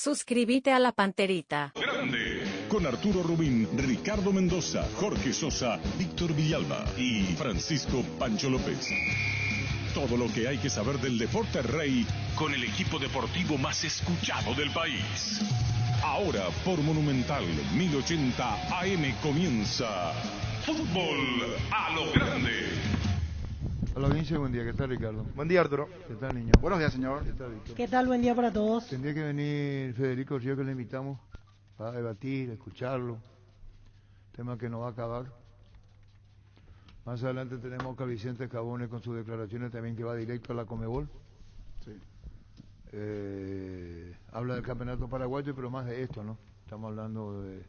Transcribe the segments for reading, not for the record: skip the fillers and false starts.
Suscríbete a La Panterita. Grande. Con Arturo Rubín, Ricardo Mendoza, Jorge Sosa, Víctor Villalba y Francisco Pancho López. Todo lo que hay que saber del deporte rey con el equipo deportivo más escuchado del país. Ahora por Monumental 1080 AM comienza Fútbol a lo Grande. Hola, Vince, buen día. ¿Qué tal, Ricardo? Buen día, Arturo. ¿Qué tal, niño? Buenos días, señor. ¿Qué tal, Víctor? ¿Qué tal? Buen día para todos. Tendría que venir Federico Río, que le invitamos para debatir, escucharlo. Tema que no va a acabar. Más adelante tenemos a Vicente Cabones con sus declaraciones también, que va directo a la Conmebol. Sí. Habla del campeonato paraguayo, pero más de esto, ¿no? Estamos hablando de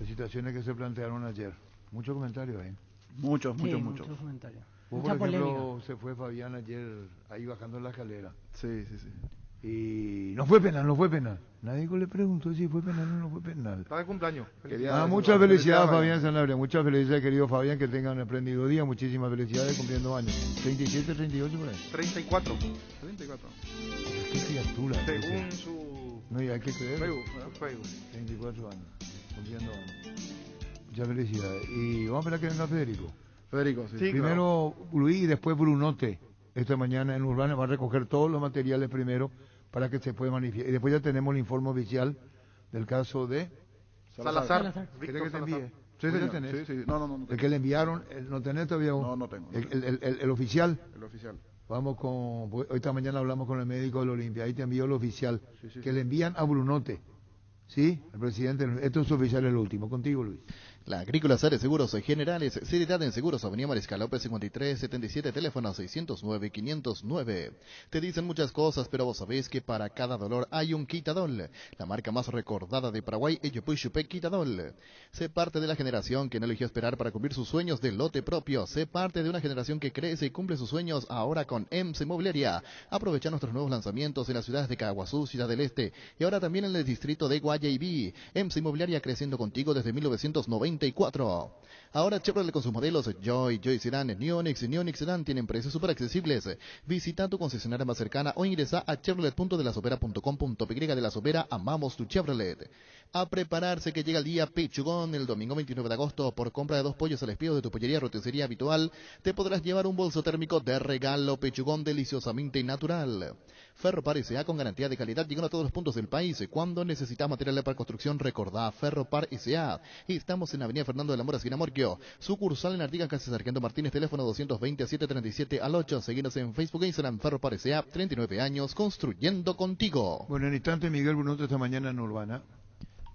situaciones que se plantearon ayer. Muchos comentarios ahí. Muchos comentarios. Vos, Mucha por ejemplo, polémica. se fue Fabián ayer ahí bajando la escalera. Sí. Y no fue penal. Nadie le preguntó si fue penal o no fue penal. Está de cumpleaños. Muchas felicidades, Fabián Sanabria. Muchas felicidades, querido Fabián, que tengan un espléndido día. Muchísimas felicidades cumpliendo años. 37, 38 por ahí. 34. Qué criatura. Según su No, y hay que creer. Facebook. 24 años, cumpliendo años. Muchas felicidades. Y vamos a esperar que venga Federico. Federico, sí. Primero Luis y después Brunote. Esta mañana en Urbana va a recoger todos los materiales primero para que se pueda manifestar. Y después ya tenemos el informe oficial del caso de Salazar. ¿Quieres que te envíe? Sí, ¿Ya señor. tenés? Sí. No. El que le enviaron, ¿no tenés todavía? No tengo. El oficial. El oficial. Vamos con, hoy esta mañana hablamos con el médico del Olimpia, ahí te envió el oficial, Sí. que le envían a Brunote, ¿sí? El presidente, esto es oficial el último, contigo Luis. La Agrícola Sare Seguros Generales, seriedad en seguros, Avenida Mariscal López 5377, teléfono 609-509. Te dicen muchas cosas, pero vos sabés que para cada dolor hay un Quitadol. La marca más recordada de Paraguay es Yopuyupe Quitadol. Sé parte de la generación que no eligió esperar para cumplir sus sueños de lote propio. Sé parte de una generación que crece y cumple sus sueños ahora con EMS Inmobiliaria. Aprovecha nuestros nuevos lanzamientos en las ciudades de Caguazú, Ciudad del Este y ahora también en el distrito de Guayaibí. EMS Inmobiliaria, creciendo contigo desde 1994. Ahora Chevrolet con sus modelos Joy Sedan, Neonix y Neonix Sedan tienen precios súper accesibles. Visita tu concesionaria más cercana o ingresa a chevrolet.delasopera.com.py. De La Sopera, amamos tu Chevrolet. A prepararse que llega el día Pechugón, el domingo 29 de agosto. Por compra de 2 pollos al espío de tu pollería roticería habitual, te podrás llevar un bolso térmico de regalo. Pechugón, deliciosamente natural. Ferropar S.A. con garantía de calidad, llegando a todos los puntos del país. Cuando necesitas material para construcción, recordá Ferropar S.A. Estamos en Avenida Fernando de la Mora, esquina Morquio. Sucursal en Artigas, Casa Sargento Martínez, teléfono 220-737-8. Seguinos en Facebook e Instagram, Ferropar S.A. 39 años construyendo contigo. Bueno, en instante Miguel Brunote esta mañana en Urbana.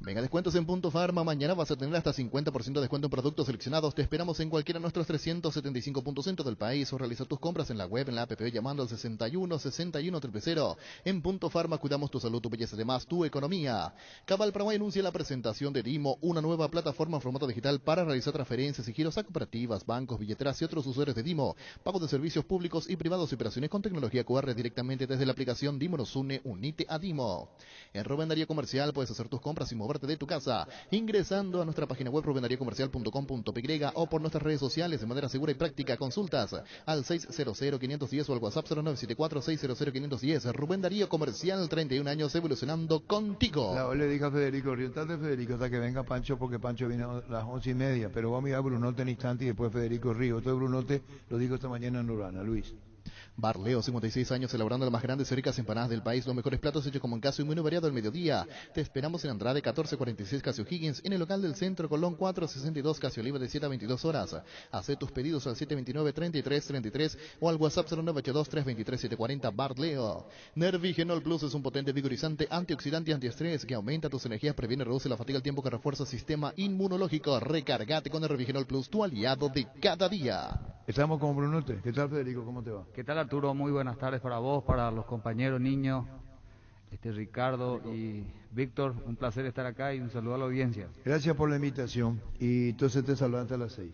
Mega descuentos en Punto Farma. Mañana vas a tener hasta 50% de descuento en productos seleccionados. Te esperamos en cualquiera de nuestros 375 puntos centros del país o realiza tus compras en la web, en la app, llamando al 61 61 000. En Punto Farma cuidamos tu salud, tu belleza, además tu economía. Cabal Paraguay anuncia la presentación de Dimo, una nueva plataforma en formato digital para realizar transferencias y giros a cooperativas, bancos, billeteras y otros usuarios de Dimo. Pago de servicios públicos y privados y operaciones con tecnología QR directamente desde la aplicación Dimo nos une, unite a Dimo. En Rubén Darío Comercial puedes hacer tus compras y moverte de tu casa, ingresando a nuestra página web rubendariocomercial.com.py o por nuestras redes sociales de manera segura y práctica. Consultas al 600-510 o al WhatsApp 0974-600-510. Rubén Darío Comercial, 31 años evolucionando contigo. Le dije a Federico, orientate Federico hasta que venga Pancho, porque Pancho viene a las 11:30, pero vamos a ir a Brunote en instante y después Federico Río. Esto de Brunote lo dijo esta mañana en Urbana, Luis. Bar Leo, 56 años, elaborando las más grandes y ricas empanadas del país, los mejores platos hechos como en caso y menú variado al mediodía. Te esperamos en Andrade 1446 Casio Higgins, en el local del Centro Colón 462 Casio Oliva, de 7 a 22 horas. Haz tus pedidos al 729-3333 o al WhatsApp 0982-323-740. Bar Leo. Nervigenol Plus es un potente vigorizante, antioxidante y antiestrés que aumenta tus energías, previene y reduce la fatiga al tiempo que refuerza el sistema inmunológico. Recargate con Nervigenol Plus, tu aliado de cada día. Estamos con Brunote. ¿Qué tal, Federico? ¿Cómo te va? ¿Qué tal, Arturo? Muy buenas tardes para vos, para los compañeros, niños, Ricardo y Víctor. Un placer estar acá y un saludo a la audiencia. Gracias por la invitación. Y entonces te saludaste a las 6.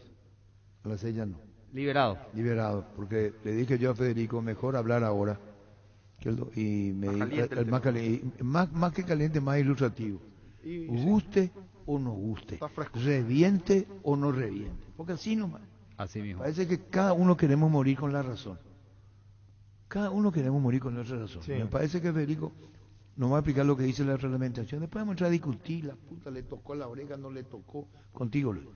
A las 6 ya no. Liberado, porque le dije yo a Federico, mejor hablar ahora. Y me más que caliente, más ilustrativo. Guste o no guste. Reviente o no reviente. Porque así nomás. Así mismo. Parece que cada uno queremos morir con la razón. Cada uno queremos morir con nuestra razón. Sí. Me parece que Federico nos va a explicar lo que dice la reglamentación. Después vamos a entrar a discutir, la puta le tocó la oreja, no le tocó. Contigo, Luis.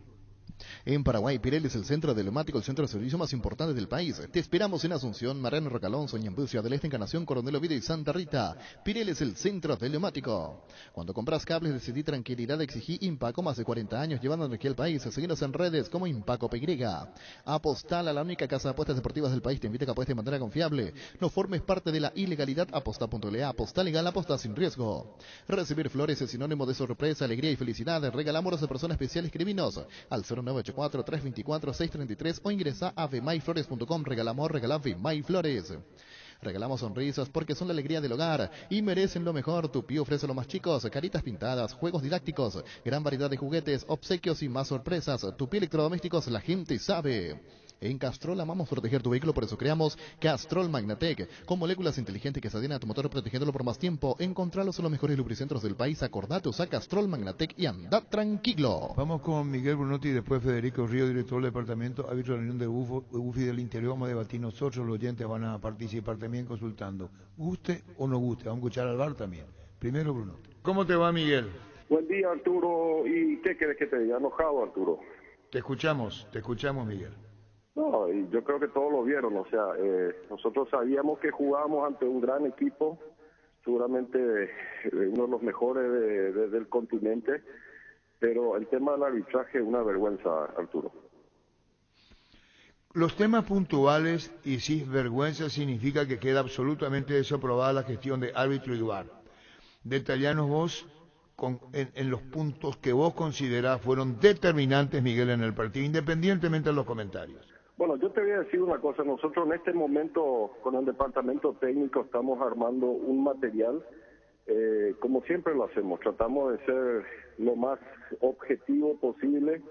En Paraguay, Pirelli es el centro de neumático, el centro de servicio más importante del país. Te esperamos en Asunción, Mariano Rocalón, Soñambú, Ciudad del Este, Encarnación, Coronel Oviedo y Santa Rita. Pirelli es el centro del neumático. Cuando compras cables, decidí tranquilidad, exigí Impaco, más de 40 años llevando energía al país. Seguinos en redes como Impaco PY. Apostal, a la única casa de apuestas deportivas del país, te invita a que apuestes de manera confiable. No formes parte de la ilegalidad. Aposta.la, aposta legal, aposta sin riesgo. Recibir flores es sinónimo de sorpresa, alegría y felicidad. Regalamos a personas especiales. Escribinos al 0984-324-633 o ingresa a vmayflores.com. Regalamos Vmayflores. Regalamos sonrisas porque son la alegría del hogar y merecen lo mejor. Tupí ofrece lo más chicos, caritas pintadas, juegos didácticos, gran variedad de juguetes, obsequios y más sorpresas. Tupí Electrodomésticos, la gente sabe. En Castrol amamos proteger tu vehículo, por eso creamos Castrol Magnatec, con moléculas inteligentes que se adhieren a tu motor protegiéndolo por más tiempo. Encontralos en los mejores lubricentros del país. Acordate, usa Castrol Magnatec y anda tranquilo. Vamos con Miguel Brunotti y después Federico Río, director del departamento, árbitro de la Unión de UFI del Interior. Vamos a debatir nosotros, los oyentes van a participar también consultando. Guste o no guste, vamos a escuchar al VAR también. Primero Brunotti. ¿Cómo te va, Miguel? Buen día, Arturo. ¿Y qué querés que te diga? Enojado, Arturo. Te escuchamos, Miguel. No, y yo creo que todos lo vieron, o sea, nosotros sabíamos que jugábamos ante un gran equipo, seguramente uno de los mejores del continente, pero el tema del arbitraje es una vergüenza, Arturo. Los temas puntuales y si es vergüenza significa que queda absolutamente desaprobada la gestión de árbitro y VAR. Detallanos vos en los puntos que vos considerás fueron determinantes, Miguel, en el partido, independientemente de los comentarios. Bueno, yo te voy a decir una cosa, nosotros en este momento con el departamento técnico estamos armando un material, como siempre lo hacemos, tratamos de ser lo más objetivo posible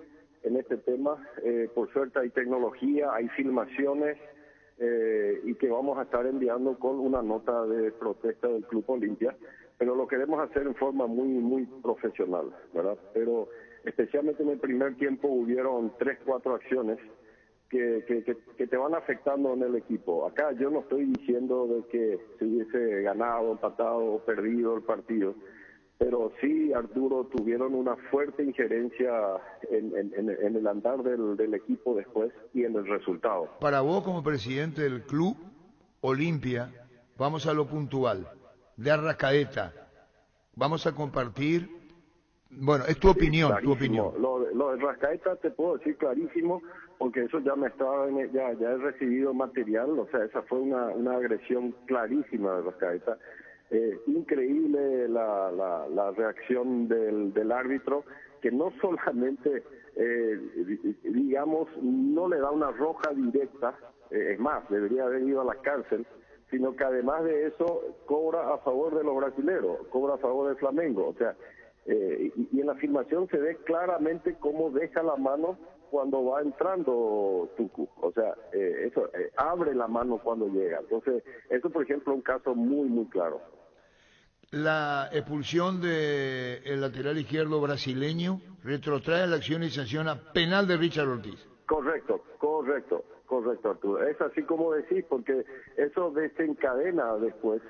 en este tema. Por suerte hay tecnología, hay filmaciones y que vamos a estar enviando con una nota de protesta del Club Olimpia, pero lo queremos hacer en forma muy profesional, ¿verdad? Pero especialmente en el primer tiempo hubieron 3-4 acciones que te van afectando en el equipo. Acá yo no estoy diciendo de que se hubiese ganado, empatado o perdido el partido, pero sí, Arturo, tuvieron una fuerte injerencia en el andar del equipo después y en el resultado. Para vos como presidente del Club Olimpia, vamos a lo puntual, de Arrascaeta, vamos a compartir, bueno, es tu opinión, sí, tu opinión. Lo de Arrascaeta te puedo decir clarísimo, porque eso ya ya he recibido material, o sea, esa fue una agresión clarísima de Arrascaeta. Increíble la reacción del árbitro, que no solamente, digamos, no le da una roja directa, es más, debería haber ido a la cárcel, sino que además de eso cobra a favor de los brasileros, cobra a favor del Flamengo, o sea, y en la filmación se ve claramente cómo deja la mano cuando va entrando Tucu, o sea, eso abre la mano cuando llega. Entonces, eso por ejemplo es un caso muy claro. La expulsión del lateral izquierdo brasileño retrotrae la acción y sanciona penal de Richard Ortiz. Correcto, Arturo. Es así como decís, porque eso desencadena después.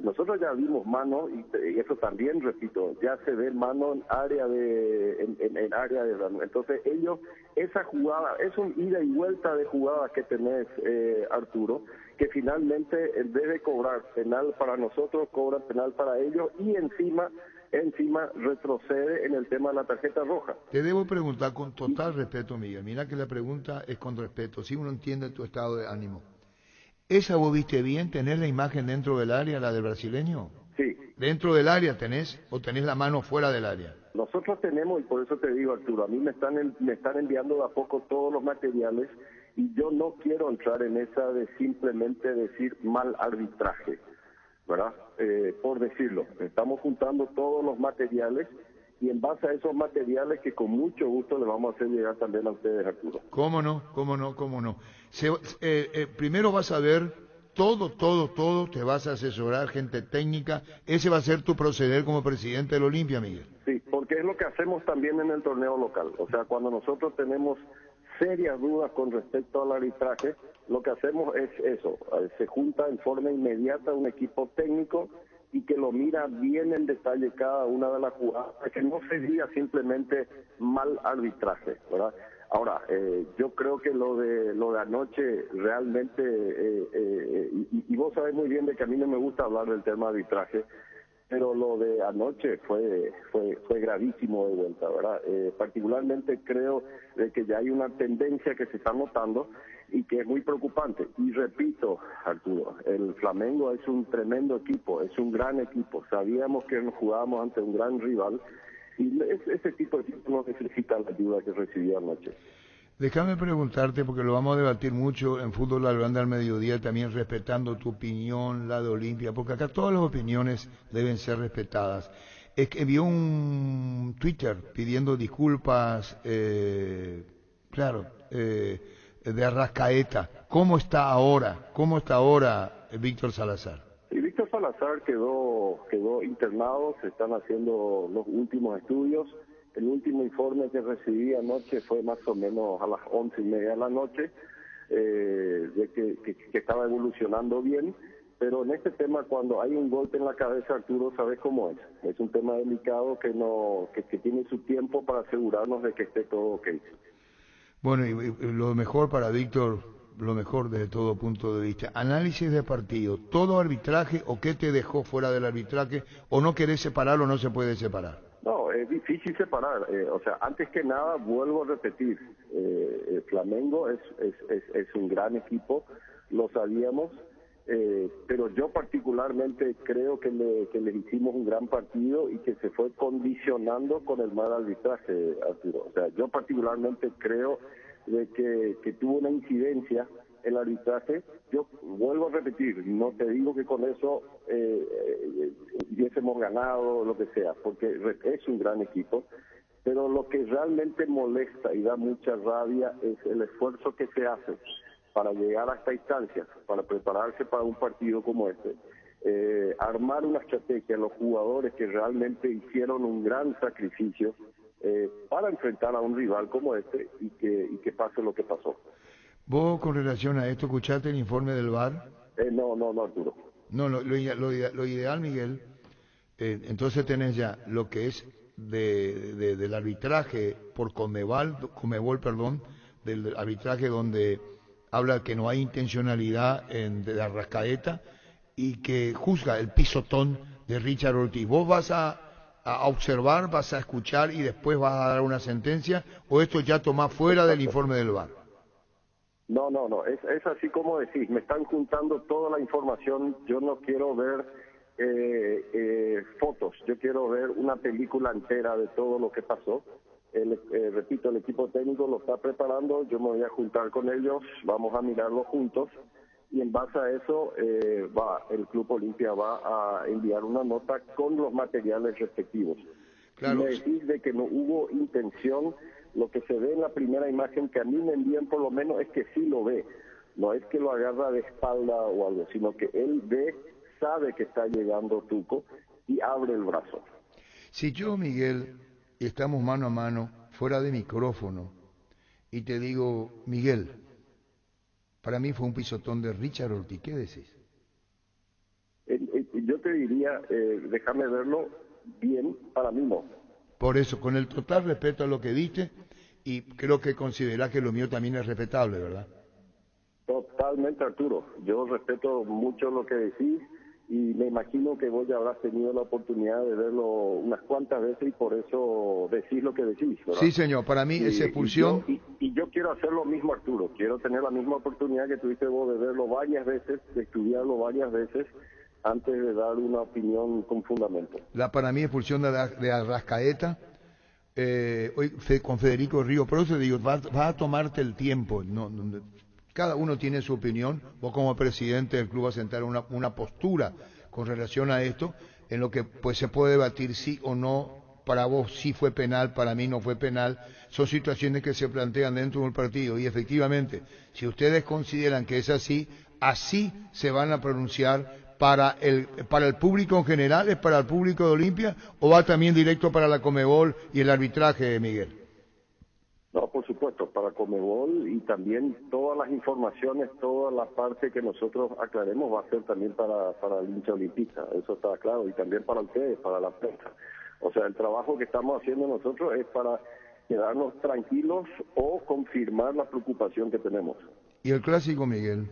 Nosotros ya vimos mano y eso también, repito, ya se ve mano en área de mano. Entonces ellos, esa jugada, es un ida y vuelta de jugadas que tenés, Arturo, que finalmente en vez de cobrar penal para nosotros, cobra penal para ellos y encima retrocede en el tema de la tarjeta roja. Te debo preguntar con total respeto, Miguel, mira que la pregunta es con respeto, si uno entiende tu estado de ánimo. ¿Esa vos viste bien? ¿Tenés la imagen dentro del área, la del brasileño? Sí. ¿Dentro del área tenés o tenés la mano fuera del área? Nosotros tenemos, y por eso te digo, Arturo, a mí me están enviando de a poco todos los materiales y yo no quiero entrar en esa de simplemente decir mal arbitraje, ¿verdad? Por decirlo, estamos juntando todos los materiales y en base a esos materiales que con mucho gusto le vamos a hacer llegar también a ustedes, Arturo. ¿Cómo no? Primero vas a ver todo, te vas a asesorar, gente técnica, ese va a ser tu proceder como presidente del Olimpia, Miguel. Sí, porque es lo que hacemos también en el torneo local, o sea, cuando nosotros tenemos serias dudas con respecto al arbitraje, lo que hacemos es eso, se junta en forma inmediata un equipo técnico y que lo mira bien en detalle cada una de las jugadas, que no se diga simplemente mal arbitraje, ¿verdad? Ahora, yo creo que lo de anoche realmente, y vos sabés muy bien de que a mí no me gusta hablar del tema de arbitraje, pero lo de anoche fue gravísimo de vuelta, ¿verdad? Particularmente creo de que ya hay una tendencia que se está notando y que es muy preocupante. Y repito, Arturo, el Flamengo es un tremendo equipo, es un gran equipo. Sabíamos que nos jugábamos ante un gran rival y ese tipo de equipo no necesita la ayuda que recibió anoche. Déjame preguntarte, porque lo vamos a debatir mucho en Fútbol La Holanda al mediodía, también respetando tu opinión, la de Olimpia, porque acá todas las opiniones deben ser respetadas. Es que envió un Twitter pidiendo disculpas, de Arrascaeta. ¿Cómo está ahora Víctor Salazar? Y Víctor Salazar quedó internado, se están haciendo los últimos estudios. El último informe que recibí anoche fue más o menos a las 11:30 de la noche, de que estaba evolucionando bien, pero en este tema cuando hay un golpe en la cabeza, Arturo, sabes cómo es. Es un tema delicado que tiene su tiempo para asegurarnos de que esté todo ok. Bueno, y lo mejor para Víctor, lo mejor desde todo punto de vista. Análisis de partido, ¿todo arbitraje o qué te dejó fuera del arbitraje? ¿O no querés separar o no se puede separar? No, es difícil separar. O sea, antes que nada, vuelvo a repetir, Flamengo es un gran equipo, lo sabíamos, pero yo particularmente creo que le hicimos un gran partido y que se fue condicionando con el mal arbitraje, Arturo. O sea, yo particularmente creo de que tuvo una incidencia el arbitraje. Yo vuelvo a repetir, no te digo que con eso hubiésemos ganado, lo que sea, porque es un gran equipo, pero lo que realmente molesta y da mucha rabia es el esfuerzo que se hace para llegar a esta instancia, para prepararse para un partido como este, armar una estrategia, los jugadores que realmente hicieron un gran sacrificio para enfrentar a un rival como este y que pase lo que pasó. ¿Vos con relación a esto escuchaste el informe del VAR? No, Arturo. No, lo ideal, Miguel, entonces tenés ya lo que es del arbitraje por Conmebol, del arbitraje donde habla que no hay intencionalidad de Arrascaeta y que juzga el pisotón de Richard Ortiz. ¿Vos vas a observar, vas a escuchar y después vas a dar una sentencia o esto ya toma fuera del informe del VAR? No, es así como decís, me están juntando toda la información, yo no quiero ver fotos, yo quiero ver una película entera de todo lo que pasó. Repito, el equipo técnico lo está preparando, yo me voy a juntar con ellos, vamos a mirarlo juntos y en base a eso el Club Olimpia va a enviar una nota con los materiales respectivos. Claro. Y me decís de que no hubo intención. Lo que se ve en la primera imagen que a mí me envían por lo menos es que sí lo ve. No es que lo agarra de espalda o algo, sino que él sabe que está llegando Tuco y abre el brazo. Si yo, Miguel, estamos mano a mano, fuera de micrófono, y te digo, Miguel, para mí fue un pisotón de Richard Ortiz, ¿qué decís? Yo te diría, déjame verlo bien, para mí no. Por eso, con el total respeto a lo que viste, y creo que considerás que lo mío también es respetable, ¿verdad? Totalmente, Arturo. Yo respeto mucho lo que decís y me imagino que vos ya habrás tenido la oportunidad de verlo unas cuantas veces y por eso decís lo que decís, ¿verdad? Sí, señor. Para mí esa expulsión... Y yo quiero hacer lo mismo, Arturo. Quiero tener la misma oportunidad que tuviste vos de verlo varias veces, de estudiarlo varias veces, antes de dar una opinión con fundamento. Para mí expulsión de Arrascaeta, hoy con Federico Río, por eso te digo, vas a tomarte el tiempo, cada uno tiene su opinión, vos como presidente del club vas a sentar una postura con relación a esto, en lo que pues se puede debatir sí o no, para vos sí fue penal, para mí no fue penal, son situaciones que se plantean dentro del partido y efectivamente, si ustedes consideran que es así se van a pronunciar para el público en general, ¿es para el público de Olimpia o va también directo para la Conmebol y el arbitraje, Miguel? No, por supuesto, para Conmebol y también todas las informaciones, toda la parte que nosotros aclaremos va a ser también para el hincha olimpista, eso está claro, y también para ustedes, para la prensa. O sea, el trabajo que estamos haciendo nosotros es para quedarnos tranquilos o confirmar la preocupación que tenemos. ¿Y el clásico, Miguel?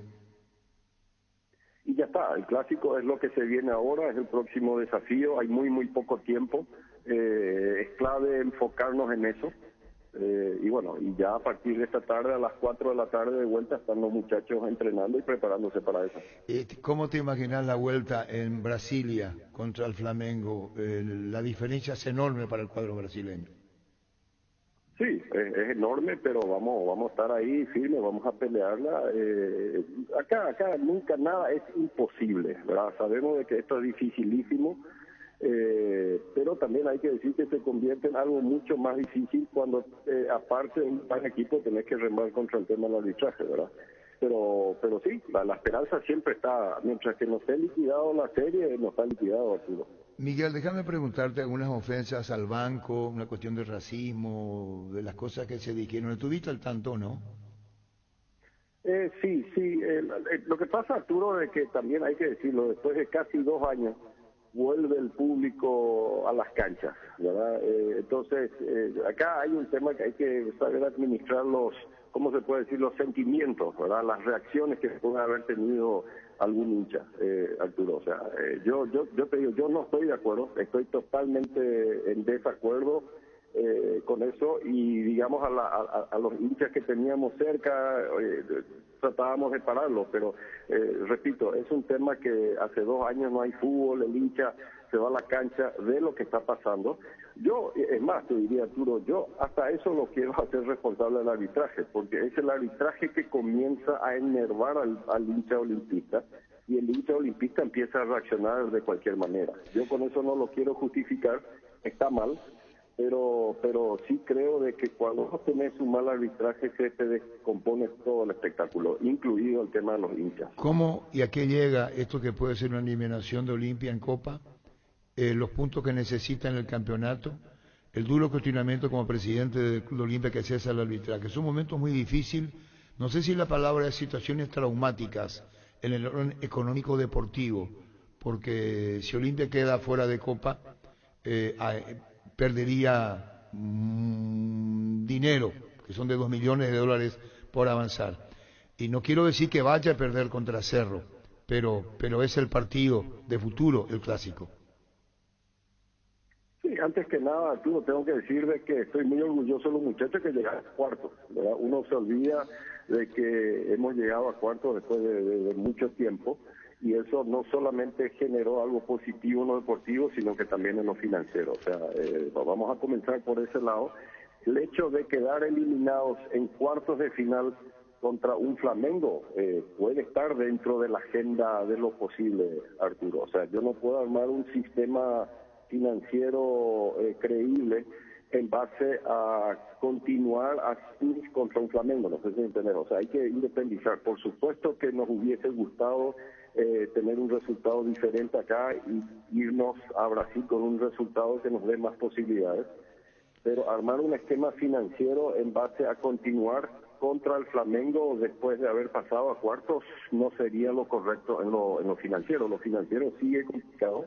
Y ya está, el clásico es lo que se viene ahora, es el próximo desafío, hay muy poco tiempo, es clave enfocarnos en eso. Y bueno, y ya a partir de esta tarde, a las 4 de la tarde de vuelta, están los muchachos entrenando y preparándose para eso. ¿Cómo te imaginas la vuelta en Brasilia contra el Flamengo? La diferencia es enorme para el cuadro brasileño. Sí, es enorme, pero vamos a estar ahí firmes, vamos a pelearla. Acá nunca nada es imposible, ¿verdad? Sabemos de que esto es dificilísimo. Pero también hay que decir que se convierte en algo mucho más difícil cuando, aparte de un gran equipo, tenés que remar contra el tema del arbitraje, ¿verdad? Pero sí, la esperanza siempre está, mientras que no esté liquidado la serie, no está liquidado, Arturo. Miguel, déjame preguntarte algunas ofensas al banco, una cuestión de racismo, de las cosas que se dijeron. ¿Estuviste al tanto, no? Sí. Lo que pasa, Arturo, es que también hay que decirlo, después de casi 2 años, vuelve el público a las canchas, ¿verdad? Entonces, acá hay un tema que hay que saber administrar ¿cómo se puede decir? Los sentimientos, ¿verdad? Las reacciones que puede haber tenido algún hincha, Arturo. O sea, yo te digo, yo no estoy de acuerdo, estoy totalmente en desacuerdo con eso, y digamos a los hinchas que teníamos cerca tratábamos de pararlo, pero repito, es un tema que hace 2 años no hay fútbol, el hincha se va a la cancha, ve lo que está pasando. Yo, es más, te diría, Arturo, yo hasta eso lo quiero hacer responsable del arbitraje, porque es el arbitraje que comienza a enervar al hincha olimpista, y el hincha olimpista empieza a reaccionar de cualquier manera. Yo con eso no lo quiero justificar, está mal, pero sí creo de que cuando vos tenés un mal arbitraje se te descompone todo el espectáculo, incluido el tema de los hinchas. ¿Cómo y a qué llega esto que puede ser una eliminación de Olimpia en Copa? Los puntos que necesita en el campeonato, el duro cuestionamiento como presidente del Club de Olimpia que se hace al arbitraje. Es un momento muy difícil, no sé si la palabra es situaciones traumáticas en el orden económico deportivo, porque si Olimpia queda fuera de Copa, perdería dinero, que son de $2 millones por avanzar. Y no quiero decir que vaya a perder contra Cerro, pero es el partido de futuro, el clásico. Sí, antes que nada, Arturo, tengo que decir de que estoy muy orgulloso de los muchachos que llegaron a cuartos, ¿verdad? Uno se olvida de que hemos llegado a cuartos después de mucho tiempo, y eso no solamente generó algo positivo en lo deportivo, sino que también en lo financiero. O sea, vamos a comenzar por ese lado. El hecho de quedar eliminados en cuartos de final contra un Flamengo puede estar dentro de la agenda de lo posible, Arturo. O sea, yo no puedo armar un sistema financiero creíble en base a continuar así contra un Flamengo, no sé si entender. O sea, hay que independizar. Por supuesto que nos hubiese gustado tener un resultado diferente acá y irnos a Brasil con un resultado que nos dé más posibilidades, pero armar un esquema financiero en base a continuar contra el Flamengo después de haber pasado a cuartos no sería lo correcto en lo financiero. Lo financiero sigue complicado,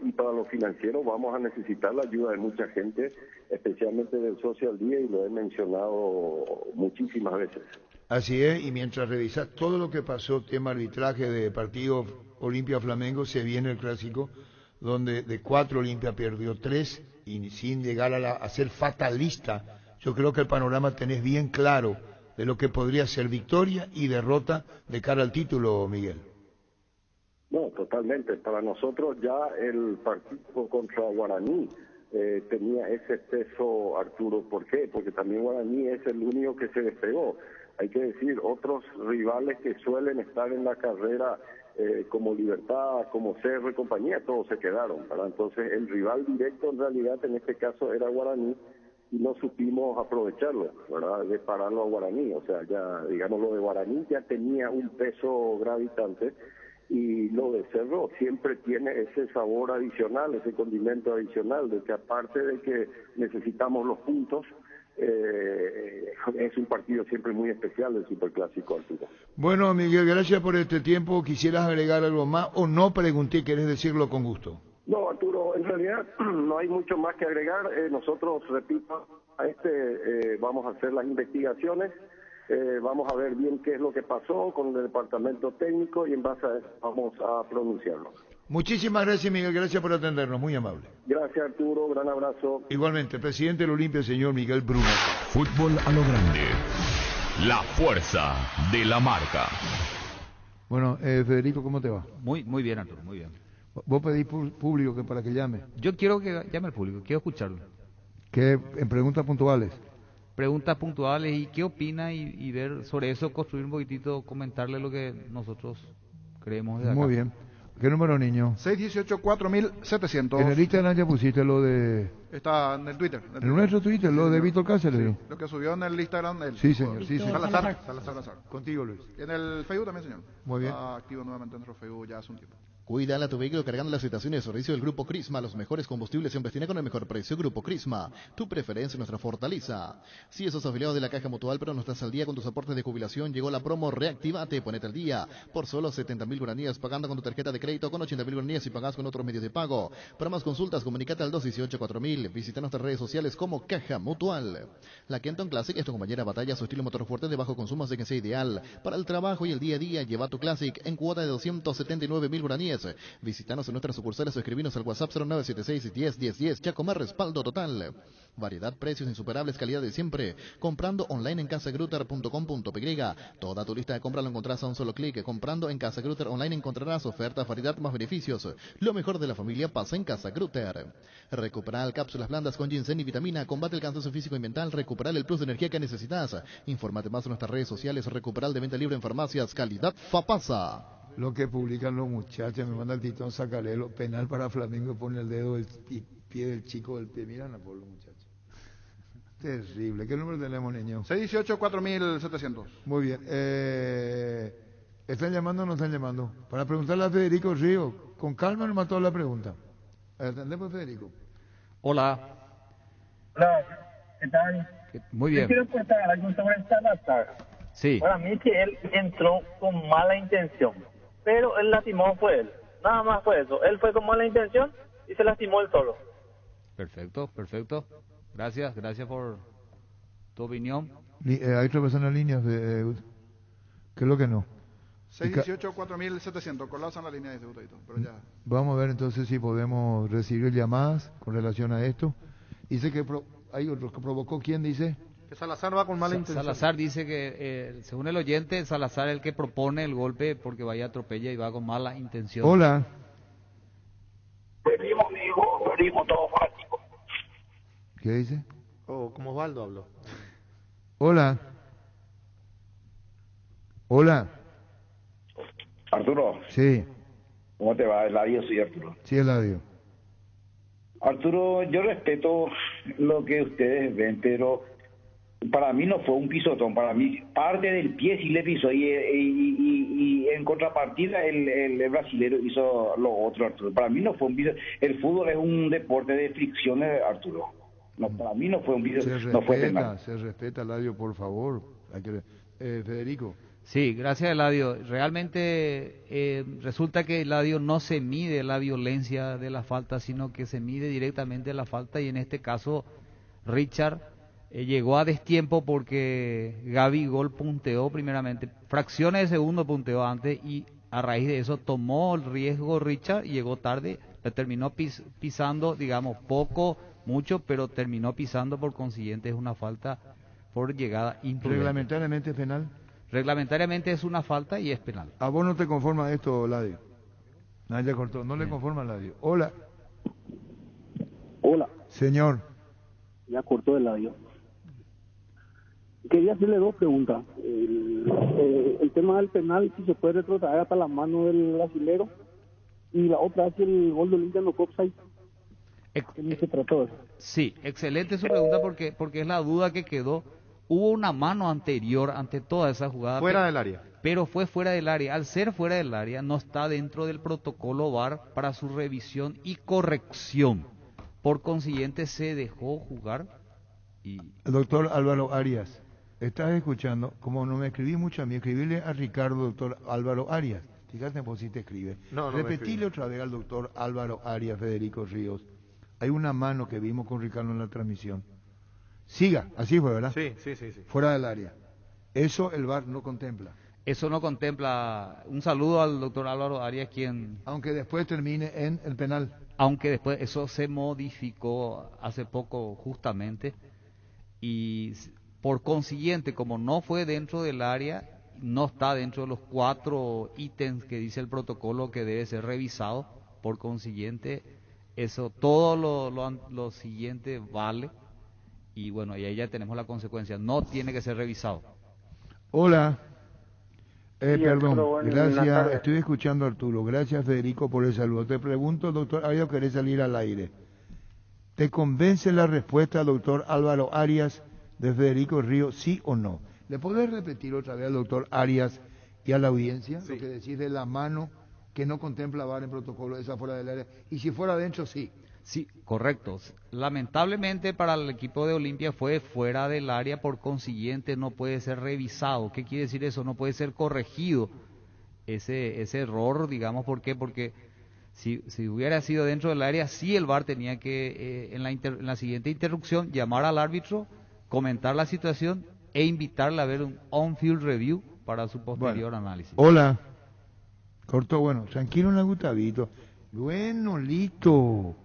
y para lo financiero vamos a necesitar la ayuda de mucha gente, especialmente del Social Día, y lo he mencionado muchísimas veces. Así es, y mientras revisas todo lo que pasó, tema arbitraje de partido Olimpia-Flamengo, se viene el clásico, donde de 4 Olimpia perdió 3, y sin llegar a ser fatalista, yo creo que el panorama tenés bien claro de lo que podría ser victoria y derrota de cara al título, Miguel. No, totalmente. Para nosotros ya el partido contra Guaraní tenía ese peso, Arturo. ¿Por qué? Porque también Guaraní es el único que se despegó. Hay que decir, otros rivales que suelen estar en la carrera como Libertad, como Cerro y compañía, todos se quedaron, ¿verdad? Entonces el rival directo en realidad en este caso era Guaraní, y no supimos aprovecharlo, ¿verdad? De pararlo a Guaraní. O sea, ya digamos, lo de Guaraní ya tenía un peso gravitante, y lo de Cerro siempre tiene ese sabor adicional, ese condimento adicional, de que aparte de que necesitamos los puntos, es un partido siempre muy especial el Superclásico, Arturo. Bueno, Miguel, gracias por este tiempo. ¿Quisieras agregar algo más o no pregunté? ¿Querés decirlo con gusto? No, Arturo, en realidad no hay mucho más que agregar. Nosotros, repito, vamos a hacer las investigaciones, vamos a ver bien qué es lo que pasó con el departamento técnico y en base a eso vamos a pronunciarnos. Muchísimas gracias, Miguel. Gracias por atendernos. Muy amable. Gracias, Arturo. Gran abrazo. Igualmente, presidente del Olimpia, señor Miguel Bruno. Fútbol a lo grande. La fuerza de la marca. Bueno, Federico, ¿cómo te va? Muy bien, Arturo, muy bien. Vos pedís público que para que llame. Yo quiero que llame al público, quiero escucharlo. ¿Qué? En preguntas puntuales. Preguntas puntuales y qué opina y ver sobre eso, construir un poquitito, comentarle lo que nosotros creemos de acá. Muy bien. ¿Qué número, niño? 618-4700. En el Instagram ya pusiste lo de... Está en el Twitter. En nuestro Twitter, lo de Víctor Cáceres. Sí, lo que subió en el Instagram él. Sí, señor, sí, señor. Salazar. Contigo, Luis. En el Facebook también, señor. Muy bien. Está activo nuevamente en nuestro Facebook ya hace un tiempo. Cuídala tu vehículo cargando las estaciones de servicio del Grupo Crisma. Los mejores combustibles siempre tienen con el mejor precio. Grupo Crisma, tu preferencia, nuestra fortaleza. Si sos afiliado de la Caja Mutual pero no estás al día con tus aportes de jubilación, llegó la promo Reactivate, ponete al día. Por solo 70.000 guaraníes pagando con tu tarjeta de crédito, con 80.000 guaraníes y pagás con otros medios de pago. Para más consultas, comunicate al 218-4000. Visita nuestras redes sociales como Caja Mutual. La Kenton Classic es tu compañera de batalla, su estilo motor fuerte de bajo consumo hace que sea ideal. Para el trabajo y el día a día, lleva tu Classic en cuota de 279.000 guaraníes. Visítanos en nuestras sucursales o escribinos al WhatsApp 0976-101010. Chacomar, respaldo total. Variedad, precios insuperables, calidad de siempre. Comprando online en casagrutter.com.py. Toda tu lista de compra lo encontrás a un solo clic. Comprando en Casa Grutter online encontrarás ofertas, variedad más beneficios. Lo mejor de la familia pasa en Casa Grutter. Recuperar cápsulas blandas con ginseng y vitamina. Combate el cansancio físico y mental. Recuperar el plus de energía que necesitas. Infórmate más en nuestras redes sociales. Recuperar de venta libre en farmacias. Calidad Fapasa. Lo que publican los muchachos, me manda el Titón Sacalelo, penal para Flamengo, pone el dedo del pie del chico del pie. Miran a por los muchachos. Terrible. ¿Qué número tenemos, niño? 618-4700. Muy bien. ¿Están llamando o no están llamando? Para preguntarle a Federico Río. Con calma nos mató la pregunta. ¿Atendemos, Federico? Hola. Hola, ¿qué tal? Muy bien. Yo quiero contar algo sobre Salazar. Sí. Para mí que él entró con mala intención, pero el lastimado fue él. Nada más fue eso. Él fue con mala intención y se lastimó él solo. Perfecto. Gracias por tu opinión. Hay otra persona en línea. ¿Qué es lo que no? 618-4700. Colapsa en la línea de ese botadito, pero ya. Vamos a ver entonces si podemos recibir llamadas con relación a esto. Dice que hay otro que provocó. ¿Quién dice? Que Salazar va con mala intención. Salazar dice que, según el oyente, Salazar es el que propone el golpe porque vaya a atropella y va con mala intención. Hola. Perdimos todo fácil. ¿Qué dice? Como Osvaldo habló. Hola. Arturo, Sí, ¿cómo te va? Eladio, sí, Arturo. sí, Eladio. Arturo, yo respeto lo que ustedes ven, pero para mí no fue un pisotón. Para mí, parte del pie sí le pisó y en contrapartida el brasilero hizo lo otro, Arturo. Para mí no fue un pisotón. El fútbol es un deporte de fricciones, Arturo. No, para mí no fue un pisotón. No fue penal. Se respeta, Eladio, por favor. Federico. Sí, gracias, Eladio. Realmente resulta que Eladio no se mide la violencia de la falta, sino que se mide directamente la falta, y en este caso Richard llegó a destiempo porque Gaby Gol punteó primeramente, fracciones de segundo punteó antes, y a raíz de eso tomó el riesgo Richard y llegó tarde, le terminó pisando, digamos, mucho, pero terminó pisando, por consiguiente es una falta por llegada imprudente. ¿Reglamentariamente penal? Reglamentariamente es una falta y es penal. ¿A vos no te conforma esto, Ladio? Ya cortó, no le conforma, Ladio. Hola. Hola. Señor. Ya cortó el labio. Quería hacerle dos preguntas. El tema del penal, si se puede retrotraer hasta la mano del brasilero, y la otra es el gol de Olimpia no fue offside. ¿Cómo se trató eso? Sí, excelente su pregunta porque es la duda que quedó. Hubo una mano anterior ante toda esa jugada. Fuera del área. Pero fue fuera del área. Al ser fuera del área, no está dentro del protocolo VAR para su revisión y corrección. Por consiguiente, se dejó jugar El doctor Álvaro Arias, ¿estás escuchando? Como no me escribí mucho a mí, escribirle a Ricardo, doctor Álvaro Arias. Fíjate por si te escribe. No, Repetile otra vez al doctor Álvaro Arias, Federico Ríos. Hay una mano que vimos con Ricardo en la transmisión. Siga, así fue, ¿verdad? Sí. Fuera del área. Eso el VAR no contempla. Eso no contempla. Un saludo al doctor Álvaro Arias, quien... Aunque después termine en el penal. Aunque después eso se modificó hace poco justamente. Y por consiguiente, como no fue dentro del área, no está dentro de los 4 ítems que dice el protocolo que debe ser revisado. Por consiguiente, eso, todo lo siguiente vale. Y bueno, y ahí ya tenemos la consecuencia. No tiene que ser revisado. Hola. Perdón, Arturo, buenas gracias. tardes. Estoy escuchando a Arturo. Gracias, Federico, por el saludo. Te pregunto, doctor Arias, ¿querés salir al aire? ¿Te convence la respuesta, doctor Álvaro Arias, de Federico Ríos, sí o no? ¿Le podés repetir otra vez al doctor Arias y a la audiencia lo que decís de la mano que no contempla VAR en protocolo, esa fuera del área? Y si fuera adentro, sí. Sí, correcto. Lamentablemente para el equipo de Olimpia fue fuera del área, por consiguiente no puede ser revisado. ¿Qué quiere decir eso? No puede ser corregido ese error, digamos. ¿Por qué? Porque si hubiera sido dentro del área, sí el VAR tenía que, en la siguiente interrupción, llamar al árbitro, comentar la situación e invitarle a ver un on-field review para su posterior análisis. Hola. Corto, bueno, tranquilo, Gustavito. Bueno, listo.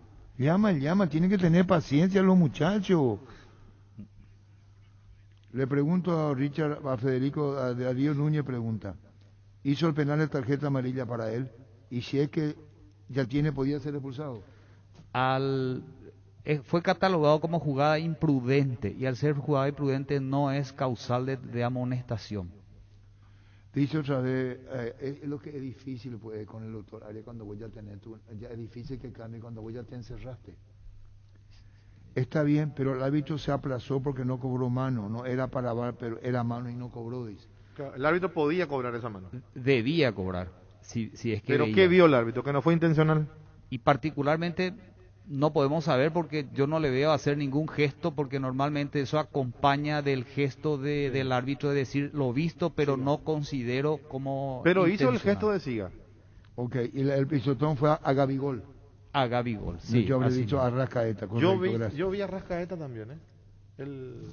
Llama, tiene que tener paciencia los muchachos. Le pregunto a Richard, a Federico, a Darío Núñez pregunta, ¿hizo el penal de tarjeta amarilla para él? Y si es que ya podía ser expulsado. Fue catalogado como jugada imprudente, y al ser jugada imprudente no es causal de amonestación. Dice otra vez, es lo que es difícil pues, con el doctor Arias cuando voy a tener ya es difícil que cambie cuando vos ya te encerraste. Está bien, pero el árbitro se aplazó porque no cobró mano, no era para VAR, pero era mano y no cobró, dice. Claro, el árbitro podía cobrar esa mano. Debía cobrar, si es que ¿Pero veía. qué vio el árbitro? ¿Que no fue intencional? Y particularmente no podemos saber porque yo no le veo hacer ningún gesto, porque normalmente eso acompaña del gesto del árbitro de decir lo visto, pero no considero como Pero hizo el gesto de siga. Ok, y el pisotón fue a Gabigol. A Gabigol, sí. Yo habría dicho a Rascaeta. Yo vi a Rascaeta también,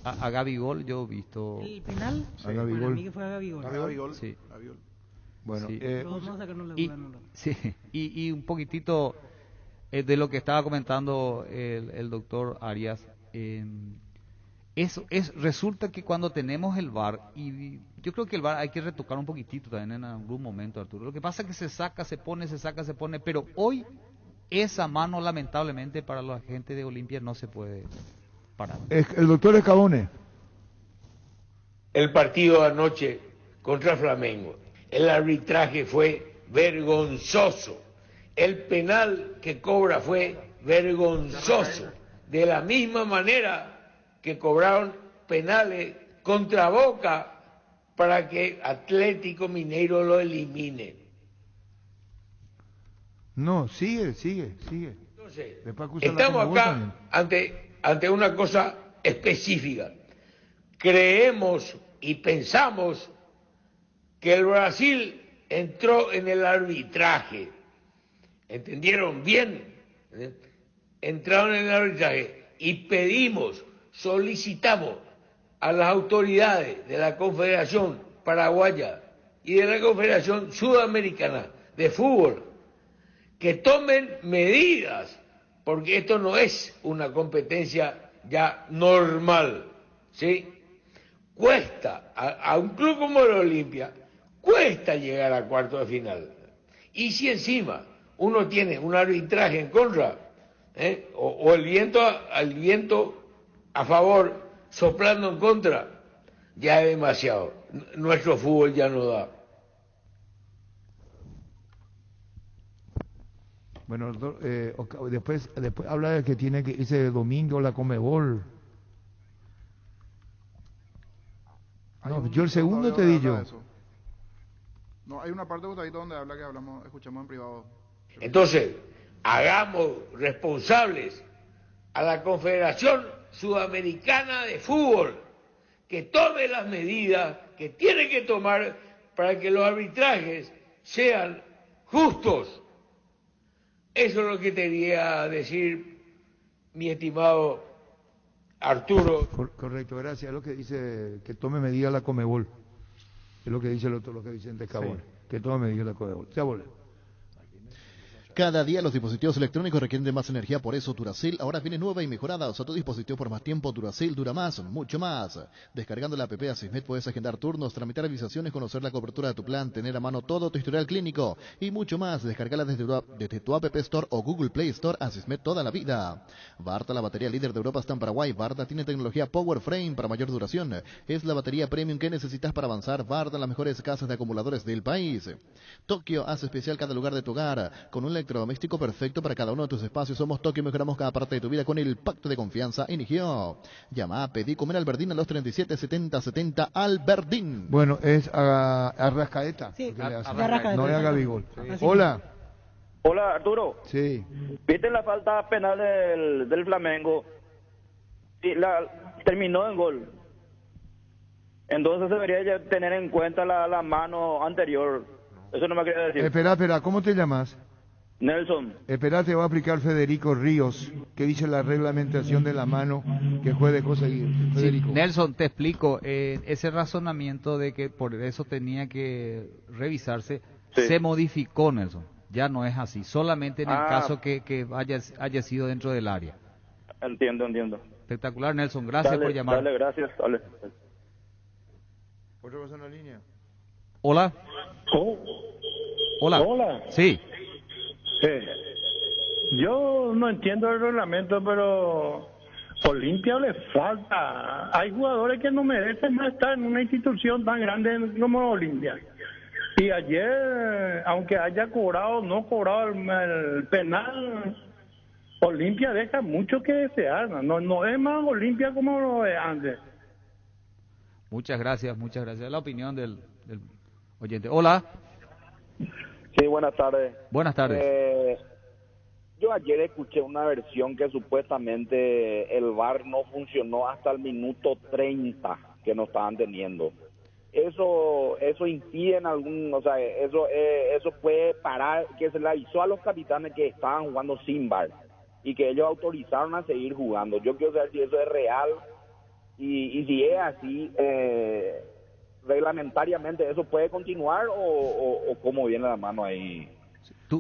A Gabigol yo he visto... ¿El penal? A Gabigol. Para mí que fue a Gabigol. ¿A Gabigol? Sí. Bueno, sí. Y un poquitito de lo que estaba comentando el doctor Arias, resulta que cuando tenemos el VAR, y yo creo que el VAR hay que retocar un poquitito también en algún momento, Arturo. Lo que pasa es que se saca, se pone, pero hoy esa mano lamentablemente para la gente de Olimpia no se puede parar. El doctor Escabone. El partido anoche contra Flamengo, el arbitraje fue vergonzoso. El penal que cobra fue vergonzoso. De la misma manera que cobraron penales contra Boca para que Atlético Mineiro lo elimine. No, sigue. Entonces, estamos acá ante una cosa específica. Creemos y pensamos que el Brasil entró en el arbitraje. ¿Entendieron bien? Entraron en el arbitraje y solicitamos a las autoridades de la Confederación Paraguaya y de la Confederación Sudamericana de Fútbol que tomen medidas, porque esto no es una competencia ya normal, ¿sí? Cuesta, a un club como el Olimpia, cuesta llegar a cuarto de final. Y si encima uno tiene un arbitraje en contra, o el viento a favor soplando en contra, ya es demasiado. Nuestro fútbol ya no da. Bueno, después habla de que tiene que irse el domingo la Conmebol. No, yo el segundo te di yo. No, hay una parte, Gustavito, donde escuchamos en privado. Entonces, hagamos responsables a la Confederación Sudamericana de Fútbol, que tome las medidas que tiene que tomar para que los arbitrajes sean justos. Eso es lo que quería decir mi estimado Arturo. Correcto, gracias. Es lo que dice que tome medidas la Comebol. Es lo que dice lo que dice en Tecabol. Sí. Que tome medidas la Comebol. Se abole. Cada día los dispositivos electrónicos requieren de más energía, por eso Duracell ahora viene nueva y mejorada. Usa tu dispositivo por más tiempo. Duracell dura más, mucho más. Descargando la app Asismed puedes agendar turnos, tramitar avisaciones, conocer la cobertura de tu plan, tener a mano todo tu historial clínico y mucho más. Descargala desde tu App Store o Google Play Store. Asismed toda la vida. Varta, la batería líder de Europa, está en Paraguay. Varta tiene tecnología Power Frame para mayor duración. Es la batería premium que necesitas para avanzar. Varta, las mejores casas de acumuladores del país. Tokio hace especial cada lugar de tu hogar con un electrodoméstico perfecto para cada uno de tus espacios. Somos Tokio, mejoramos cada parte de tu vida con el pacto de confianza Enigio. Llama, pedí comer Alberdín a los 37 70 70 Alberdín. Bueno, es a Arrascaeta. Sí, Arrascaeta. No es a Gabigol. Sí. Hola. Hola, Arturo. Sí. ¿Viste la falta penal del Flamengo? Sí, terminó en gol. Entonces debería ya tener en cuenta la mano anterior. Eso no me quería decir. Espera, ¿cómo te llamas? Nelson. Espera, te va a aplicar Federico Ríos, que dice la reglamentación de la mano que puede conseguir. Federico. Sí, Nelson, te explico. Ese razonamiento de que por eso tenía que revisarse, se modificó, Nelson. Ya no es así. Solamente en el caso que haya sido dentro del área. Entiendo. Espectacular, Nelson. Gracias por llamar. Dale, gracias. Dale. ¿Otra persona en línea? Hola. Hola. Sí. Yo no entiendo el reglamento, pero Olimpia le falta. Hay jugadores que no merecen más estar en una institución tan grande como Olimpia. Y ayer, aunque haya cobrado, no cobrado el penal, Olimpia deja mucho que desear. No es más Olimpia como lo de antes. Muchas gracias. La opinión del oyente. Hola. Sí, buenas tardes. Buenas tardes. Yo ayer escuché una versión que supuestamente el VAR no funcionó hasta el minuto 30 que no estaban teniendo. Eso impide en algún, o sea, eso puede parar, que se le avisó a los capitanes que estaban jugando sin VAR y que ellos autorizaron a seguir jugando. Yo quiero saber si eso es real y si es así, reglamentariamente eso puede continuar o cómo viene la mano ahí.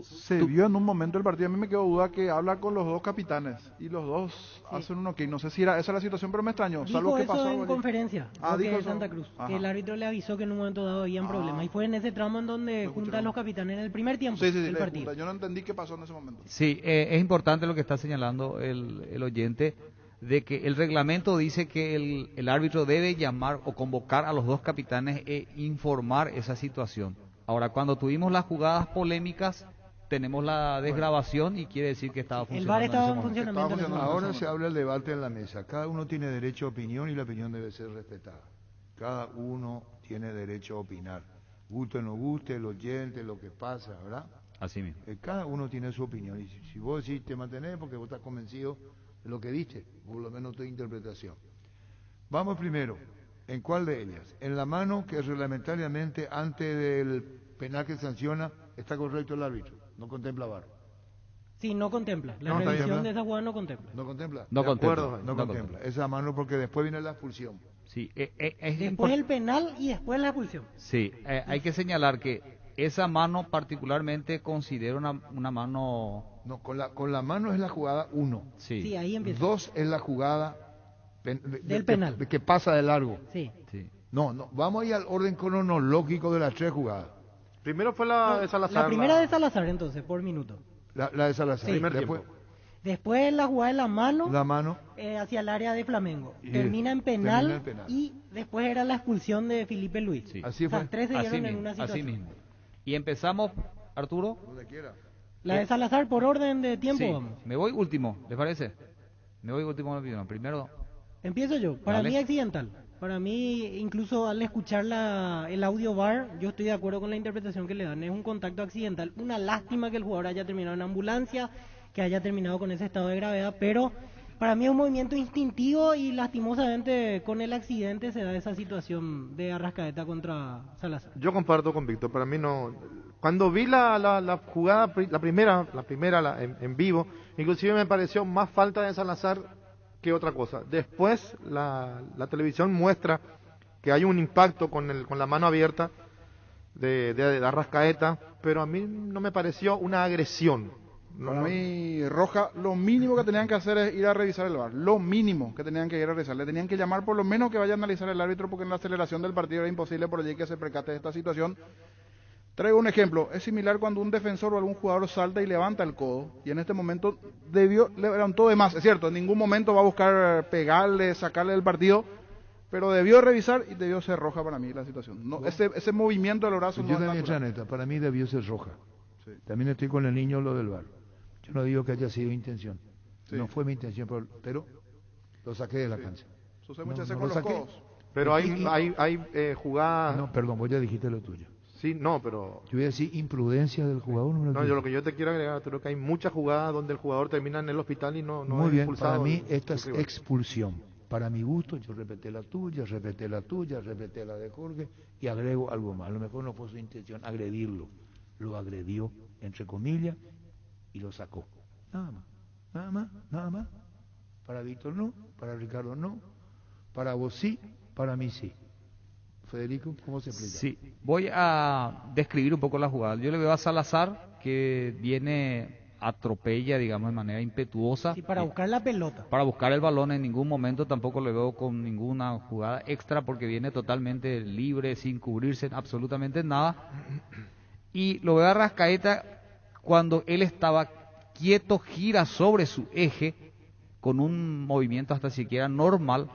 Se vio en un momento del partido, a mí me quedó duda que habla con los dos capitanes y los dos hacen un ok. No sé si esa es la situación, pero me extrañó. Dijo que eso pasó en conferencia dijo de Santa Cruz, que el árbitro le avisó que en un momento dado habían problemas y fue en ese tramo en donde juntan los capitanes en el primer tiempo del partido. Yo no entendí qué pasó en ese momento. Sí, es importante lo que está señalando el oyente, de que el reglamento dice que el árbitro debe llamar o convocar a los dos capitanes e informar esa situación. Ahora, cuando tuvimos las jugadas polémicas, tenemos la desgrabación y quiere decir que estaba funcionando. El VAR estaba en funcionamiento. Ahora se habla el debate en la mesa. Cada uno tiene derecho a opinión y la opinión debe ser respetada. Cada uno tiene derecho a opinar. Guste o no guste, el oyente, lo que pasa, ¿verdad? Así mismo. Cada uno tiene su opinión. Y si vos decís te mantenés porque vos estás convencido de lo que viste, por lo menos tu interpretación. Vamos primero. ¿En cuál de ellas? En la mano que reglamentariamente antes del penal que sanciona está correcto el árbitro. No contempla VAR. Sí, no contempla. La revisión de esa jugada no contempla. ¿No contempla? No contempla. Esa mano porque después viene la expulsión. Sí, después el penal y después la expulsión. Sí, hay que señalar que esa mano particularmente considero una mano... No, con la mano es la jugada 1. Sí, ahí empieza. 2 es la jugada del penal. Que pasa de largo. Sí. No, vamos a ir al orden cronológico de las 3 jugadas. Primero fue la de Salazar. La primera de Salazar, entonces, por minuto. La de Salazar. Sí. Después la jugada de la mano hacia el área de Flamengo. Termina en penal y después era la expulsión de Felipe Luis. Sí. Así fue. O sea, 3 se dieron en una situación. Así mismo. Y empezamos, Arturo. Donde quiera. La de Salazar por orden de tiempo, vamos. Me voy último, ¿les parece? Me voy último en la opinión. Primero. Empiezo yo. Para mí accidental. Para mí, incluso al escuchar el audio VAR, yo estoy de acuerdo con la interpretación que le dan. Es un contacto accidental. Una lástima que el jugador haya terminado en ambulancia, que haya terminado con ese estado de gravedad, pero Para mí es un movimiento instintivo y lastimosamente con el accidente se da esa situación de Arrascaeta contra Salazar. Yo comparto con Víctor, para mí no. Cuando vi la jugada, la primera en vivo, inclusive me pareció más falta de Salazar que otra cosa. Después la televisión muestra que hay un impacto con la mano abierta de Arrascaeta, pero a mí no me pareció una agresión. Para mí, Roja, lo mínimo que tenían que hacer es ir a revisar el VAR. Lo mínimo que tenían que ir a revisar. Le tenían que llamar por lo menos que vaya a analizar el árbitro, porque en la aceleración del partido era imposible por allí que se percate de esta situación. Traigo un ejemplo. Es similar cuando un defensor o algún jugador salta y levanta el codo. Y en este momento levantó de más. Es cierto, en ningún momento va a buscar pegarle, sacarle del partido. Pero debió revisar y debió ser roja para mí la situación. No, ese movimiento del brazo no es natural. Chaneta, para mí debió ser roja. Sí. También estoy con el niño lo del VAR. Yo no digo que haya sido intención. Sí. No fue mi intención, pero lo saqué de la cancha. Sucede muchas veces con los codos. Pero hay jugadas... No, perdón, vos ya dijiste lo tuyo. Sí, no, pero... Yo voy a decir imprudencia del jugador. No, yo lo que yo te quiero agregar, creo que hay muchas jugadas donde el jugador termina en el hospital y no Muy es bien, expulsado. Para mí esta es expulsión. Para mi gusto, yo respeté la tuya, respeté la de Jorge y agrego algo más. A lo mejor no fue su intención agredirlo. Lo agredió, entre comillas, y lo sacó. Nada más. Para Víctor no, para Ricardo no, para vos sí, para mí sí. Federico, ¿cómo se explica? Sí, voy a describir un poco la jugada. Yo le veo a Salazar que atropella, digamos, de manera impetuosa. Sí, para buscar la pelota. Para buscar el balón, en ningún momento tampoco le veo con ninguna jugada extra porque viene totalmente libre, sin cubrirse absolutamente nada. Y lo veo a Arrascaeta cuando él estaba quieto, gira sobre su eje con un movimiento hasta siquiera normal,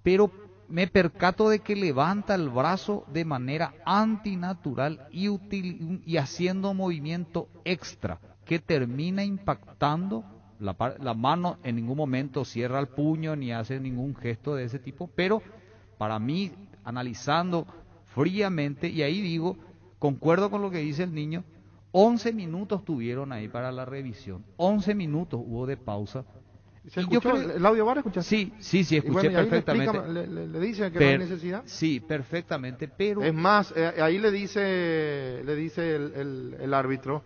pero me percato de que levanta el brazo de manera antinatural y haciendo movimiento extra que termina impactando la mano. En ningún momento cierra el puño ni hace ningún gesto de ese tipo, pero para mí, analizando fríamente, y ahí digo, concuerdo con lo que dice el niño, 11 minutos tuvieron ahí para la revisión, 11 minutos hubo de pausa. ¿Se escuchó el audio VAR? Sí, escuché perfectamente. Le dice que no hay necesidad. Sí, perfectamente, pero... Es más, ahí le dice el árbitro,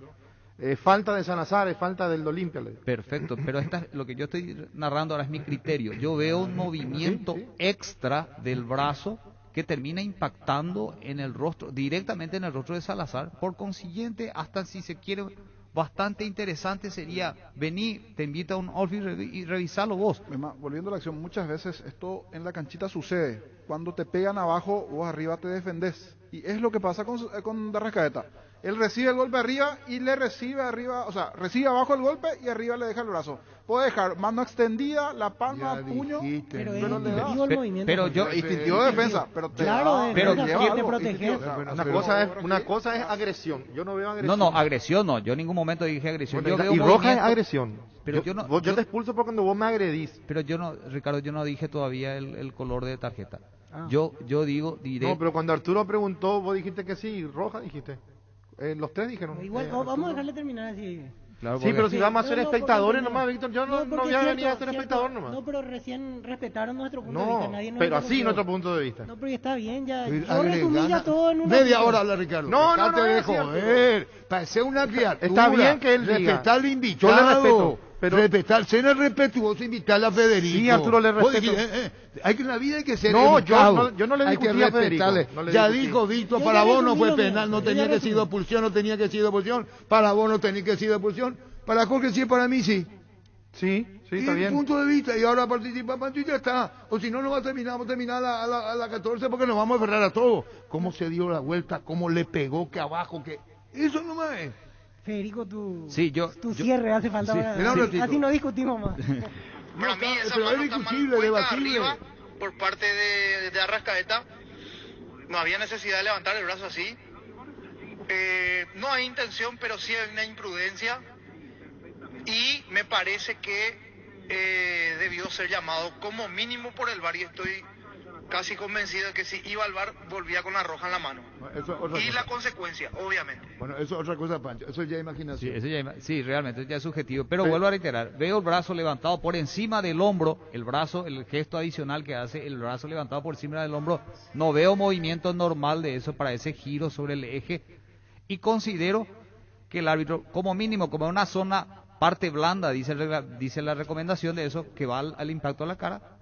falta de Salazar, es falta del Olimpia. Perfecto, pero lo que yo estoy narrando ahora es mi criterio. Yo veo un movimiento extra del brazo que termina impactando en el rostro, directamente en el rostro de Salazar. Por consiguiente, hasta si se quiere, bastante interesante sería, vení, te invita a un off y revisarlo vos. Volviendo a la acción, muchas veces esto en la canchita sucede. Cuando te pegan abajo, vos arriba te defendés. Y es lo que pasa con Arrascaeta. Él recibe el golpe arriba y le recibe arriba, o sea, recibe abajo el golpe y arriba le deja el brazo. Puede dejar mano extendida, la palma, puño, pero le da. El movimiento. Pero yo instintivo de defensa, pero te claro, pero te protege. Una cosa es agresión. Yo no veo agresión. No, agresión no. Yo en ningún momento dije agresión. Bueno, yo veo roja es agresión. Pero yo te expulso por cuando vos me agredís. Pero Ricardo, yo no dije todavía el color de tarjeta. Yo digo directo. No, pero cuando Arturo preguntó, vos dijiste que sí, roja dijiste. Los tres dijeron. Igual, vamos a dejarle terminar así. Claro, sí, pero si vamos a ser espectadores nomás, Víctor, yo no voy a venir a ser espectador nomás. No, pero recién respetaron nuestro punto de vista. Nadie pero así nuestro punto de vista. No, pero está bien, ya. Yo resumí ya todo en una... Media hora habla Ricardo. No te dejo. Parece una criatura. Está bien que él diga. Respetar al invitado. Yo le respeto. Pero... ser respetuoso, invitarle a Federico. Sí, Arturo, le respeto. En la vida hay que ser educado. Yo no le discutí a Federico. Ya dijo Víctor, para vos no fue penal, no tenía que ser expulsión, para vos no tenía que ser expulsión, para Jorge sí, para mí sí. Sí, está bien. Punto de vista, y ahora participa Pancho y ya está. O si no, vamos a terminar a la 14 porque nos vamos a aferrar a todo. Cómo se dio la vuelta, cómo le pegó, que abajo, que... Eso nomás es. Federico, tu cierre hace falta. Sí. Así no discutimos más. Para mí esa mano está mal puesta arriba por parte de Arrascaeta. No había necesidad de levantar el brazo así. No hay intención, pero sí hay una imprudencia. Y me parece que debió ser llamado como mínimo por el VAR y estoy casi convencido que si iba al VAR volvía con la roja en la mano. Y la consecuencia, obviamente. Bueno, eso es otra cosa, Pancho. Eso ya es imaginación. Sí, realmente ya es subjetivo. Pero vuelvo a reiterar, veo el brazo levantado por encima del hombro, el brazo, el gesto adicional que hace, el brazo levantado por encima del hombro. No veo movimiento normal de eso para ese giro sobre el eje. Y considero que el árbitro, como mínimo, como una zona parte blanda, dice la recomendación de eso, que va al impacto a la cara,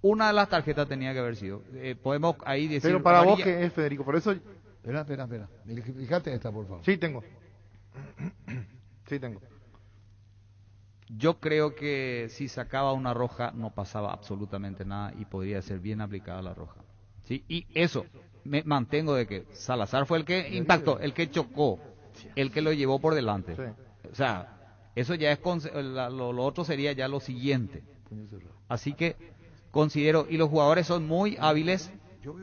una de las tarjetas tenía que haber sido. Podemos ahí decir... Pero para vos, ¿qué es, Federico? Por eso... Espera. Fíjate esta, por favor. Sí, tengo. Yo creo que si sacaba una roja no pasaba absolutamente nada y podría ser bien aplicada la roja. ¿Sí? Y eso, me mantengo de que Salazar fue el que impactó, el que chocó, el que lo llevó por delante. Sí. O sea, eso ya es... lo otro sería ya lo siguiente. Así que considero, y los jugadores son muy hábiles,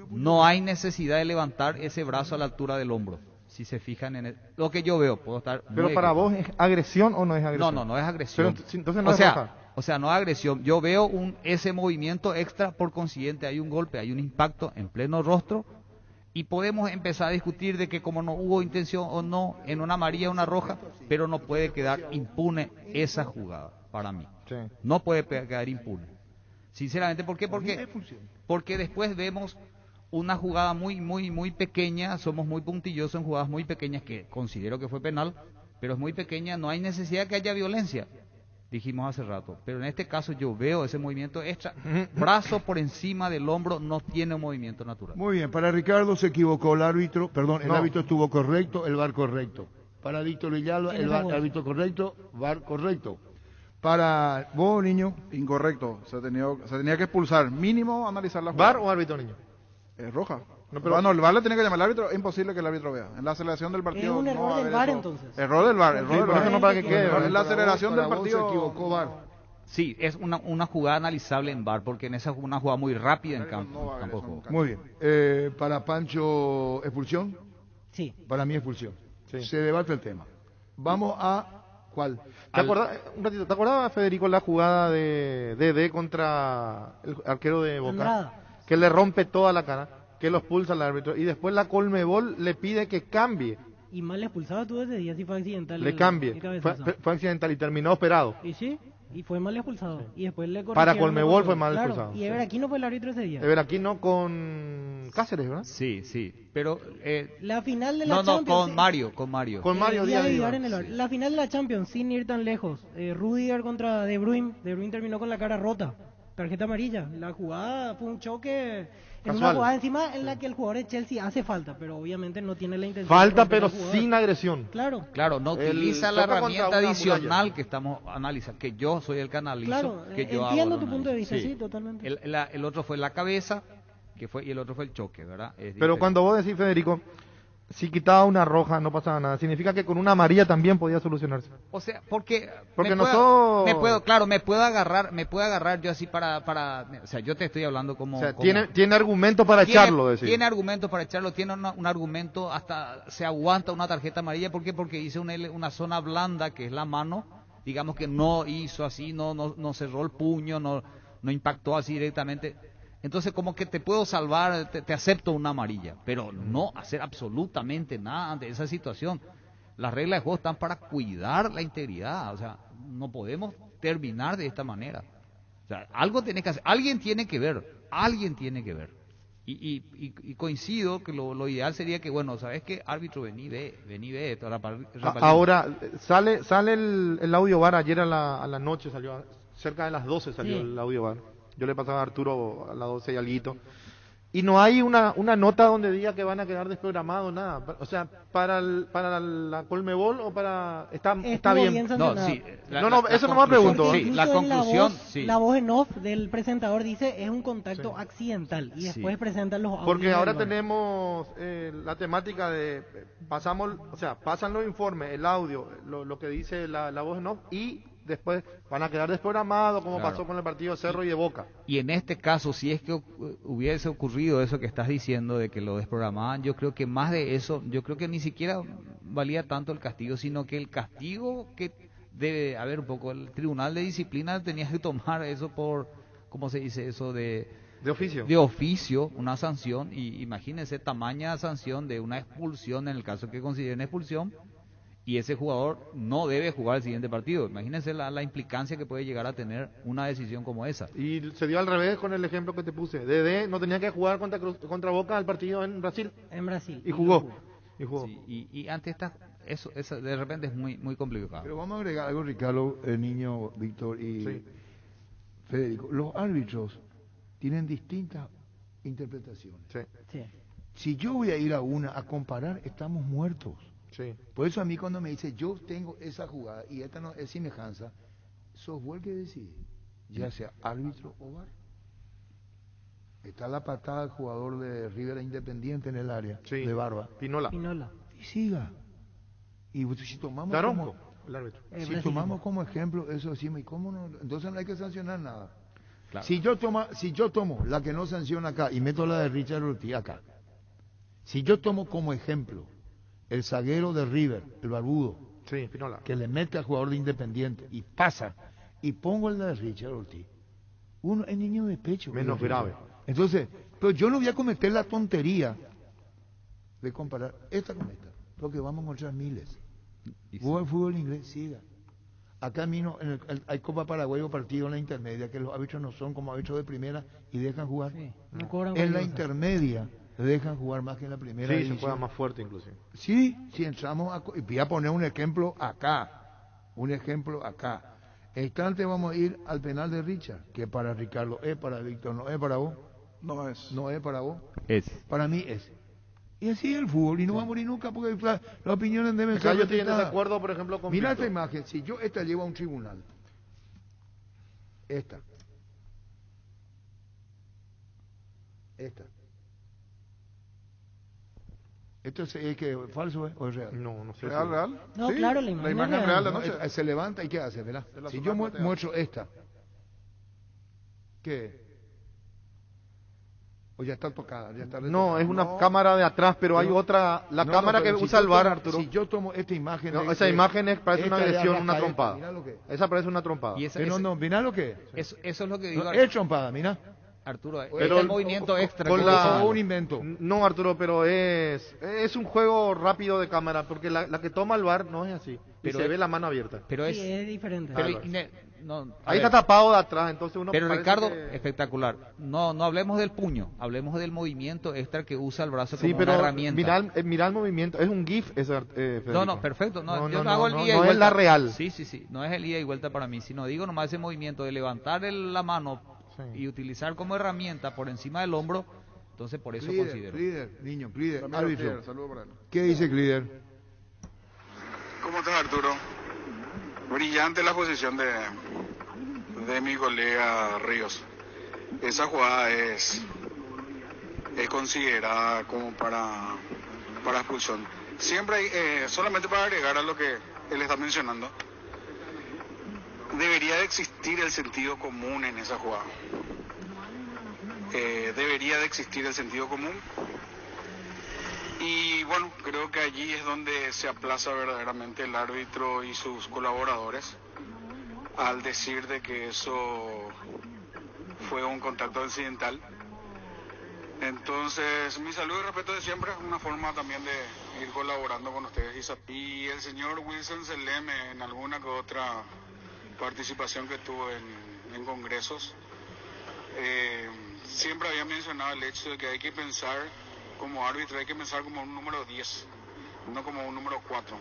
no hay necesidad de levantar ese brazo a la altura del hombro. Si se fijan en lo que yo veo, puedo estar... Pero para vos, ¿es agresión o no es agresión? No es agresión. Pero, entonces no es roja. O sea, no es agresión. Yo veo ese movimiento extra, por consiguiente hay un golpe, hay un impacto en pleno rostro, y podemos empezar a discutir de que como no hubo intención o no, en una amarilla o una roja, pero no puede quedar impune esa jugada, para mí. Sí. No puede quedar impune. Sinceramente, ¿por qué? Porque después vemos una jugada muy pequeña, somos muy puntillosos en jugadas muy pequeñas, que considero que fue penal, pero es muy pequeña, no hay necesidad que haya violencia, dijimos hace rato, pero en este caso yo veo ese movimiento extra, brazo por encima del hombro, no tiene un movimiento natural. Muy bien, para Ricardo se equivocó el árbitro, el árbitro estuvo correcto, el VAR correcto. Para Víctor Villalba, el árbitro correcto, VAR correcto. Para vos, niño, incorrecto. Se tenía que expulsar. Mínimo analizar la jugada. ¿VAR o árbitro, niño? Roja. No, pero el VAR le tiene que llamar al árbitro. Es imposible que el árbitro vea. En la aceleración del partido. Es un error del VAR, entonces. Error del VAR. No para que quede. En la aceleración del partido. Se equivocó VAR. Sí, es una jugada analizable en VAR, porque en esa es una jugada muy rápida en campo de juego. Muy bien. Para Pancho, ¿expulsión? Sí. Para mí, expulsión. Sí. Se debate el tema. Vamos a... ¿Cuál? ¿Te acordabas, Federico, la jugada de Dede contra el arquero de Boca? Andrada. Que le rompe toda la cara, que lo expulsa al árbitro, y después la Colmebol le pide que cambie. Y mal expulsado tú ese día, si fue accidental. Le cambie. Fue accidental y terminó operado. Y sí, y fue mal expulsado. Y después le para Colmebol fue mal expulsado. Y Everaquino fue el árbitro ese día. Everaquino con Cáceres, ¿verdad? Sí. Pero la final de la Champions. Con Mario. Con Mario Díaz. La final de la Champions, sin ir tan lejos. Rudiger contra De Bruyne. De Bruyne terminó con la cara rota. Tarjeta amarilla. La jugada fue un choque. Es una jugada encima en la que el jugador de Chelsea hace falta, pero obviamente no tiene la intención. Falta, pero sin agresión. Claro, no utiliza la herramienta adicional que estamos analizando, que yo soy el que analizo. Claro, que yo entiendo tu punto de vista, sí totalmente. El otro fue la cabeza, y el otro fue el choque, ¿verdad? Pero cuando vos decís, Federico, si quitaba una roja no pasaba nada, significa que con una amarilla también podía solucionarse. O sea, porque me puedo agarrar yo así para o sea, yo te estoy hablando como... O sea, tiene argumento para echarlo, decir. Tiene argumento para echarlo, tiene un argumento, hasta se aguanta una tarjeta amarilla. ¿Por qué? Porque hice una zona blanda, que es la mano, digamos que no hizo así, no cerró el puño, no impactó así directamente. Entonces, como que te puedo salvar, te acepto una amarilla, pero no hacer absolutamente nada ante esa situación. Las reglas de juego están para cuidar la integridad, o sea, no podemos terminar de esta manera. O sea, algo tiene que hacer, alguien tiene que ver. Y coincido que lo ideal sería que, bueno, ¿sabes qué? Árbitro, vení, ve. Ahora, sale el audio VAR, ayer a la noche salió, cerca de las 12 salió el audio VAR. Yo le pasaba a Arturo a las 12 y alguito. Y no hay una nota donde diga que van a quedar desprogramados, nada. O sea, para la Colmebol o para... Está bien. Eso no me pregunto. Sí, la conclusión, la voz en off del presentador dice es un contacto accidental y después presentan los audios. Porque ahora tenemos la temática de pasan los informes, el audio, lo que dice la voz en off, y después van a quedar desprogramados, como pasó con el partido de Cerro y de Boca. Y en este caso, si es que hubiese ocurrido eso que estás diciendo, de que lo desprogramaban, yo creo que más de eso, yo creo que ni siquiera valía tanto el castigo, sino que el castigo que debe haber un poco, el tribunal de disciplina tenía que tomar eso por, ¿cómo se dice eso? De oficio. Una sanción, y imagínense tamaña sanción de una expulsión en el caso que consideren expulsión, y ese jugador no debe jugar el siguiente partido. Imagínense la implicancia que puede llegar a tener una decisión como esa. Y se dio al revés con el ejemplo que te puse. Dede no tenía que jugar contra Boca al partido en Brasil. Y jugó. Sí, y ante eso de repente es muy muy complicado. Pero vamos a agregar algo, Ricardo, el niño, Víctor y Federico. Los árbitros tienen distintas interpretaciones. Sí. Si yo voy a ir a comparar, estamos muertos. Sí. Por eso a mí cuando me dice yo tengo esa jugada y esta no es semejanza, sos vos el que decide, ya sea árbitro o VAR. Está la patada del jugador de River Independiente en el área de Barba. Pinola. Y siga. Y si tomamos Daronco, el árbitro. Si tomamos como ejemplo eso decimos, ¿y cómo no? Entonces no hay que sancionar nada. Claro. Si yo tomo la que no sanciona acá y meto la de Richard Ortiz acá, si yo tomo como ejemplo el zaguero de River, el barbudo, Pinola, que le mete al jugador de Independiente y pasa, y pongo el de Richard Ortiz, uno es niño de pecho. Menos grave. Entonces, pero yo no voy a cometer la tontería de comparar esta con esta, porque vamos a encontrar miles. Vos el fútbol inglés, siga. Acá mismo hay Copa Paraguay o partido en la intermedia, que los árbitros no son como árbitros de primera y dejan jugar. No cobran en la intermedia dejan jugar más que en la primera división. Se juega más fuerte inclusive. Sí, si entramos y voy a poner un ejemplo acá. En instante vamos a ir al penal de Richard, que para Ricardo es, para Víctor no es, para vos. No es. No es para vos. Es. Para mí es. Y así es el fútbol, y no va a morir nunca porque las opiniones deben ser. Yo estoy en desacuerdo, por ejemplo, con Mira Víctor. esta imagen, si yo esta llevo a un tribunal, esta, ¿esto es que falso o es real? No sé. ¿Real? No, Sí, claro, la imagen real de No, anoche. se levanta y ¿qué hace, verdad? Si yo muestro esta, ¿qué? O ya está tocada, ya está No, es una cámara de atrás, pero hay otra, cámara que usa el VAR, Arturo. Si yo tomo esta imagen... No, esa imagen parece una agresión, una Mira trompada. lo que es. Esa parece una trompada. Y esa, Mira lo que eso es lo que digo. No, es trompada, mira. Arturo, Pero es el movimiento extra. O un invento. No, Arturo, pero es un juego rápido de cámara, porque la que toma el VAR no es así. Pero se ve la mano abierta. Pero Sí, es diferente. Pero, ahí está tapado de atrás, entonces uno... Pero Ricardo, que... espectacular. No hablemos del puño, hablemos del movimiento extra que usa el brazo como pero una herramienta. Mirá el movimiento, es un GIF ese, Federico. No, perfecto. No, yo no hago el ida y vuelta. No es la real. Sí. No es el ida y vuelta para mí, sino digo nomás ese movimiento de levantar la mano y utilizar como herramienta por encima del hombro. Entonces, por eso considero. Clider, árbitro. Saludos para él. ¿Qué dice Clider? ¿Cómo estás, Arturo? Brillante la posición de mi colega Ríos. Esa jugada es considerada como para expulsión. Siempre hay, solamente para agregar a lo que él está mencionando, debería de existir el sentido común en esa jugada. Debería de existir el sentido común. Y bueno, creo que allí es donde se aplaza verdaderamente el árbitro y sus colaboradores al decir de que eso fue un contacto accidental. Entonces, mi saludo y respeto de siempre, es una forma también de ir colaborando con ustedes. Y el señor Wilson Seleme, en alguna que otra participación que tuvo en congresos, siempre había mencionado el hecho de que hay que pensar como árbitro, hay que pensar como un número 10, no como un número 4.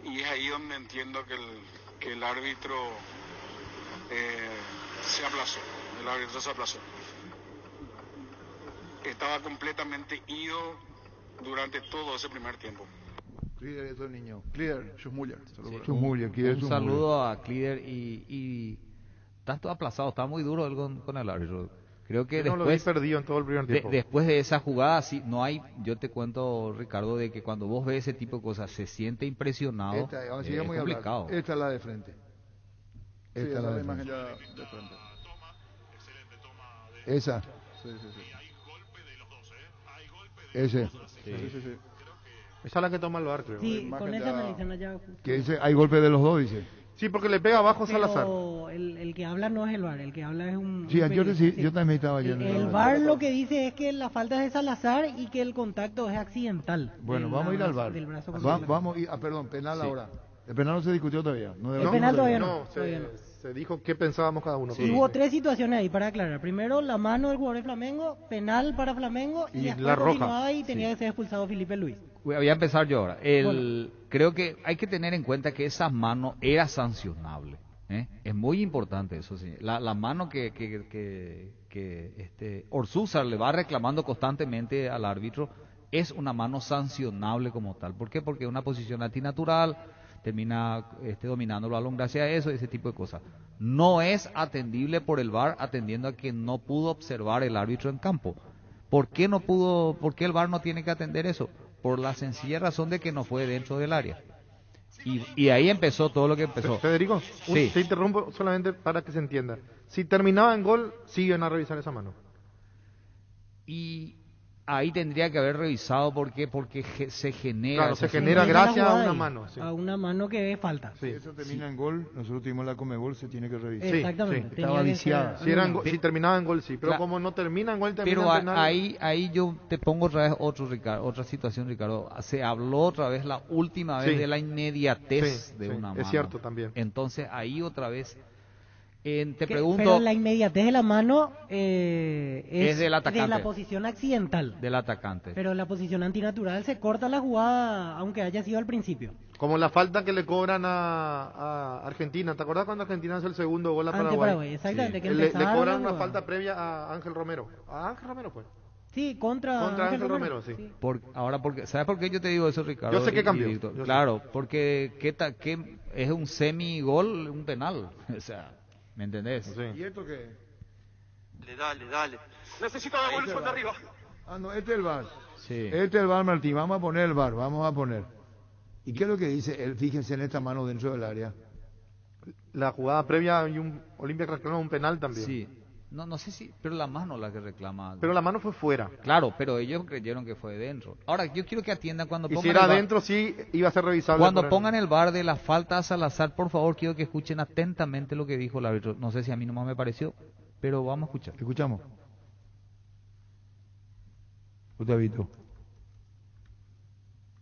Y es ahí donde entiendo que el árbitro se aplazó. Estaba completamente ido durante todo ese primer tiempo. Clider es el niño. Clider, Schussmuller. Un saludo a Clider y tanto aplazado, está muy duro con el árbitro. Creo que no después, lo vi perdido en todo el primer tiempo. Después de esa jugada, sí, no hay, yo te cuento, Ricardo, de que cuando vos ves ese tipo de cosas, se siente impresionado, es complicado. Esta es la de frente. Esta es la imagen ya de frente. Esa. Sí. Ese. Sí. Esa es la que toma el VAR, creo. Sí, con esa analizan allá. Que dice, hay golpe de los dos, dice. Sí, porque le pega abajo a Salazar. El que habla no es el VAR, el que habla es un... Sí, yo también estaba yendo. El VAR lo que dice es que la falta es de Salazar y que el contacto es accidental. Bueno, vamos a ir al VAR. Vamos a ir, perdón, penal ahora. El penal no se discutió todavía. El penal todavía no. Se dijo qué pensábamos cada uno. Sí. Hubo 3 situaciones ahí para aclarar. Primero, la mano del jugador de Flamengo, penal para Flamengo, y después la roja. Continuaba y tenía que ser expulsado Felipe Luis. Voy a empezar yo ahora. Creo que hay que tener en cuenta que esa mano era sancionable. Es muy importante eso. Sí. La mano que Ortúzar le va reclamando constantemente al árbitro es una mano sancionable como tal. ¿Por qué? Porque es una posición antinatural, termina dominando el balón gracias a eso, ese tipo de cosas. No es atendible por el VAR, atendiendo a que no pudo observar el árbitro en campo. ¿Por qué el VAR no tiene que atender eso? Por la sencilla razón de que no fue dentro del área. Y ahí empezó todo lo que empezó. Federico, sí. Te interrumpo solamente para que se entienda. Si terminaba en gol, siguen a revisar esa mano. Y ahí tendría que haber revisado porque se genera. Claro, se genera gracias a una mano. Sí. A una mano que es falta. Si eso termina en gol, nosotros tuvimos la Comebol, se tiene que revisar. Exactamente. Sí. Estaba viciada. Si terminaba en gol, sí. Pero como no termina en gol, termina pero en penal. Ahí yo te pongo otra vez otra situación, Ricardo. Se habló otra vez la última vez de la inmediatez de una mano. Es cierto también. Entonces ahí otra vez... te pregunto, pero la inmediatez de la mano es del atacante, de la posición accidental del atacante. Pero la posición antinatural se corta la jugada aunque haya sido al principio. Como la falta que le cobran a Argentina. ¿Te acuerdas cuando Argentina hace el segundo gol a Paraguay? Exactamente. Sí. Que le cobran una falta previa a Ángel Romero. ¿A Ángel Romero fue? Sí, contra Ángel Romero, sí. ¿Sabes por qué yo te digo eso, Ricardo? Yo sé que cambió. Claro, porque es un semi-gol, un penal. O sea, ¿me entendés? Sí. ¿Y esto qué? Dale. Necesito la evolución de arriba. No, este es el VAR. Sí. Este es el VAR, Martín. Vamos a poner el VAR, ¿Y qué es lo que dice él? Fíjense en esta mano dentro del área. La jugada previa y Olimpia reclama un penal también. Sí. No sé si, pero la mano la que reclama. Pero la mano fue fuera. Claro, pero ellos creyeron que fue dentro. Ahora, yo quiero que atiendan cuando pongan y si era adentro, sí iba a ser revisable. Cuando pongan el VAR de la falta a Salazar, por favor, quiero que escuchen atentamente lo que dijo el árbitro. No sé si a mí nomás me pareció, pero vamos a escuchar. Escuchamos. Gustavito.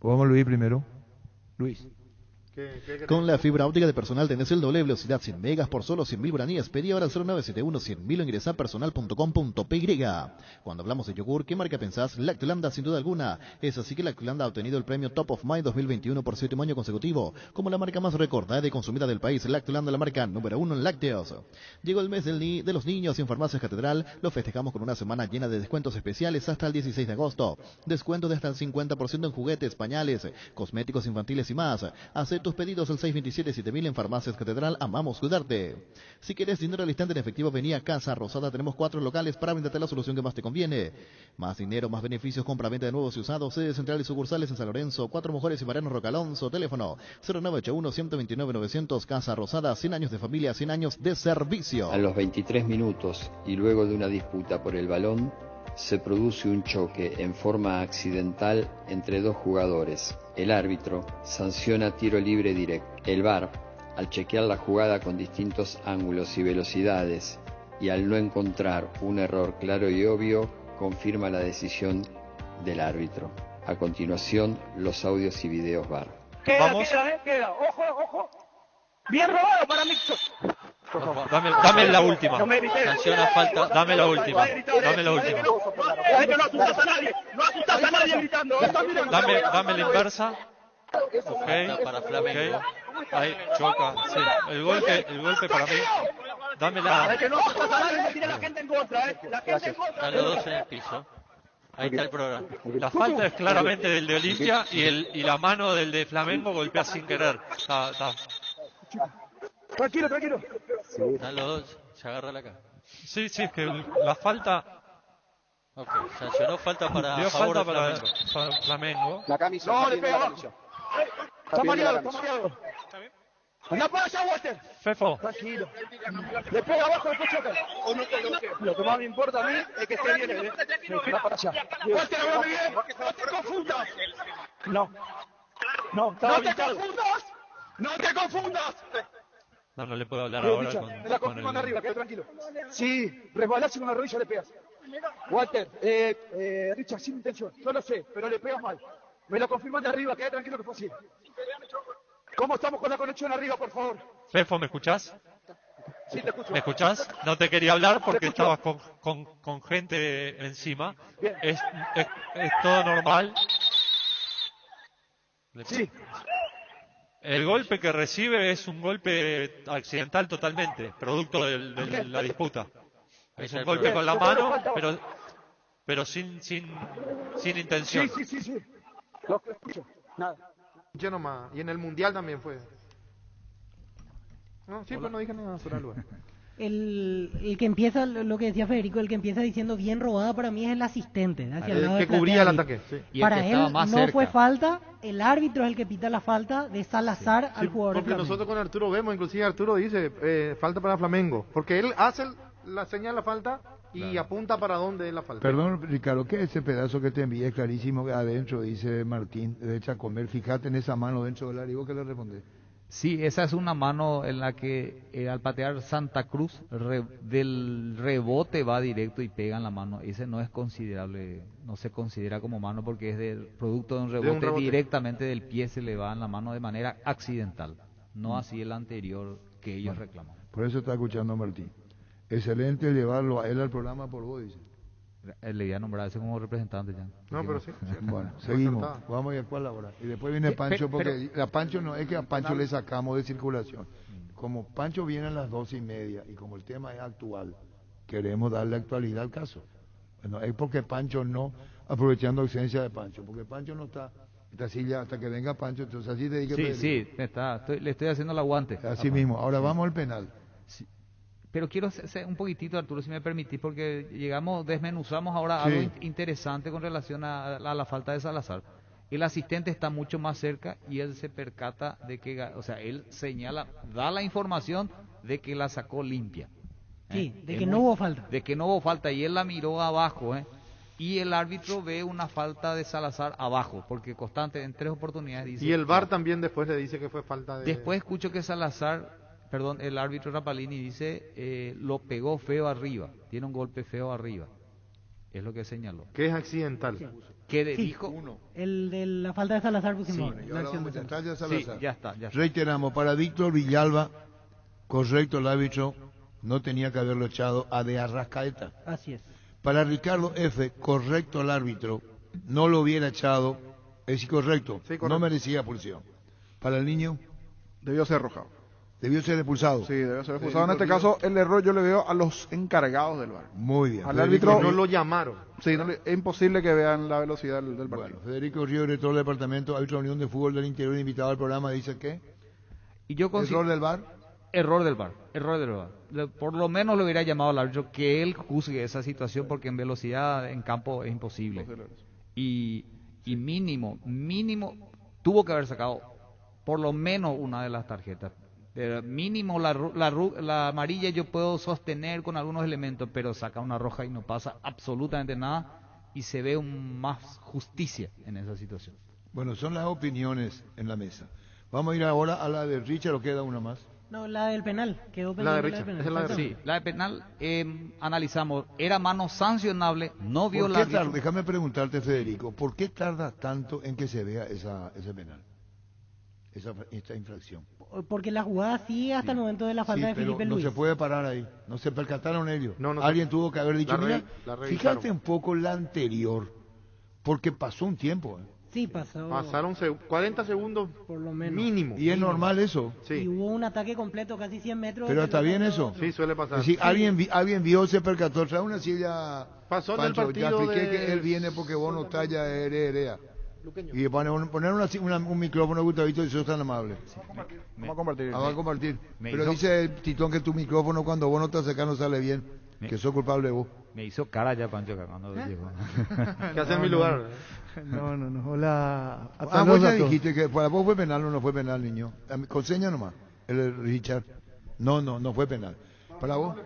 Vamos a Luis primero. Luis. Con la fibra óptica de Personal tenés el doble velocidad 100 megas por solo 100.000 guaraníes. Pedí ahora al 0971-100.000 o ingresá a personal.com.py. Cuando hablamos de yogur, ¿qué marca pensás? Lactolanda, sin duda alguna. Es así que Lactolanda ha obtenido el premio Top of Mind 2021 por 7º año consecutivo. Como la marca más recordada y consumida del país, Lactolanda, la marca número 1 en lácteos. Llegó el mes de los niños y en Farmacias Catedral lo festejamos con una semana llena de descuentos especiales hasta el 16 de agosto. Descuento de hasta el 50% en juguetes, pañales, cosméticos infantiles y más. Hacé tus pedidos al 627-7000 en Farmacias Catedral. Amamos cuidarte. Si querés dinero al instante en efectivo, vení a Casa Rosada. Tenemos 4 locales para venderte la solución que más te conviene. Más dinero, más beneficios, compra-venta de nuevos y usados. Sedes centrales y sucursales en San Lorenzo, 4 Mujeres y Mariano Rocalonso. Teléfono 0981-129-900. Casa Rosada, 100 años de familia, 100 años de servicio. A los 23 minutos y luego de una disputa por el balón, se produce un choque en forma accidental entre dos jugadores. El árbitro sanciona tiro libre directo. El VAR, al chequear la jugada con distintos ángulos y velocidades y al no encontrar un error claro y obvio, confirma la decisión del árbitro. A continuación, los audios y videos VAR. Queda. Ojo. Bien robado para Mixo. Dame la última. Sanciona falta. Dame la última. No asustas a nadie gritando. Dame la inversa. Para Flamengo. Ahí choca. Sí. El golpe para mí. Dame la. Que no asustas a nadie, tiene la gente en contra, La gente en contra. Están los dos en el piso. Ahí está el programa. La falta es claramente del de Olimpia y la mano del de Flamengo golpea sin querer. Está. Tranquilo. Están los dos, se agarra la cara. Sí, es que la falta. Ok, sancionó falta para dio favor falta de para Flamengo. La camisa. No, le pega abajo. Está mareado. Anda para allá, Walter. Fefo. Tranquilo. Le pega abajo, después choca. Lo que más me importa a mí es que esté bien. Anda para allá. Walter, háblame bien. No te confundas. No, te confundas. No le puedo hablar Sí, ahora Richard, me la con confirman el... arriba, quédate tranquilo. Sí, resbalas y con la rodilla le pegas. Walter, Richard, sin intención, yo lo sé, pero le pegas mal. Me lo confirman de arriba, quédate tranquilo que fue así. ¿Cómo estamos con la conexión arriba, por favor? Fefo, ¿me escuchás? Sí, te escucho. ¿Me escuchás? No te quería hablar porque estabas con gente encima. Es todo normal. Sí. El golpe que recibe es un golpe accidental totalmente, producto de la disputa. Es un golpe con la mano, pero sin intención. Sí. Lo escucho. Nada. Yo nomás. Y en el Mundial también fue. No, sí, pues no dije nada sobre algo. El que empieza, lo que decía Federico, el que empieza diciendo bien robada para mí es el asistente. Hacia el lado que de cubría el Platea. ataque. Sí. Y el Para que él estaba más no cerca. fue falta, el árbitro es el que pita la falta de Salazar al jugador de Porque Flamengo. nosotros con Arturo vemos, inclusive Arturo dice falta para Flamengo. Porque él hace la señal de la falta y apunta para dónde es la falta. Perdón, Ricardo, ¿qué es ese pedazo que te envié? Es clarísimo que adentro, dice Martín, derecha a comer. Fíjate en esa mano dentro del área. ¿Y vos qué le respondés? Sí, esa es una mano en la que al patear Santa Cruz del rebote va directo y pega en la mano. Ese no es considerable, no se considera como mano porque es del producto de un rebote directamente del pie, se le va en la mano de manera accidental, no así el anterior que ellos reclaman. Por eso está escuchando a Martín. Excelente llevarlo a él al programa por vos, dice. Le voy a nombrar ese como representante ya. No, pero sí. Bueno, seguimos. Vamos a ir a cuál ahora. Y después viene Pancho, porque a Pancho no es que a Pancho le sacamos de circulación. Como Pancho viene a las 12:30 y como el tema es actual, queremos darle actualidad al caso. Bueno, es porque Pancho no, aprovechando ausencia de Pancho, porque Pancho no está, esta silla hasta que venga Pancho, entonces así te dije. Sí, le estoy haciendo el aguante. Así mismo. Ahora vamos al penal. Sí. Pero quiero hacer un poquitito, Arturo, si me permitís, porque desmenuzamos ahora algo interesante con relación a la falta de Salazar. El asistente está mucho más cerca y él se percata de que, o sea, él señala, da la información de que la sacó limpia. Sí, de que no hubo falta. De que no hubo falta y él la miró abajo, y el árbitro ve una falta de Salazar abajo, porque constante en 3 oportunidades dice... Y el VAR también después le dice que fue falta de... Después escucho que el árbitro Rapalini dice, lo pegó feo arriba, tiene un golpe feo arriba, es lo que señaló. Que es accidental. Que dijo el de la falta de Salazar pusimos. Ya está. Reiteramos, para Víctor Villalba, correcto el árbitro, no tenía que haberlo echado a de Arrascaeta. Así es. Para Ricardo F., correcto el árbitro, no lo hubiera echado, es incorrecto, no merecía expulsión. Para el niño, debió ser arrojado. Debió ser expulsado. Sí, debió ser expulsado. En este caso, el error yo le veo a los encargados del VAR. Muy bien. Al árbitro no lo llamaron. Sí, es imposible que vean la velocidad del partido. Bueno, Federico Río, director del departamento, árbitro de la Unión de Fútbol del Interior, invitado al programa, dice que... Y yo ¿Error del VAR? Error del VAR. Por lo menos le hubiera llamado al árbitro que él juzgue esa situación porque en velocidad en campo es imposible. Y mínimo, tuvo que haber sacado por lo menos una de las tarjetas. Mínimo la amarilla yo puedo sostener con algunos elementos, pero saca una roja y no pasa absolutamente nada y se ve más justicia en esa situación. Bueno, son las opiniones en la mesa. Vamos a ir ahora a la de Richard, ¿o queda una más? No, la del penal, quedó la de pendiente. Richard, Sí, la de penal, analizamos, era mano sancionable, no violable. Déjame preguntarte, Federico, ¿por qué tarda tanto en que se vea ese penal? Esta infracción. Porque la jugada sigue hasta el momento de la falta de Felipe Luis. No se puede parar ahí, no se percataron ellos. No Alguien tuvo que haber dicho, mira, fíjate un poco la anterior, porque pasó un tiempo. Sí, pasó. Pasaron 40 segundos por lo menos. Mínimo. ¿Y es normal eso? Sí. Y hubo un ataque completo, casi 100 metros. Pero está bien eso. Sí, suele pasar. Es decir, alguien vio, se percató, trae una silla. Pasó en el Pancho, partido ya expliqué de... que él viene porque vos no estás ya herea. Y poner un micrófono, Gustavito, y sos tan amable. Vamos a compartir. Vamos a compartir. Pero dice el Titón que tu micrófono cuando vos no estás acá no sale bien. Que sos culpable vos. Me hizo cara ya, Pancho, cuando llegó. ¿Qué hace en mi lugar? No. Hola. Vos ya dijiste que para vos fue penal o no fue penal, niño. Con seña nomás. El Richard. No fue penal. ¿Para vos?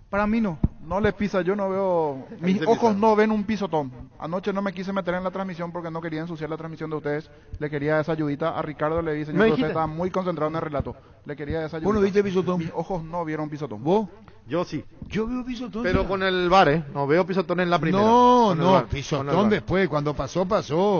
Para mí no. No le pisa, yo no veo, mis ojos no ven un pisotón. Anoche no me quise meter en la transmisión porque no quería ensuciar la transmisión de ustedes. Le quería esa ayudita a Ricardo, le dije, señor, pero usted estaba muy concentrado en el relato. Le quería esa ayudita. ¿Vos no viste pisotón? Mis ojos no vieron pisotón. ¿Vos? Yo sí. Yo veo pisotón. Pero ya. con el VAR, no veo pisotón en la primera. No, pisotón después, cuando pasó.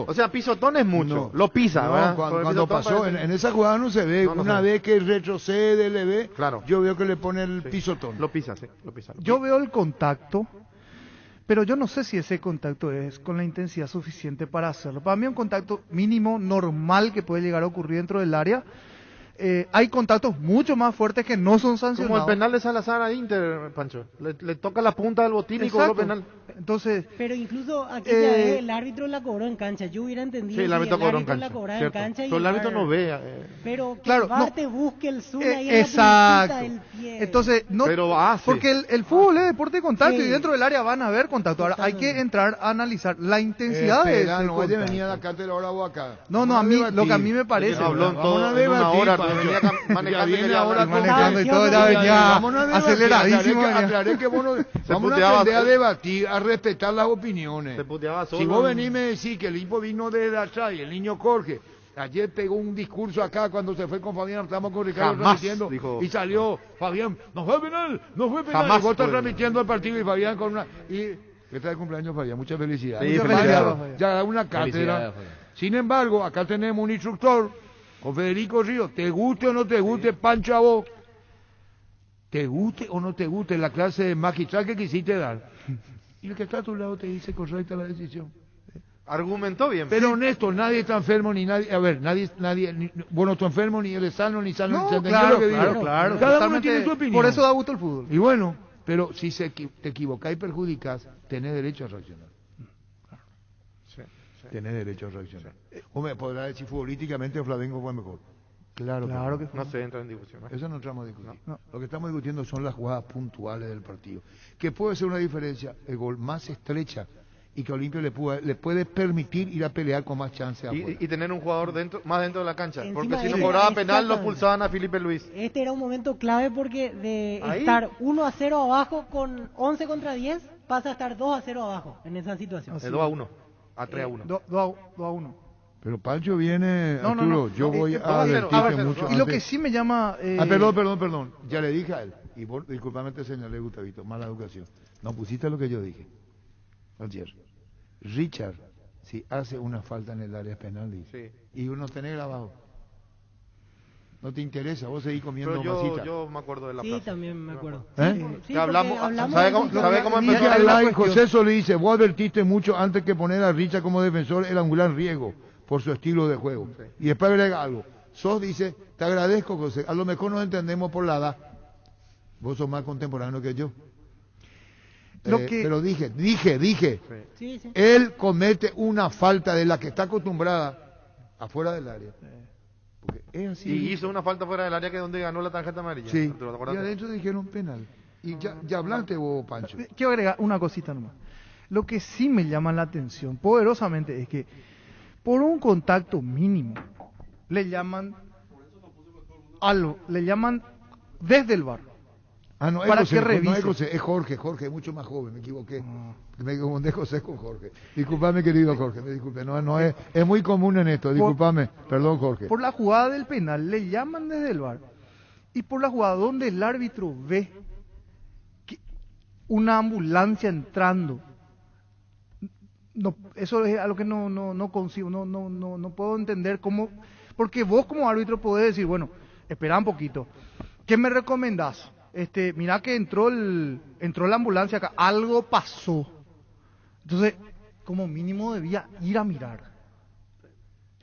O sea, pisotón es mucho, lo pisa, ¿verdad? Cuando pasó, en esa jugada no se ve. Una vez que retrocede, le ve, claro. Yo veo que le pone el pisotón. Lo pisa, sí, lo pisa. Yo veo el contacto, pero yo no sé si ese contacto es con la intensidad suficiente para hacerlo. Para mí un contacto mínimo, normal, que puede llegar a ocurrir dentro del área. Hay contactos mucho más fuertes que no son sancionados. Como el penal de Salazar a Inter, Pancho. Le toca la punta del botín y cobró penal. Entonces, pero incluso aquella vez el árbitro la cobró en cancha. Yo hubiera entendido sí, el árbitro cobró en cancha. la cobraba en cancha. Pero el árbitro no ve. Pero que claro, el VAR te busque el zoom ahí en exacto. la puntita del pie. Entonces, no, pero hace. porque el fútbol es deporte de contacto, sí. Y dentro del área van a haber contacto. Ahora hay que entrar a analizar la intensidad de ese no vaya a venir a la cátedra ahora o acá. No, a mí, lo que a mí me parece. Habló en una hora, manejando y todo, ya venía aceleradísimo. Aclaré que vamos a aprender a debatir, a respetar las opiniones. Si vos venís y me decís que el hijo vino desde atrás y el niño Jorge ayer pegó un discurso acá cuando se fue con Fabián, estamos con Ricardo transmitiendo, y salió Fabián, no fue penal, y vos estás transmitiendo el partido y Fabián con una... ¿Qué tal el cumpleaños, Fabián? Muchas felicidades. Sí, felicidades. Ya da una cátedra. Sin embargo, acá tenemos un instructor, con Federico Ríos, te guste o no te guste, Pancho, a vos, te guste o no te guste la clase magistral que quisiste dar. Y el que está a tu lado te dice correcta la decisión. Argumentó bien. Pero honesto, nadie está enfermo ni nadie. A ver, nadie vos no estás enfermo, ni él es sano, ni sano. No, ni claro, que digo. claro. Cada uno tiene su opinión. Por eso da gusto el fútbol. Y bueno, pero si te equivocás y perjudicás, tenés derecho a reaccionar. Sí. Tenés derecho a reaccionar. O me podrá decir futbolísticamente Flamengo fue mejor. Claro que no se entra en discusión. Eso no entramos a discutir. No. Lo que estamos discutiendo son las jugadas puntuales del partido. Que puede ser una diferencia, el gol más estrecha, y que Olimpia le puede permitir ir a pelear con más chance y tener un jugador más dentro de la cancha. Encima porque si no cobraba penal, lo pulsaban a Felipe Luis. Este era un momento clave porque de estar 1-0 abajo con 11 contra 10, pasa a estar 2-0 abajo en esa situación. De 2-1 a 3-1. 2-1. Pero Pancho viene, Arturo, yo voy a advertirte mucho. Y lo que sí me llama... Perdón, ya le dije a él, y vos, disculpame, te señalé, Gustavito, mala educación. No pusiste lo que yo dije ayer. Richard, si hace una falta en el área penal, dice, y uno tenés grabado, no te interesa, vos seguís comiendo masita. Yo me acuerdo de la frase. Sí, también me acuerdo. Sí, hablamos ¿sabe cómo empezó? José Solís dice, vos advertiste mucho antes que poner a Richard como defensor, el angular riesgo por su estilo de juego. Sí. Y después agrega algo. Sos dice, te agradezco, José, a lo mejor nos entendemos por la edad. Vos sos más contemporáneo que yo. Pero dije, sí. Él comete una falta de la que está acostumbrada afuera del área. Porque es así. Y hizo una falta fuera del área que es donde ganó la tarjeta amarilla. Sí, y adentro dijeron penal. Y ya hablaste vos, Pancho. Quiero agregar una cosita nomás. Lo que sí me llama la atención poderosamente es que por un contacto mínimo le llaman desde el VAR. No, para José, que revise. No es José, es Jorge, es mucho más joven, me equivoqué. Me confundí José con Jorge. Disculpame, querido Jorge, me disculpe. No es muy común en esto, disculpame. Perdón, Jorge. Por la jugada del penal le llaman desde el VAR. Y por la jugada donde el árbitro ve que una ambulancia entrando. No, eso es algo que no consigo, no puedo entender cómo, porque vos como árbitro podés decir, bueno, espera un poquito, ¿qué me recomendás? Mirá que entró la ambulancia acá, algo pasó. Entonces, como mínimo debía ir a mirar.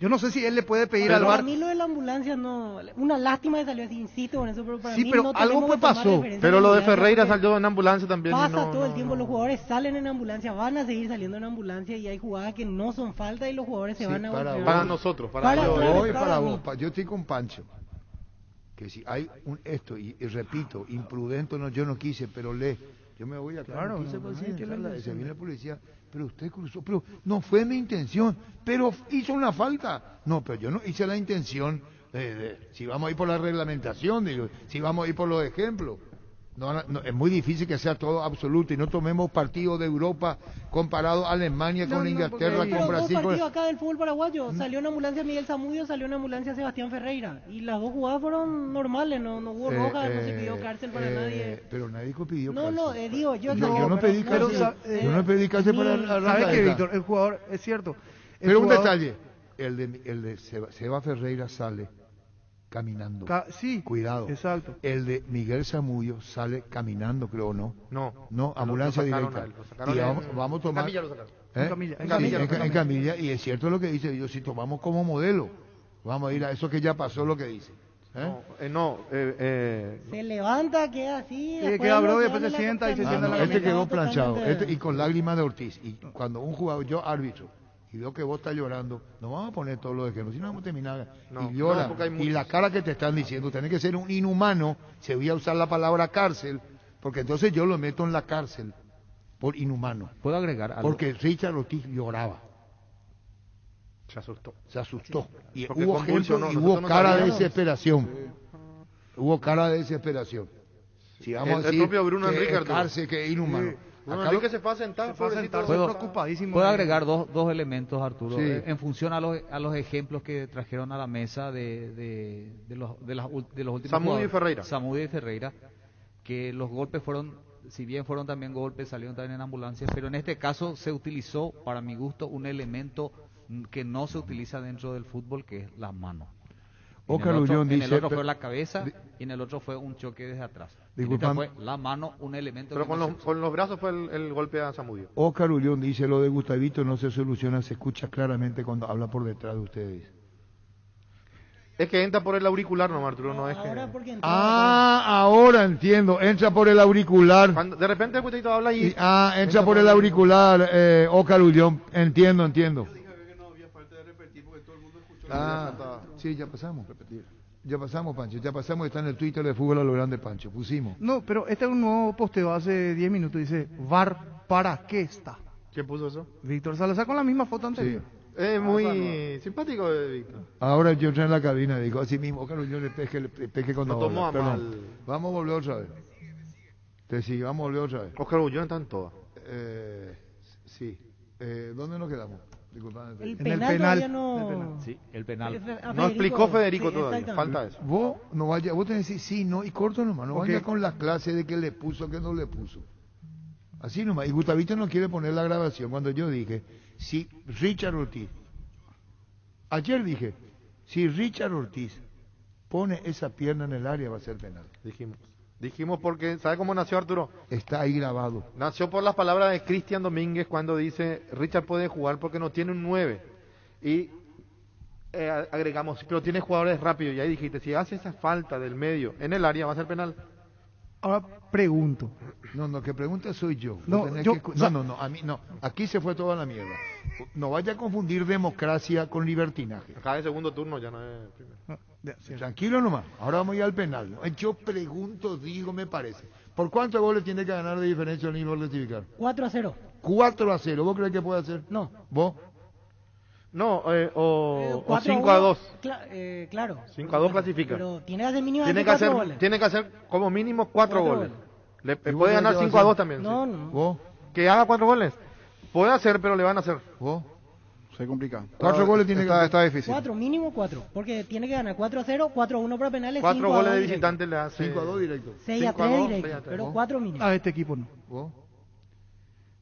Yo no sé si él le puede pedir al VAR. Para mí lo de la ambulancia no, una lástima que salió así, insisto con eso, pero para sí, mí pero no algo pues pasó. Pero lo de Ferreira salió en ambulancia también. Pasa todo el tiempo, los jugadores salen en ambulancia, van a seguir saliendo en ambulancia y hay jugadas que no son falta y los jugadores se van a volver. Para nosotros, para vos. Yo estoy con Pancho. Que si hay esto, y repito, imprudente, yo no quise, pero yo me voy a claro, se viene la policía, pero usted cruzó, pero no fue mi intención, pero hizo una falta. No, pero yo no hice la intención si vamos a ir por la reglamentación, digo, si vamos a ir por los ejemplos. No, es muy difícil que sea todo absoluto y no tomemos partidos de Europa comparado a Alemania con Inglaterra, con Brasil. Dos partidos acá del fútbol paraguayo. Salió una ambulancia Miguel Zamudio, salió una ambulancia Sebastián Ferreira. Y las dos jugadas fueron normales, no hubo roja, no se pidió cárcel para nadie. Pero nadie pidió cárcel. Digo, yo no pedí cárcel. Yo no pedí cárcel para la ¿Sabe qué, Víctor? El jugador, es cierto. Pero un detalle, el de Seba Ferreira sale caminando. Sí. Cuidado. Exacto. El de Miguel Zamudio sale caminando, creo, ¿no? No, ambulancia directa. Y vamos a tomar... En camilla. Y es cierto lo que dice yo, si tomamos como modelo, vamos a ir a eso que ya pasó, lo que dice. Se levanta, queda así. Queda bro, después se sienta y se sienta en la Este quedó planchado, y con lágrimas de Ortiz. Y cuando un jugador, yo árbitro, y veo que vos estás llorando, no vamos a poner todos los ejemplos, si no vamos a terminar. Y llora, y la cara que te están diciendo, tenés que ser un inhumano, se voy a usar la palabra cárcel, porque entonces yo lo meto en la cárcel por inhumano. ¿Puedo agregar algo? Porque Richard Ortiz lloraba. Se asustó. Y hubo ejemplo, y hubo cara de desesperación. Hubo cara de desesperación. Si vamos a decir el propio Bruno Enrique, cárcel, que es inhumano. Acá lo que se fue a sentar, preocupadísimo. ¿Puedo agregar dos elementos, Arturo? Sí. En función a los ejemplos que trajeron a la mesa de los últimos Zamudio y Ferreira. Zamudio y Ferreira, que los golpes fueron, si bien fueron también golpes, salieron también en ambulancias, pero en este caso se utilizó, para mi gusto, un elemento que no se utiliza dentro del fútbol, que es las manos. En el otro fue la cabeza y en el otro fue un choque desde atrás. Fue la mano, un elemento. Pero con los brazos fue el golpe a Zamudio. Oscar Ullón dice, lo de Gustavito no se soluciona, se escucha claramente cuando habla por detrás de ustedes. Es que entra por el auricular, no, Arturo, no es que... Ahora entiendo, entra por el auricular. Cuando de repente el Gustavito habla y... entra por el auricular, Oscar Ullón, entiendo. Sí, ya pasamos. Ya pasamos, Pancho. Ya pasamos, está en el Twitter de Fútbol a lo Grande, Pancho. Pusimos. No, pero este es un nuevo posteo hace 10 minutos. Dice, VAR, ¿para qué está? ¿Quién puso eso? Víctor Salazar con la misma foto anterior. Sí. Es muy simpático, Víctor. Ahora yo entré en la cabina y digo, así mismo, Oscar Ullón le pesque cuando tomó mal. Vamos a volver otra vez. Vamos a volver otra vez. Oscar Ullón está en todas. Sí. ¿Dónde nos quedamos? El penal. No... Sí, el penal. No explicó Federico todavía, falta eso. Vos tenés que decir sí, no, y corto nomás, no vaya con la clase de que le puso, que no le puso. Así nomás, y Gustavito no quiere poner la grabación cuando yo dije, si Richard Ortiz, ayer dije, si Richard Ortiz pone esa pierna en el área va a ser penal. Dijimos porque, ¿sabe cómo nació, Arturo? Está ahí grabado. Nació por las palabras de Cristian Domínguez cuando dice, Richard puede jugar porque no tiene un 9. Y agregamos, pero tiene jugadores rápidos. Y ahí dijiste, si hace esa falta del medio en el área, va a ser penal. Ahora pregunto. No, que pregunta soy yo. No, a mí no. Aquí se fue toda la mierda. No vaya a confundir democracia con libertinaje. Acá de segundo turno ya no es primero. Tranquilo nomás. Ahora vamos a ir al penal. Yo pregunto, digo, me parece. ¿Por cuántos goles tiene que ganar de diferencia el nivel clasificar? 4-0. 4-0. ¿Vos crees que puede hacer? No. ¿Vos? No, o 5-2. Claro. 5-2 clasifica. Pero tiene que hacer mínimo goles. Tiene que hacer como mínimo 4 goles. Le puede ganar 5-2 también. No. ¿Vos? Que haga 4 goles. Puede hacer, pero le van a hacer. ¿Vos? Se complica. 4 goles tiene que está difícil. 4, mínimo 4. Porque tiene que ganar 4-0, 4-1 para penales. 4 goles de visitante le hace. 5-2 directo. 6-3 directo. Pero 4 mínimo. A este equipo no. ¿Vos?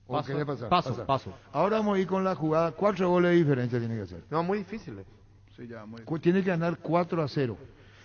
Paso, ¿Qué le pasa? paso. Ahora vamos a ir con la jugada. 4 goles de diferencia tiene que hacer. No, muy difícil. Sí, ya, muy Tiene que ganar 4-0.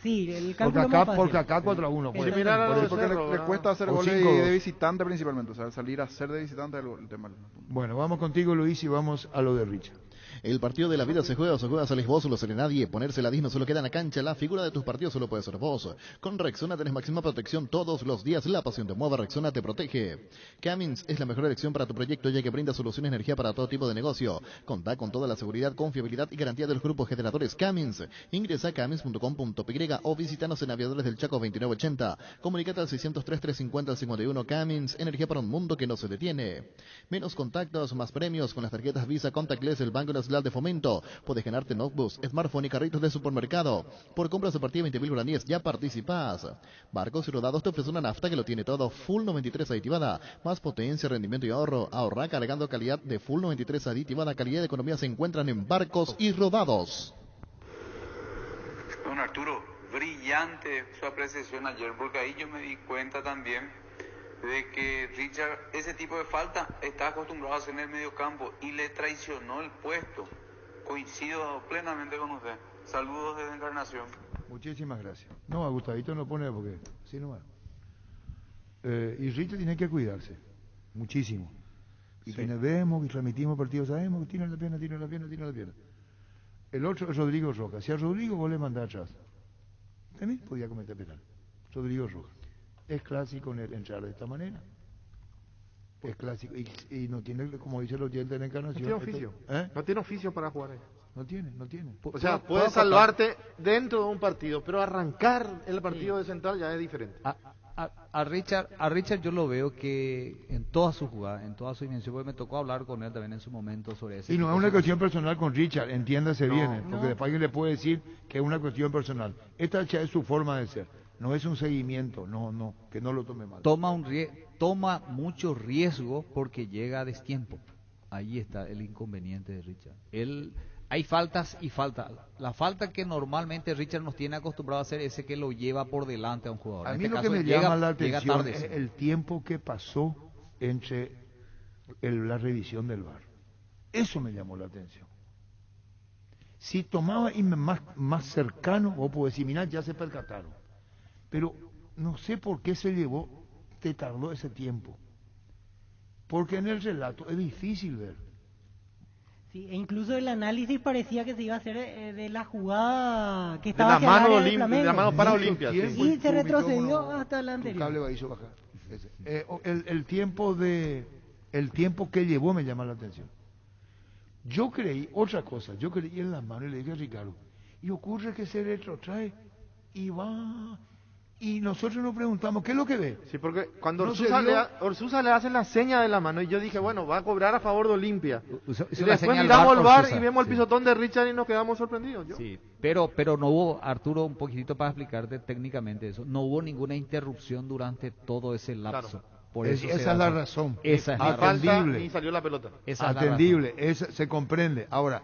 Sí, el cálculo más fácil. Porque acá 4-1. Porque le cuesta hacer goles de visitante principalmente. O sea, salir a hacer de visitante el tema. Bueno, vamos contigo, Luis, y vamos a lo de Richard. El partido de la vida se juega, salís vos, solo sale nadie. Ponerse la 10 no solo queda en la cancha, la figura de tus partidos solo puede ser vos. Con Rexona tenés máxima protección todos los días. La pasión te mueve, Rexona te protege. Cummins es la mejor elección para tu proyecto, ya que brinda soluciones de energía para todo tipo de negocio. Contá con toda la seguridad, confiabilidad y garantía de los grupos generadores Cummins. Ingresa a cummins.com.py o visítanos en Aviadores del Chaco 2980. Comunicate al 603-350-51. Cummins, energía para un mundo que no se detiene. Menos contactos, más premios con las tarjetas Visa Contactless, el Banco Nacional Verslat de Fomento. Puedes ganarte notebooks, smartphone y carritos de supermercado. Por compras a partir de 20.000 guaraníes ya participás. Barcos y Rodados te ofrece una nafta que lo tiene todo. Full 93 aditivada. Más potencia, rendimiento y ahorro. Ahorra cargando calidad de Full 93 aditivada. Calidad y economía se encuentran en Barcos y Rodados. Don Arturo, brillante su apreciación ayer, porque ahí yo me di cuenta también de que Richard, ese tipo de falta, está acostumbrado a hacer en el mediocampo y le traicionó el puesto. Coincido plenamente con usted. Saludos desde Encarnación. Muchísimas gracias. No, a Gustavito no pone porque sí no va. Y Richard tiene que cuidarse, muchísimo. Y quienes vemos y transmitimos partidos sabemos que tiene la pierna. El otro es Rodrigo Rojas. Si a Rodrigo vos le mandás atrás, también podía cometer penal. Rodrigo Rojas. Es clásico en entrar de esta manera. Es clásico. Y no tiene, como dice el oyente en Encarnación. No tiene oficio. No tiene oficio para jugar ahí. No tiene. O sea, puede salvarte dentro de un partido, pero arrancar el partido de central ya es diferente. A Richard yo lo veo que en todas sus jugadas, en toda su dimensión, porque me tocó hablar con él también en su momento sobre eso. Y no es una cuestión personal con Richard, entiéndase bien, porque después alguien le puede decir que es una cuestión personal. Esta ya es su forma de ser, no es un seguimiento, que no lo tome mal. Toma mucho riesgo porque llega a destiempo. Ahí está el inconveniente de Richard. Hay faltas y faltas. La falta que normalmente Richard nos tiene acostumbrado a hacer es ese que lo lleva por delante a un jugador. A mí lo que me llama la atención es el tiempo que pasó entre la revisión del VAR. Eso me llamó la atención. Si tomaba más cercano, vos podés decir, mirá, ya se percataron. Pero no sé por qué te tardó ese tiempo. Porque en el relato es difícil ver. Sí, e incluso el análisis parecía que se iba a hacer de la jugada que estaba hacia el área de la mano para Olimpia. Sí, se retrocedió hasta la anterior. Cable va a hizo bajar. El tiempo que llevó me llama la atención. Yo creí otra cosa, yo creí en la mano y le dije a Ricardo, y ocurre que se retrotrae y va. Y nosotros nos preguntamos, ¿qué es lo que ve? Sí, porque cuando Orsusa le hace la seña de la mano, y yo dije, bueno, va a cobrar a favor de Olimpia. Y después miramos al VAR y vemos el pisotón de Richard y nos quedamos sorprendidos. Sí, pero no hubo, Arturo, un poquitito para explicarte técnicamente eso, no hubo ninguna interrupción durante todo ese lapso. Claro. Por eso esa es la razón. Esa es atendible. Y salió la pelota. Atendible, se comprende. Ahora,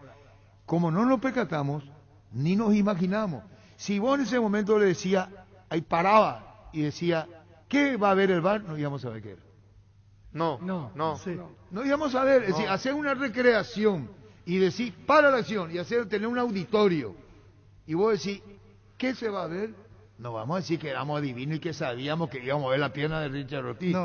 como no nos percatamos, ni nos imaginamos. Si vos en ese momento le decías, ahí paraba y decía, ¿qué va a ver el VAR? No íbamos a ver qué era. No íbamos a ver, es decir, hacer una recreación y decir, para la acción, y tener un auditorio, y vos decís, ¿qué se va a ver? No vamos a decir que éramos adivinos y que sabíamos que íbamos a ver la pierna de Richard Ortiz.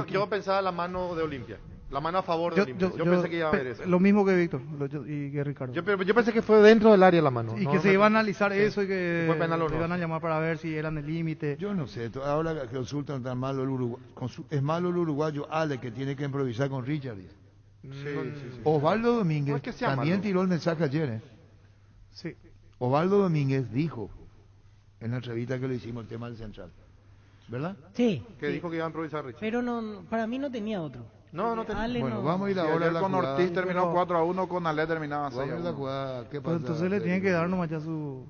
Yo pensaba la mano de Olimpia. La mano a favor de Olimpia. Yo pensé que iba a ver eso. Lo mismo que Víctor y que Ricardo. Yo pensé que fue dentro del área la mano. Y que se iba a analizar eso y que iban a llamar para ver si eran el límite. Yo no sé, ahora que consultan tan malo el Uruguay. Es malo el uruguayo Ale que tiene que improvisar con Richard. Sí. Osvaldo Domínguez también tiró el mensaje ayer. Sí. Osvaldo Domínguez dijo en la entrevista que le hicimos el tema del central. ¿Verdad? Sí. Que dijo que iba a improvisar Richard. Pero para mí no tenía otro. No tenía. Bueno, vamos a ir ahora a la con jugada. Ortiz terminó 4-1, con Ale terminaba 6-1. Vamos a ir a la jugada. ¿Qué pasa? Entonces le tienen que dar nomás ya su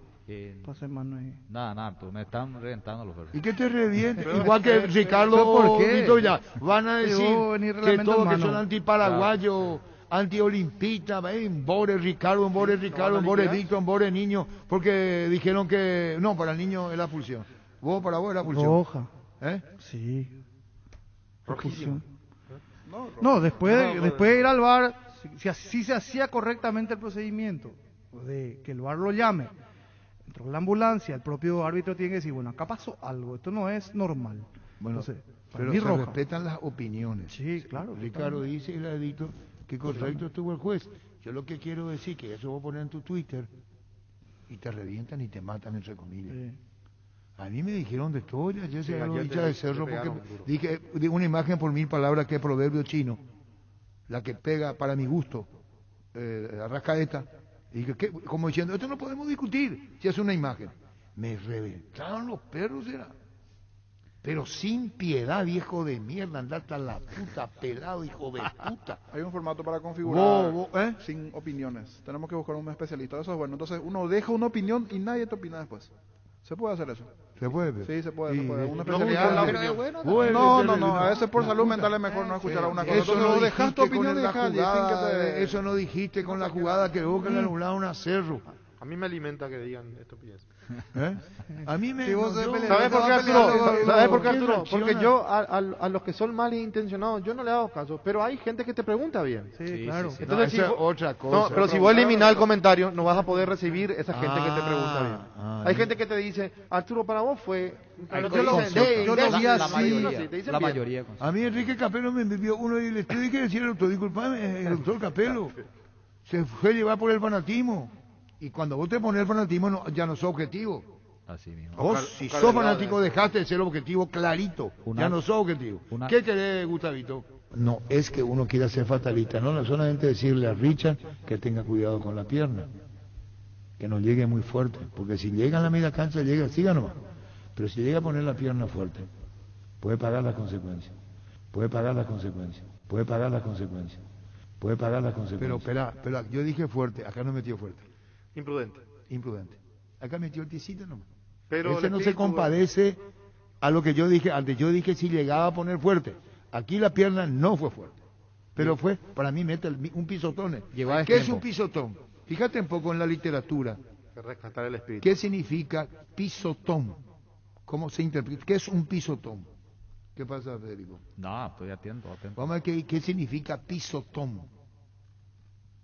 pase mano ahí. Nada, pues me están reventando los verdes. ¿Y qué te revienta? Igual que Ricardo o Vito ya. Van a decir que todos que son antiparaguayos, antiolimpistas, un Bore Ricardo, un Bore Víctor, un Bore Niño, porque dijeron que no, para el niño es la pulsión. Para vos es la pulsión. Roja. Sí. Rojísimo. No, después de ir al VAR, si se hacía correctamente el procedimiento, de que el VAR lo llame, entró la ambulancia, el propio árbitro tiene que decir, bueno, acá pasó algo, esto no es normal. Bueno, entonces, pero se respetan las opiniones. Sí, claro. Ricardo dice y le edito que correcto estuvo el juez. Yo lo que quiero decir que eso voy a poner en tu Twitter y te revientan y te matan, entre comillas. Sí. A mí me dijeron de todo, yo se lo hincha de cerro porque dije una imagen por 1000 palabras que es proverbio chino, la que pega para mi gusto, Arrascaeta, y dije, como diciendo, esto no podemos discutir si es una imagen. Me reventaron los perros, era. Pero sin piedad, viejo de mierda, andar hasta la puta pelado, hijo de puta. Hay un formato para configurar ¿Eh? sin opiniones. Tenemos que buscar un especialista. Eso es bueno. Entonces uno deja una opinión y nadie te opina después. ¿Se puede hacer eso? ¿Se puede? Sí, se puede. Una no, especialidad. pero es bueno. No. A veces por salud mental es mejor no escuchar a una cosa. Eso Entonces no dejas tu dijiste opinión con y la dejas a alguien jugada, que te... eso no dijiste con la jugada que luego que le anularon a Cerro. A mí me alimenta que digan estupidez. ¿Eh? A mí me... Si vos no, ¿Sabes por qué, Arturo? ¿Sabes por qué, Arturo? Porque yo, a los que son malintencionados, yo no le hago caso. Pero hay gente que te pregunta bien. Sí, claro. Entonces, No, si es vos, otra cosa. No, pero si vos eliminás el comentario, no vas a poder recibir esa gente que te pregunta bien. Hay gente que te dice, Arturo, para vos fue... Pero yo lo vi así. La mayoría. A mí Enrique Capello me envió uno y le tuve que decir al doctor, disculpame, el doctor Capello se fue a llevar por el fanatismo. Y cuando vos te pones el fanatismo, ya no sos objetivo. Así mismo. Vos, si sos fanático, dejaste de ser objetivo clarito. Ya no sos objetivo. ¿Qué querés, Gustavito? No, es que uno quiera ser fatalista. No solamente decirle a Richard que tenga cuidado con la pierna. Que no llegue muy fuerte. Porque si llega a la media cancha, siga nomás. Pero si llega a poner la pierna fuerte, puede pagar las consecuencias. Puede pagar las consecuencias. Puede pagar las consecuencias. Puede pagar las consecuencias. Pero espera, yo dije fuerte, acá no metió fuerte. Imprudente. Acá metió el tiecito nomás. Pero ese no se compadece a lo que yo dije antes. Yo dije si llegaba a poner fuerte. Aquí la pierna no fue fuerte. Pero fue, para mí, mete un pisotón. ¿Qué es un pisotón? Fíjate un poco en la literatura. Rescatar el espíritu. ¿Qué significa pisotón? ¿Cómo se interpreta? ¿Qué es un pisotón? ¿Qué pasa, Federico? No, estoy atento. Vamos a ver qué significa pisotón.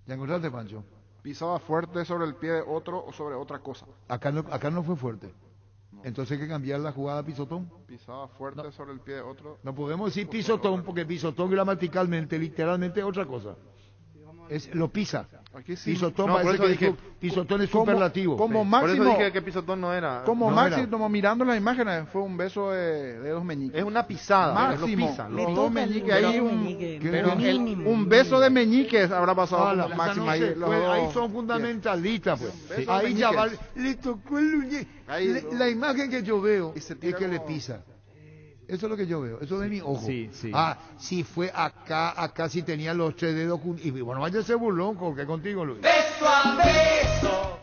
¿Ya encontraste, Pancho? Pisaba fuerte sobre el pie de otro o sobre otra cosa. Acá no fue fuerte. Entonces hay que cambiar la jugada a pisotón. Pisaba fuerte sobre el pie de otro. No podemos decir pisotón porque pisotón gramaticalmente, literalmente es otra cosa. Lo pisa. Aquí sí. Pisotón parece que dije, pisotón es superlativo. Como Por máximo, eso dije que pisotón no era. Como máximo, mirando las imágenes, fue un beso de dos meñiques. Es una pisada. Máximo. Los dos meñiques ahí, un beso de meñiques habrá pasado como máximo ahí. Ahí son fundamentalistas, pues. Ahí ya vale. Le tocó la imagen que yo veo es que le pisa. Eso es lo que yo veo, eso es de mi ojo. Sí. Si fue acá sí tenía los 3 dedos. Y bueno, vaya a ser burlón, porque contigo, Luis. ¡Beso a beso!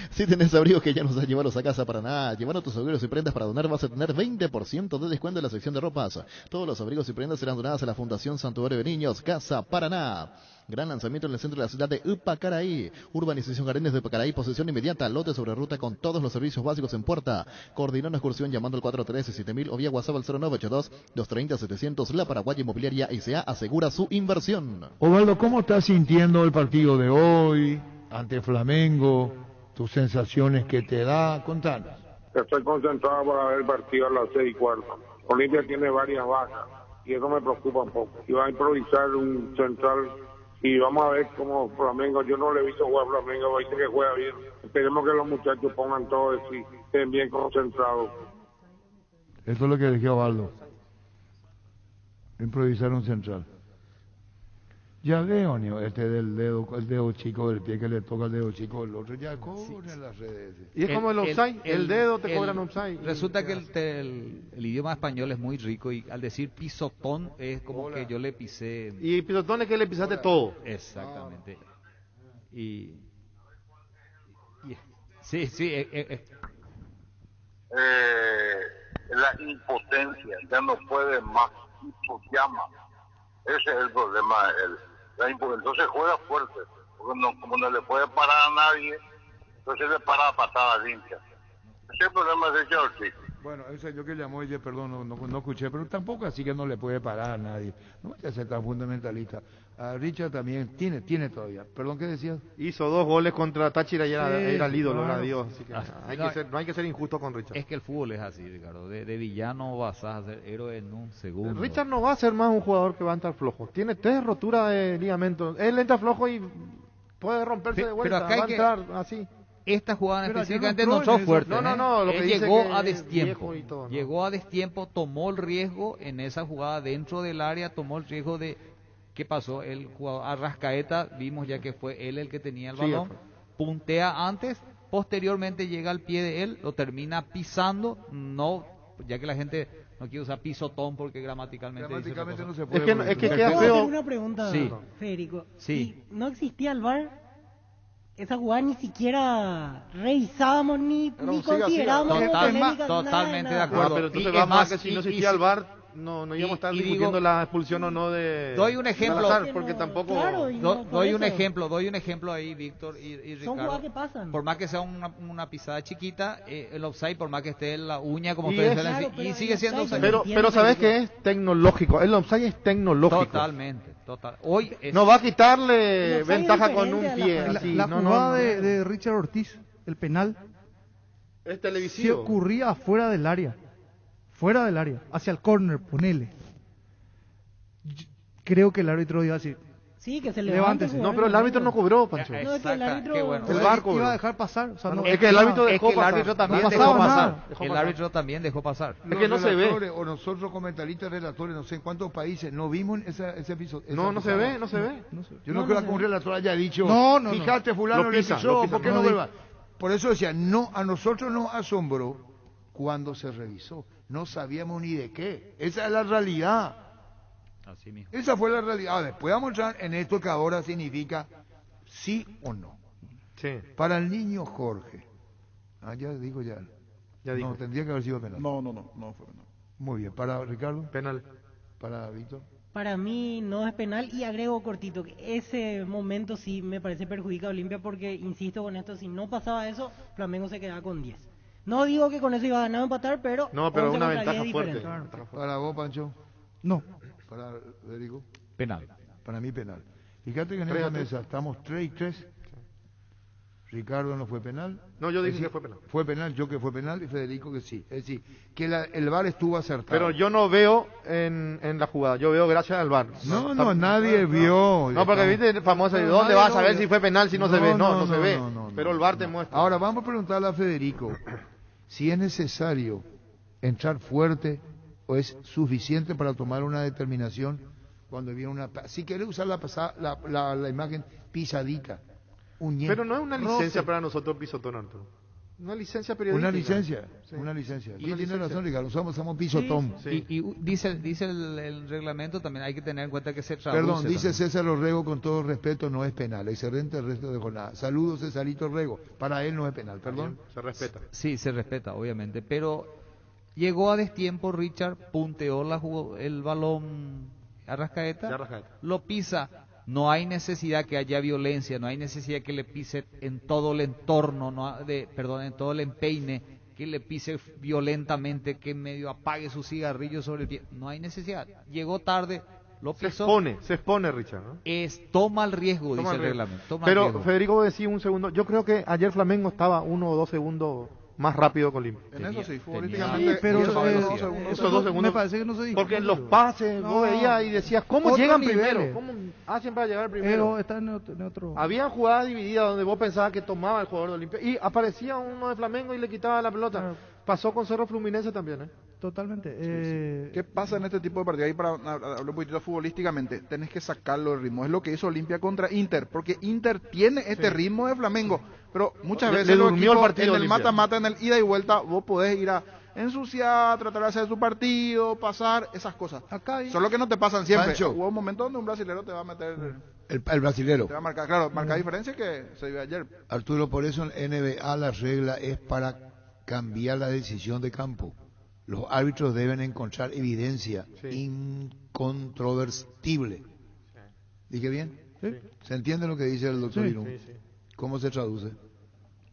Si tenés abrigos que ya nos has llevado a casa para nada, llevando tus abrigos y prendas para donar, vas a tener 20% de descuento en la sección de ropas. Todos los abrigos y prendas serán donadas a la Fundación Santuario de Niños, Casa Paraná. Gran lanzamiento en el centro de la ciudad de Upacaraí. Urbanización Jardines de Upacaraí, posesión inmediata, lote sobre ruta con todos los servicios básicos en puerta. Coordinó una excursión llamando al 413-7000 o vía WhatsApp al 0982-230-700. La Paraguaya Inmobiliaria S.A. asegura su inversión. Osvaldo, ¿cómo estás sintiendo el partido de hoy ante Flamengo? Tus sensaciones que te da, contanos. Estoy concentrado para ver el partido a las 6:15. Olimpia tiene varias bajas y eso me preocupa un poco. Y va a improvisar un central y vamos a ver cómo Flamengo, yo no le he visto jugar a Flamengo, dice que juega bien. Esperemos que los muchachos pongan todo y estén bien concentrados. Eso es lo que dije a Osvaldo. Improvisar un central. Ya veo, del dedo, el dedo chico del pie que le toca el dedo chico del otro, ya cobran las redes. Y es como el offside, el dedo te cobran offside. Resulta que el idioma español es muy rico y al decir pisotón es como que yo le pisé. Y pisotón es que le pisaste todo. Exactamente. La impotencia, ya no puede más, llama. Ese es el problema. Entonces juega fuerte, porque como no le puede parar a nadie, entonces le para a patada limpia. Ese es el problema de Chelsea. Bueno, ese yo que llamó y perdón, no escuché, pero tampoco así que no le puede parar a nadie. No voy a ser tan fundamentalista. A Richard también tiene todavía. Perdón, ¿qué decías? Hizo 2 goles contra Táchira y era el ídolo, era Dios. Así que no hay que ser injusto con Richard. Es que el fútbol es así, Ricardo. De villano vas a ser héroe en un segundo. Richard no va a ser más un jugador que va a entrar flojo. Tiene 3 roturas de ligamento. Él entra flojo y puede romperse de vuelta. Pero acá va a entrar así. Esta jugada específicamente no entró fuerte. No, lo que dice llegó que a destiempo. Todo, ¿no? Llegó a destiempo, tomó el riesgo en esa jugada dentro del área, tomó el riesgo de... ¿Qué pasó? El jugador Arrascaeta, vimos ya que fue él el que tenía el balón, puntea antes, posteriormente llega al pie de él, lo termina pisando, no, ya que la gente No quiero usar pisotón porque gramaticalmente no se Es puede. que ¿Puedo queda hacer feo. una pregunta, Sí. Federico? Sí. Si no existía el VAR, esa jugada ni siquiera revisábamos ni considerábamos como polémica, totalmente de nada. acuerdo. Pero entonces Y vamos más, a que si no y existía si- el VAR, no íbamos a estar y discutiendo digo- la expulsión o no de... Doy un ejemplo. Salazar, porque tampoco... Claro, y no, por Doy un eso. ejemplo ahí, Víctor y Son jugadas Ricardo. que pasan. Por más que sea una pisada chiquita, el offside, por más que esté en la uña, como Y ustedes es- suelen decir, Claro, pero y sigue el siendo offside offside. Pero ¿sabes qué es? Tecnológico. El offside es tecnológico. Totalmente, total. Hoy es- No va a quitarle El offside ventaja es con un diferente a pie. la La, así. la No, jugada no, de Richard Ortiz, el penal, es se televisivo. ocurría afuera del área. Fuera del área, hacia el córner, ponele. Creo que el árbitro iba a decir, Sí, que se Levántese. levante. No, pero el árbitro no cobró, Pancho. No, es que el árbitro... Qué bueno. El iba VAR a cobró. dejar pasar. O sea, no, Es que el árbitro es dejó que el pasar. árbitro también No dejó pasaba pasar. nada. Dejó El pasar. árbitro también dejó pasar. Es que no se ve. O nosotros comentaristas, relatores, no sé en cuántos países, no vimos ese episodio. No se ve, no se ve. Yo no creo que un relator haya dicho, No. fíjate fulano Lo le pisa, pisó, lo pisa. ¿por qué No no dijo. vuelva? Por eso decía, no, a nosotros nos asombró cuando se revisó. No sabíamos ni de qué. Esa es la realidad. Así mismo. Esa fue la realidad. Después vamos a entrar en esto que ahora significa sí o no. Sí, Para el niño Jorge. Ya digo ya. ya dijo. No, tendría que haber sido penal. No fue. No. Muy bien. Para Ricardo, Penal. para Víctor. Para mí no es penal y agrego cortito que ese momento sí me parece perjudica a Olimpia porque, insisto con esto, si no pasaba eso, Flamengo se quedaba con 10. No digo que con eso iba a ganar o empatar, pero... No, pero 11 una contra 10 ventaja es fuerte. diferente. Para vos, Pancho. no. Para Federico. Penal. Para mí penal. Fíjate que en 3 esa a 3. mesa estamos 3 y 3. Ricardo no fue penal. No, yo dije Es decir, que fue penal. Fue penal, yo que fue penal y Federico que sí. Es decir, que el VAR estuvo acertado. Pero yo no veo en la jugada. Yo veo gracias al VAR. No, nadie vio. No, porque viste el famoso, No, ¿dónde nadie vas a lo saber vio. si fue penal si no se ve? No se ve. no, Pero el VAR te muestra. Ahora vamos a preguntarle a Federico si es necesario entrar fuerte o es suficiente para tomar una determinación cuando viene una... Si querés usar la imagen pisadita, Pero no es una licencia roce. para nosotros pisotón, Arturo. Una licencia periodística. Una licencia, Sí. una licencia. Una Y tiene licencia. razón, Ricardo, somos pisotón. Sí. Y dice el reglamento también, hay que tener en cuenta que se traduce. Perdón, dice también. César Orrego, con todo respeto, no es penal. Excelente el resto de jornada. Saludos, Cesarito Orrego. Para él no es penal, perdón. Se respeta. Sí, se respeta, obviamente, pero llegó a destiempo Richard, punteó el balón Arrascaeta, Ya Arrascaeta. lo pisa, no hay necesidad que haya violencia, no hay necesidad que le pise en todo el entorno, en todo el empeine, que le pise violentamente, que medio apague su cigarrillo sobre el pie, no hay necesidad, llegó tarde, lo Se pisó, expone Richard, ¿no? toma el riesgo, Toma dice el el riesgo. reglamento. Toma el Pero riesgo. Federico, vos decís un segundo. Yo creo que ayer Flamengo estaba 1 o 2 segundos más rápido con Olimpia. En eso sí, Sí, futbolísticamente. pero esos eh, dos segundos. Esos 2 segundos. me parece que no se dijo. Porque en los pases No. vos veías y decías, ¿cómo Otro llegan nivel. primero? ¿Cómo hacen para llegar primero? Pero está en otro... Había jugadas divididas donde vos pensabas que tomaba el jugador de Olimpia y aparecía uno de Flamengo y le quitaba la pelota. Claro. Pasó con Cerro Fluminense también, ¿eh? Totalmente. ¿Qué pasa en este tipo de partidos? Ahí para hablar un poquito futbolísticamente, tenés que sacarlo del ritmo. Es lo que hizo Olimpia contra Inter, porque Inter tiene este ritmo de Flamengo, pero muchas Le veces los durmió el equipos partido en el Olimpia. mata-mata, en el ida y vuelta, vos podés ir a ensuciar, tratar de hacer su partido, pasar, esas cosas. Solo que no te pasan siempre. Pancho. Hubo un momento donde un brasilero te va a meter, El brasilero. te va a marcar, claro, marca diferencia que se vio ayer. Arturo, por eso en NBA la regla es para cambiar la decisión de campo. Los árbitros deben encontrar evidencia incontrovertible. ¿Dije bien? Sí. ¿Se entiende lo que dice el doctor Sí. Irún? ¿Cómo se traduce?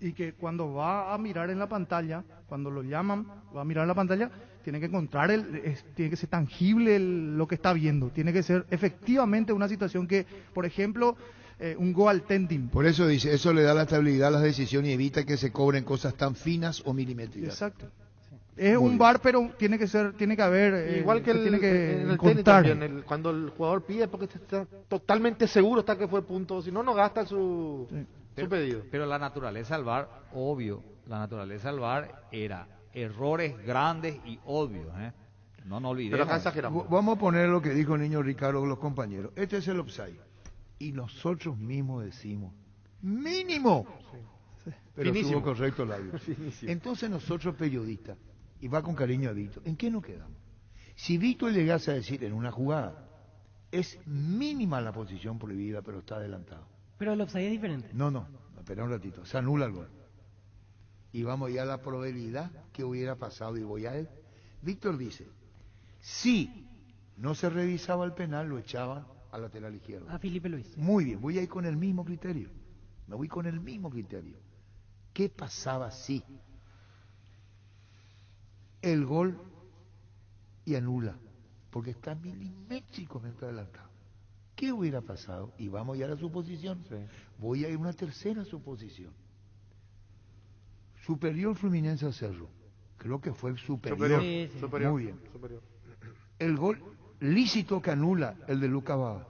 Y que cuando va a mirar en la pantalla, cuando lo llaman, va a mirar en la pantalla, tiene que encontrar, tiene que ser tangible lo que está viendo, tiene que ser efectivamente una situación que, por ejemplo, un goaltending. Por eso dice, eso le da la estabilidad a las decisiones y evita que se cobren cosas tan finas o milimétricas. Exacto. Es Muy un bien. VAR, pero tiene que haber, Igual que se tiene que en el tenis encontrar. también, cuando el jugador pide porque está totalmente seguro está que fue punto, si no, no gasta su pedido. Pero la naturaleza del VAR, obvio, la naturaleza del VAR era errores grandes y obvios, ¿eh? No olvidemos. Pero acá exageramos. Vamos a poner lo que dijo el niño Ricardo con los compañeros. Este es el offside. Y nosotros mismos decimos, mínimo. Pero Finísimo. estuvo correcto el árbitro. Finísimo. Entonces nosotros periodistas, y va con cariño a Víctor, ¿en qué nos quedamos? Si Víctor llegase a decir en una jugada, es mínima la posición prohibida, pero está adelantado. Pero el offside es diferente. No, espera un ratito, se anula el gol. Y vamos ya a la probabilidad que hubiera pasado, y voy a él. Víctor dice, si no se revisaba el penal, lo echaban al lateral izquierdo. A Felipe Luis. Muy bien, voy a ir con el mismo criterio. Me voy con el mismo criterio. ¿Qué pasaba si el gol y anula? Porque está milimétricamente adelantado. ¿Qué hubiera pasado? Y vamos ya a la suposición. Sí. Voy a ir a una tercera suposición. Superior Fluminense a Cerro. Creo que fue superior. Sí. Muy bien. Superior. El gol lícito que anula el de Lucas Baba.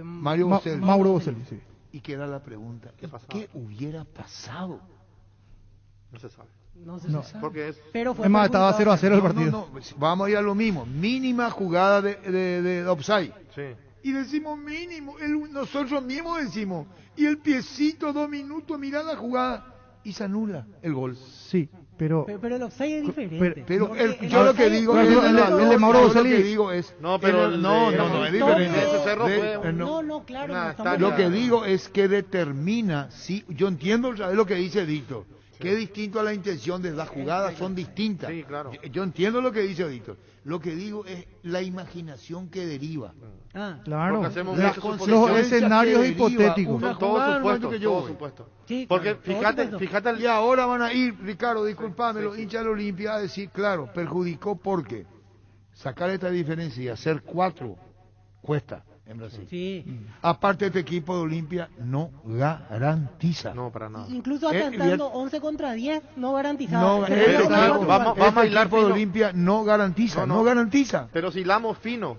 Mauro Boselli, sí. Y queda la pregunta, ¿qué hubiera pasado? No se sabe. No se sabe. Porque Pero fue Es más, estaba 0-0 el partido. No, vamos a ir a lo mismo. Mínima jugada de offside. Sí. Y decimos mínimo, nosotros mismos decimos. Y el piecito, 2 minutos, mira la jugada. Y se anula el gol. Sí, pero el offside es diferente. Pero yo lo que digo es... El de Mauro Boselli... No, pero no, es diferente. Ese Cerro fue... Claro. Lo que digo es que determina, sí, yo entiendo lo que dice Víctor, que es distinto a la intención de las jugadas, son distintas. Sí, claro. Yo entiendo lo que dice Víctor. Lo que digo es la imaginación que deriva. Claro. Los escenarios hipotéticos. Son todos supuestos. Sí, porque claro, fíjate Y ahora van a ir, Ricardo, disculpame, los hinchas de la Olimpia a decir, claro, perjudicó porque sacar esta diferencia y hacer 4 cuesta en Brasil. Sí. Aparte, este equipo de Olimpia no garantiza. No, para nada. Incluso atentando 11 contra 10, no garantizado. Vamos a hilar equipo de Olimpia no garantiza, no garantiza. Pero si hilamos fino,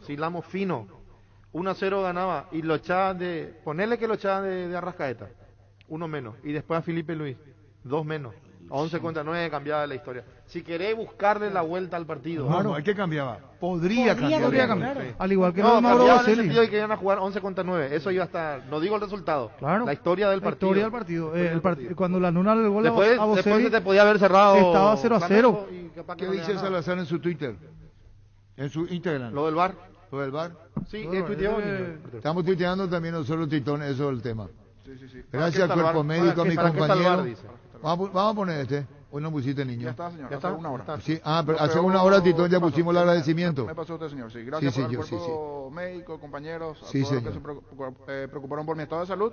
1-0 ganaba y lo echaban ponerle que lo echaban de Arrascaeta, 1 menos, y después a Felipe Luis, 2 menos. 11 contra 9 cambiaba la historia. Si querés buscarle la vuelta al partido. No, hay que cambiar. Podría cambiar. Claro. Al igual que no, Mauro cambiaba en el Boselli. sentido de que iban a jugar 11 contra 9. Eso iba a estar, no digo el resultado. Claro. La historia del partido. Cuando le anulan el gol después, a Boselli, después se te podía haber cerrado. Estaba 0-0. ¿Qué dice Salazar en su Twitter? En su Instagram. Lo del VAR. Sí, tuiteó. Estamos tuiteando también nosotros, Titón, eso es el tema. Sí. Gracias al cuerpo médico, a mi compañero. Vamos a poner este. Hoy no pusiste, niño. Ya está, señor. Hace una hora. Sí, pero hace una hora, Titón, ya pusimos el agradecimiento. Me pasó usted, señor. Sí, gracias por el cuerpo médico, compañeros, a todos los que se preocuparon por mi estado de salud.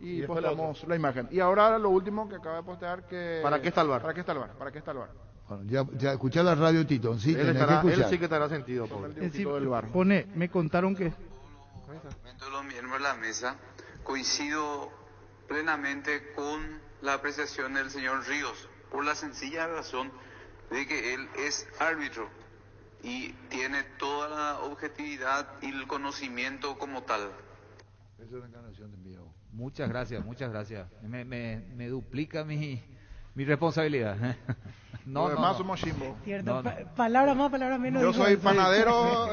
Y postamos la imagen. Y ahora lo último que acaba de postear que... ¿Para qué está el VAR? ¿Para qué está el VAR? Bueno, ya escuché la radio, Titón. Sí, él sí que te hará sentido. Me contaron que... De los miembros de la mesa, coincido plenamente con la apreciación del señor Ríos, por la sencilla razón de que él es árbitro y tiene toda la objetividad y el conocimiento como tal. Esa es la encarnación de mi hijo. Muchas gracias. Me duplica mi responsabilidad. Además somos chimbo. Cierto, palabras más, palabras menos. Yo soy panadero,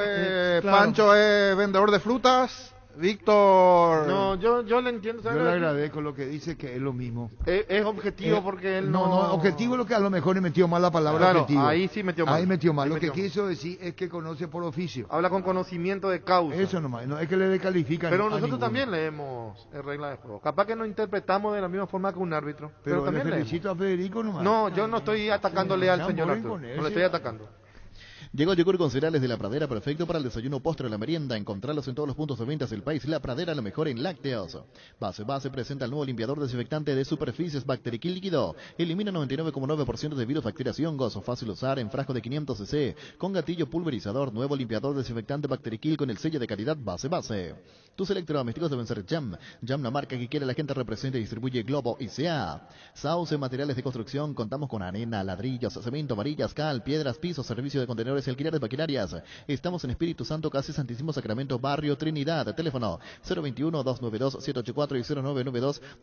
Pancho es vendedor de frutas, Víctor... No, yo le entiendo. Yo le agradezco lo que dice, que es lo mismo. Es objetivo porque él no... objetivo es lo que a lo mejor le metió mal la palabra, claro, objetivo. Ahí sí metió mal. Ahí metió mal. Lo que quiso decir es que conoce por oficio. Habla con conocimiento de causa. Eso nomás, no es que le descalifican. Pero nosotros también leemos reglas de juego. Capaz que no interpretamos de la misma forma que un árbitro. Pero también le felicito a Federico nomás. No, yo no estoy atacándole al señor Arturo. No le estoy atacando. Llegó yogur con cereales de La Pradera, perfecto para el desayuno, postre o la merienda. Encontralos en todos los puntos de ventas del país. La Pradera, lo mejor en lácteos. Base presenta el nuevo limpiador desinfectante de superficies Bacteriquil líquido. Elimina 99,9% de virus, bacterias y hongos. Fácil usar en frasco de 500 cc. Con gatillo pulverizador. Nuevo limpiador desinfectante Bacteriquil con el sello de calidad Base. Tus electrodomésticos deben ser Jam. Jam, la marca que quiere la gente, representa y distribuye Globo y sea. Sauce Materiales de Construcción. Contamos con arena, ladrillos, cemento, varillas, cal, piedras, pisos, servicio de contenedores y alquiler de maquinarias. Estamos en Espíritu Santo, casi Santísimo Sacramento, Barrio Trinidad. Teléfono 021-292-784 y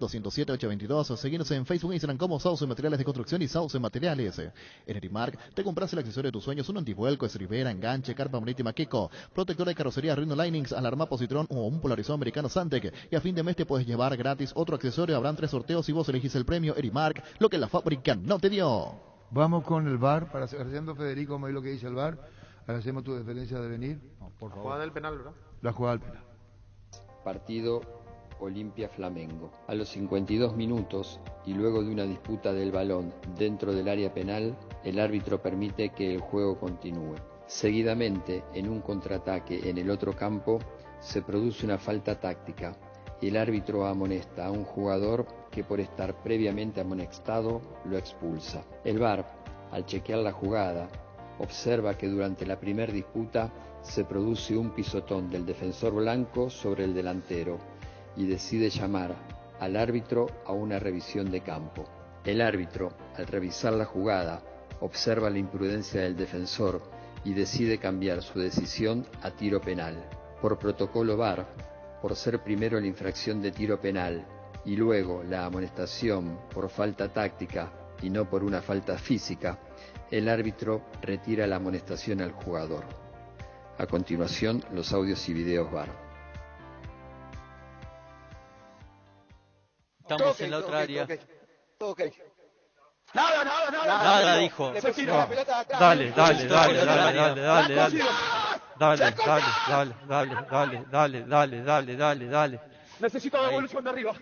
0992-207-822. Seguimos en Facebook e Instagram como Sauce Materiales de Construcción y Sauce Materiales. En Erimark te compras el accesorio de tus sueños, un antivuelco, estribera, enganche, carpa marítima Kiko, protector de carrocería Rhino Linings, alarma Positrón o un polarizador americano Santec. Y a fin de mes te puedes llevar gratis otro accesorio. Habrán 3 sorteos y vos elegís el premio. Erimark, lo que la fábrica no te dio. Vamos con el VAR, para haciendo Federico, lo que dice el VAR. Agradecemos tu deferencia de venir. No, por favor. Jugada del penal, ¿verdad? La jugada del penal. Partido Olimpia-Flamengo. A los 52 minutos y luego de una disputa del balón dentro del área penal, el árbitro permite que el juego continúe. Seguidamente, en un contraataque en el otro campo, se produce una falta táctica y el árbitro amonesta a un jugador que por estar previamente amonestado lo expulsa. El VAR, al chequear la jugada, observa que durante la primera disputa se produce un pisotón del defensor blanco sobre el delantero y decide llamar al árbitro a una revisión de campo. El árbitro, al revisar la jugada, observa la imprudencia del defensor y decide cambiar su decisión a tiro penal. Por protocolo VAR, por ser primero la infracción de tiro penal y luego la amonestación por falta táctica y no por una falta física, el árbitro retira la amonestación al jugador. A continuación, los audios y videos VAR. Estamos en la otra área. Todo ok. Nada. Nada dijo. No. Dale. Necesito devolución de arriba.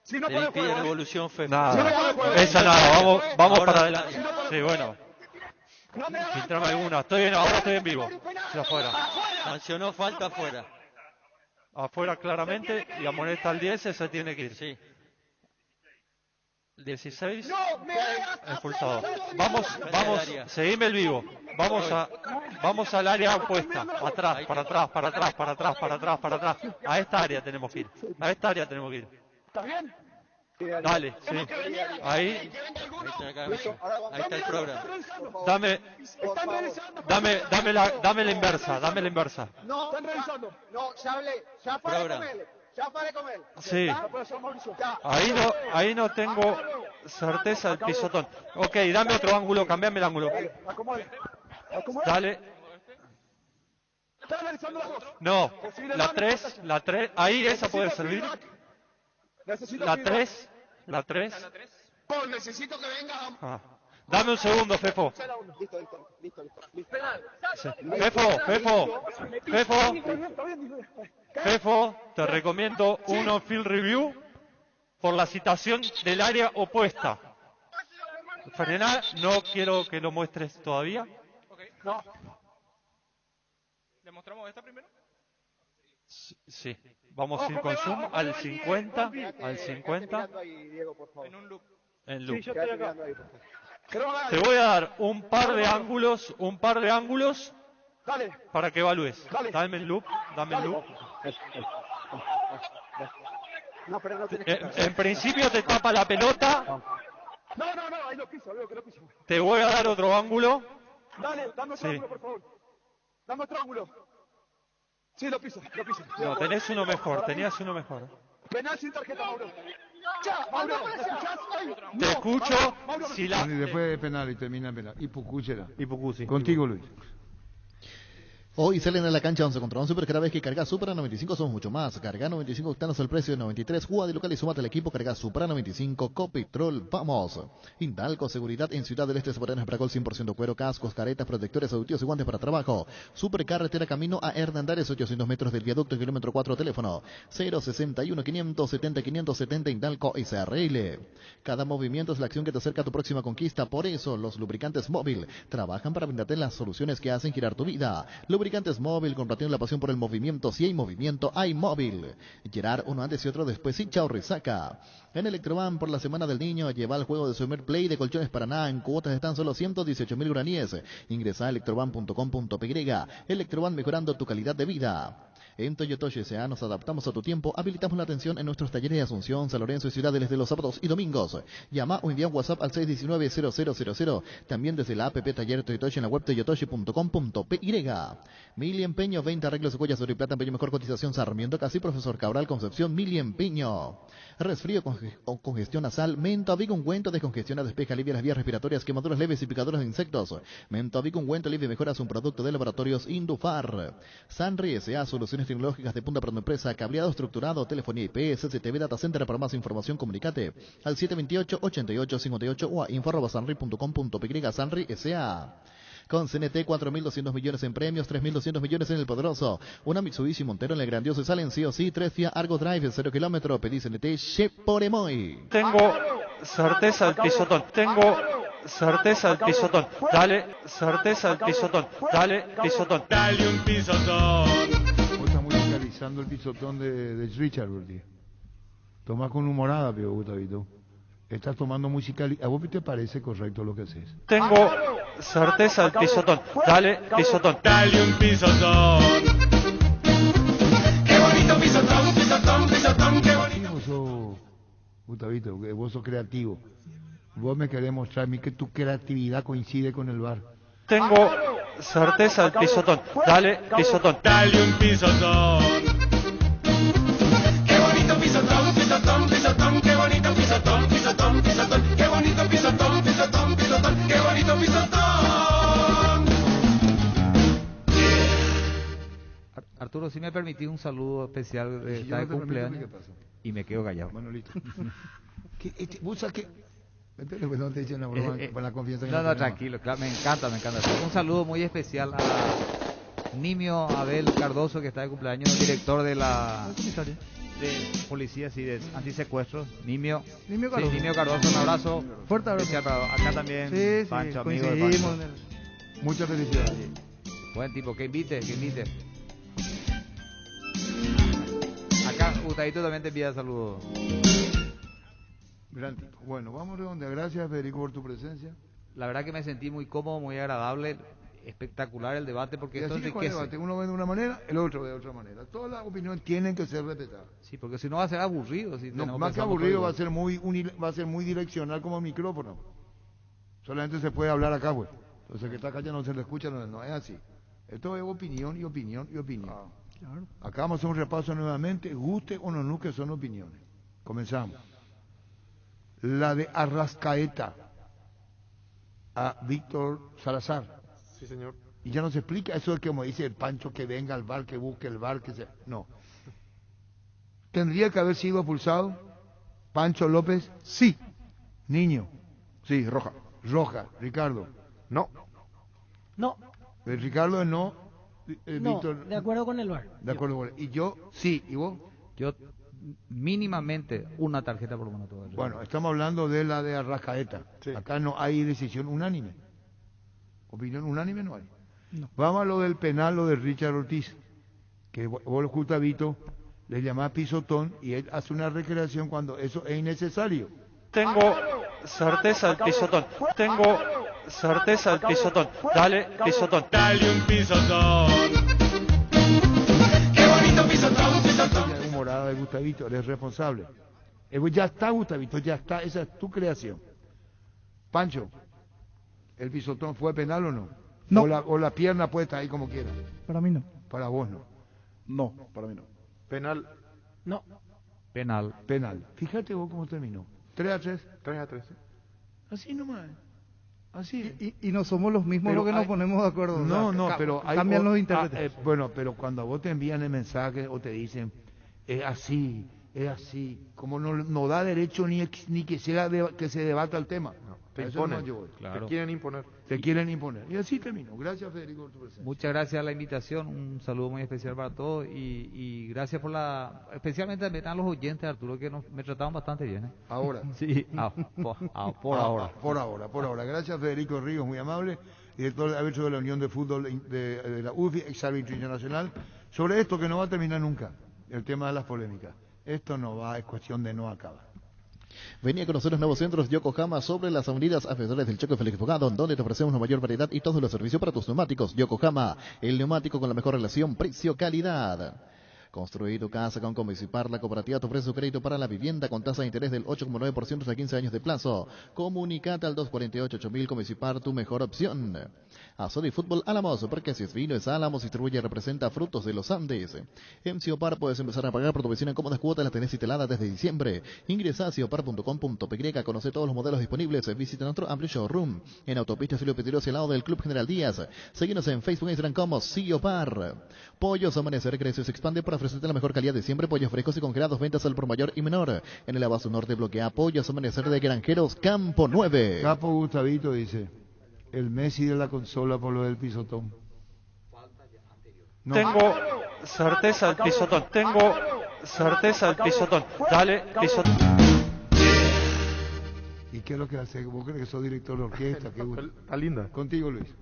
Si no puede pide revolución, Fe. Nada. Esa nada. Vamos para adelante. Sí, bueno. Filtrame alguna. Estoy bien, ahora estoy en vivo. Estoy afuera. Sancionó falta afuera. Afuera claramente y amonesta al 10, se tiene que ir. Sí. 16 expulsado. Vamos, seguime el vivo. Vamos al área opuesta. Atrás, para atrás. A esta área tenemos que ir. ¿Está bien? Dale, sí. Ahí está el programa. Dame la inversa. No, están revisando. No, ya paré con él. Sí. Ahí no tengo certeza del pisotón. Ok, dame otro ángulo, cambiame el ángulo. Dale. ¿Están analizando las dos? No, la 3, ahí esa puede servir. La 3. Paul, necesito que venga. Dame un segundo, Fefo. Listo. Sí. Fefo, te recomiendo un on-field review por la situación del área opuesta. Frená, no quiero que lo muestres todavía. No. ¿Le mostramos esta primero? Sí. Vamos a ir con zoom al 50. En loop. Sí, yo estoy acá. Te voy a dar un par de ángulos Dale. para que evalúes. Dale. Dame el loop. No, pero no tenés que En principio te tapa la pelota. No, ahí lo piso, veo que lo piso. Te voy a dar otro ángulo. Dale, dame otro ángulo, por favor. Dame otro ángulo. Sí, lo piso. No, tenías uno mejor. Penal sin tarjeta, Mauro. Ya, Mauro, ¿me escuchás? Te escucho. Mauro, Si Y después de penal y termina en penal. Ipucúchela. Sí. Contigo, Luis. Hoy salen a la cancha 11 contra 11, pero cada vez que cargas Supra 95 somos mucho más. Carga 95 octanos al precio de 93. Juega de local y sumate al equipo. Carga Supra 95 Copetrol. Vamos. Indalco Seguridad en Ciudad del Este. Zapateras Bracol 100% cuero, cascos, caretas, protectores auditivos y guantes para trabajo. Supercarretera camino a Hernandares, 800 metros del viaducto, kilómetro 4, teléfono 061 570 570 Indalco SRL. Cada movimiento es la acción que te acerca a tu próxima conquista. Por eso los lubricantes móvil trabajan para brindarte las soluciones que hacen girar tu vida. Lubricantes móvil, compartiendo la pasión por el movimiento. Si hay movimiento, hay móvil. Girar uno antes y otro después sin chao resaca. En Electroban, por la Semana del Niño, lleva el juego de Summer Play de Colchones Paraná. En cuotas están solo 118.000 guaraníes. Ingresa a electroban.com.py. Electroban, mejorando tu calidad de vida. En Toyotoshi S.A. nos adaptamos a tu tiempo. Habilitamos la atención en nuestros talleres de Asunción, San Lorenzo y Ciudad del Este los sábados y domingos. Llama o envía un WhatsApp al 619-0000. También desde la app Taller Toyotoshi en la web toyotoshi.com.py. Mili Empeño, 20 arreglos de cuellas de plata, empeño mejor cotización Sarmiento Casi, Profesor Cabral Concepción. Mili Empeño. Resfrío o congestión nasal, Mentavic ungüento descongestiona, despeja, alivia las vías respiratorias, quemaduras leves y picaduras de insectos. Mentavic ungüento alivia y mejora un producto de laboratorios Indufar. Sanri S.A. Soluciones tecnológicas de punta para tu empresa, cableado estructurado, telefonía IP, CCTV Data Center. Para más información comunicate al 728-8858 o a info@sanri.com.py. Sanri S.A. Con CNT, 4.200 millones en premios, 3.200 millones en el poderoso. Una Mitsubishi Montero en el grandioso salen sí o sí. 3 Fiat Argo Drive, 0 kilómetros. Pedí CNT, Cheporemoy. Tengo certeza al pisotón. Tengo certeza al pisotón. Dale, certeza al pisotón. Dale, pisotón. Dale un pisotón. Vos estás musicalizando el pisotón de Richard, Bertie. Tomás con humorada, pero Gustavito. Estás tomando musical. ¿A vos te parece correcto lo que haces? Tengo certeza al pisotón. Dale, pisotón. Dale un pisotón. Qué bonito pisotón, pisotón, pisotón, qué bonito. Vos sos, Gustavito, vos sos creativo. Vos me querés mostrar a mí que tu creatividad coincide con el bar. Tengo certeza al pisotón. Dale, pisotón. Dale un pisotón. Qué bonito pisotón, pisotón, pisotón, qué bonito pisotón, pisotón, pisotón, qué bonito pisotón, pisotón, pisotón, qué bonito pisotón. Arturo, si me permitís un saludo especial de esta de cumpleaños y me quedo callado. Bueno, listo. ¿Vos sabés qué? No te echen una broma con la confianza que no, tranquilo, claro, me encanta. Un saludo muy especial a Nimio Abel Cardoso, que está de cumpleaños, director de la policía, sí, de antisecuestros. Nimio Cardoso. Sí, Nimio Cardoso, un abrazo. Fuerte abrazo. Acá también, sí, Pancho, amigo de Pancho. Muchas felicidades. Buen tipo, que invite. Acá, Gustavito también te envía saludos. Gran tipo. Bueno, vamos redondear. Gracias, Federico, por tu presencia. La verdad que me sentí muy cómodo, muy agradable, espectacular el debate, porque esto enriquece. Debate, uno ve de una manera, el otro ve de otra manera. Todas las opiniones tienen que ser respetadas. Sí, porque si no va a ser aburrido. No, más que aburrido, va a ser muy direccional como micrófono. Solamente se puede hablar acá, pues. Entonces, que está acá ya no se le escucha, no es así. Esto es opinión y opinión y opinión. Claro. Acá vamos a hacer un repaso nuevamente, guste o no, que son opiniones. Comenzamos. La de Arrascaeta a Víctor Salazar. Sí, señor. Y ya nos explica eso de que, como dice el Pancho, que venga al bar, que busque el bar, que sea. No. ¿Tendría que haber sido expulsado Pancho López? Sí. Niño. Sí, roja. Roja. Ricardo. No. Ricardo no. Víctor. De acuerdo con el bar. De acuerdo con él. Y yo, sí. ¿Y vos? Yo mínimamente una tarjeta por lo menos. Bueno, estamos hablando de la de Arrascaeta. Sí. Acá no hay decisión unánime. Opinión unánime no hay. No. Vamos a lo del penal, lo de Richard Ortiz, que vos, Gustavito, le llamás pisotón y él hace una recreación cuando eso es innecesario. Tengo certeza al pisotón. Tengo certeza al pisotón. Dale, pisotón. Dale un pisotón. Qué bonito pisotón, pisotón. Humorada de Gustavito, eres responsable. Ya está, Gustavito, ya está, esa es tu creación. Pancho, ¿el pisotón fue penal o no? No. O la pierna puede estar ahí como quiera. Para mí no. Para vos no. No, para mí no. Penal. No. Penal. Fíjate vos cómo terminó. 3-3. 3-3. ¿Sí? Así nomás. Así. Y no somos los mismos los que nos ponemos de acuerdo. No, pero cambian los intérpretes. Bueno, pero cuando a vos te envían el mensaje o te dicen, es así, como no da derecho ni que se debata el tema. No, te imponen. Claro. Te quieren imponer. Te quieren imponer. Y así termino. Gracias, Federico, por tu presencia. Muchas gracias a la invitación, un saludo muy especial para todos y gracias por especialmente a los oyentes, Arturo, que me trataron bastante bien. Ahora. Sí, por ahora. Gracias, Federico Ríos, muy amable, director de árbitro de la Unión de Fútbol de la UFI, ex árbitro internacional, sobre esto que no va a terminar nunca, el tema de las polémicas. Esto no va, es cuestión de no acabar. Venía a conocer los nuevos centros Yokohama sobre las avenidas Alrededores del Choque Félix Bogado, donde te ofrecemos una mayor variedad y todos los servicios para tus neumáticos. Yokohama, el neumático con la mejor relación precio-calidad. Construir tu casa con Comisipar. La cooperativa te ofrece su crédito para la vivienda con tasa de interés del 8,9% hasta 15 años de plazo. Comunicate al 248-8000. Comisipar, tu mejor opción. Azodi Fútbol Álamos, porque si es vino es Álamos, distribuye y representa Frutos de los Andes. En Ciopar puedes empezar a pagar por tu vecina en cómodas cuotas, las tenés titeladas desde diciembre. Ingresa a ciopar.com.py, conoce todos los modelos disponibles, visita nuestro amplio showroom en Autopista Silvio Petirosi al lado del Club General Díaz. Seguinos en Facebook e Instagram como Ciopar. Pollos Amanecer crece y se expande para ofrecerte la mejor calidad de siempre, pollos frescos y congelados, ventas al por mayor y menor. En el Abasto Norte bloquea Pollos Amanecer de Granjeros Campo 9. Capo Gustavito dice, el Messi de la consola por lo del pisotón. No. Tengo certeza al pisotón. Tengo certeza al pisotón. Dale, pisotón. ¿Y qué es lo que hace? ¿Vos crees que sos director de orquesta? Está linda. Contigo, Luis.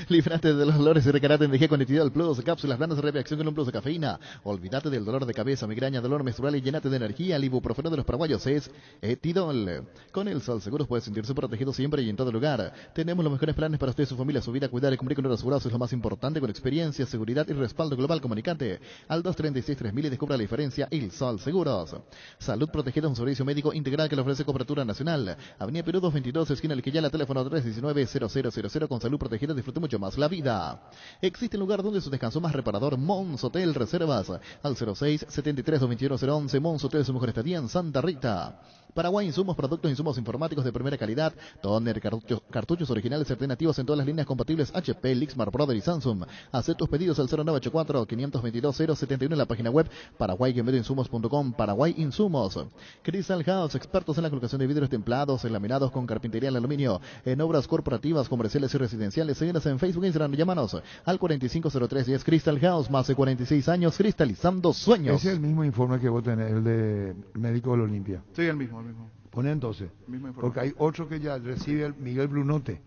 Líbrate de los dolores y recarate en DG con Etilal Plus, cápsulas blandas de reacción con un plus de cafeína. Olvídate del dolor de cabeza, migraña, dolor menstrual y llénate de energía. El ibuprofeno de los paraguayos es Etidol. Con el Sol Seguros puedes sentirse protegido siempre y en todo lugar. Tenemos los mejores planes para usted, su familia, su vida, cuidar y cumplir con los asegurados es lo más importante, con experiencia, seguridad y respaldo global. Comunicate al 236-3000 y descubra la diferencia. El Sol Seguros. Salud Protegida es un servicio médico integral que le ofrece cobertura nacional. Avenida Perú 222, esquina El Quillala, teléfono 319-0000. Con Salud Protegida disfrute mucho más la vida. Existe un lugar donde su descanso más reparador, Mons Hotel. Reservas al 06-73-221-011. Mons Hotel, su mejor estadía en Santa Rita. Paraguay Insumos, productos e insumos informáticos de primera calidad. Toner, cartuchos originales alternativos en todas las líneas compatibles HP, Lixmar, Brother y Samsung. Haz tus pedidos al 0984-522-071 en la página web paraguay-insumos.com. Paraguay Insumos. Crystal House, expertos en la colocación de vidrios templados, laminados con carpintería en aluminio, en obras corporativas, comerciales y residenciales. Síguenos en Facebook e Instagram. Llámanos al 450310. Crystal House, más de 46 años cristalizando sueños. Ese es el mismo informe que vos tenés, el de médico de la Olimpia. Sí, el mismo. Pone entonces, porque hay otro que ya recibe el Miguel Brunote,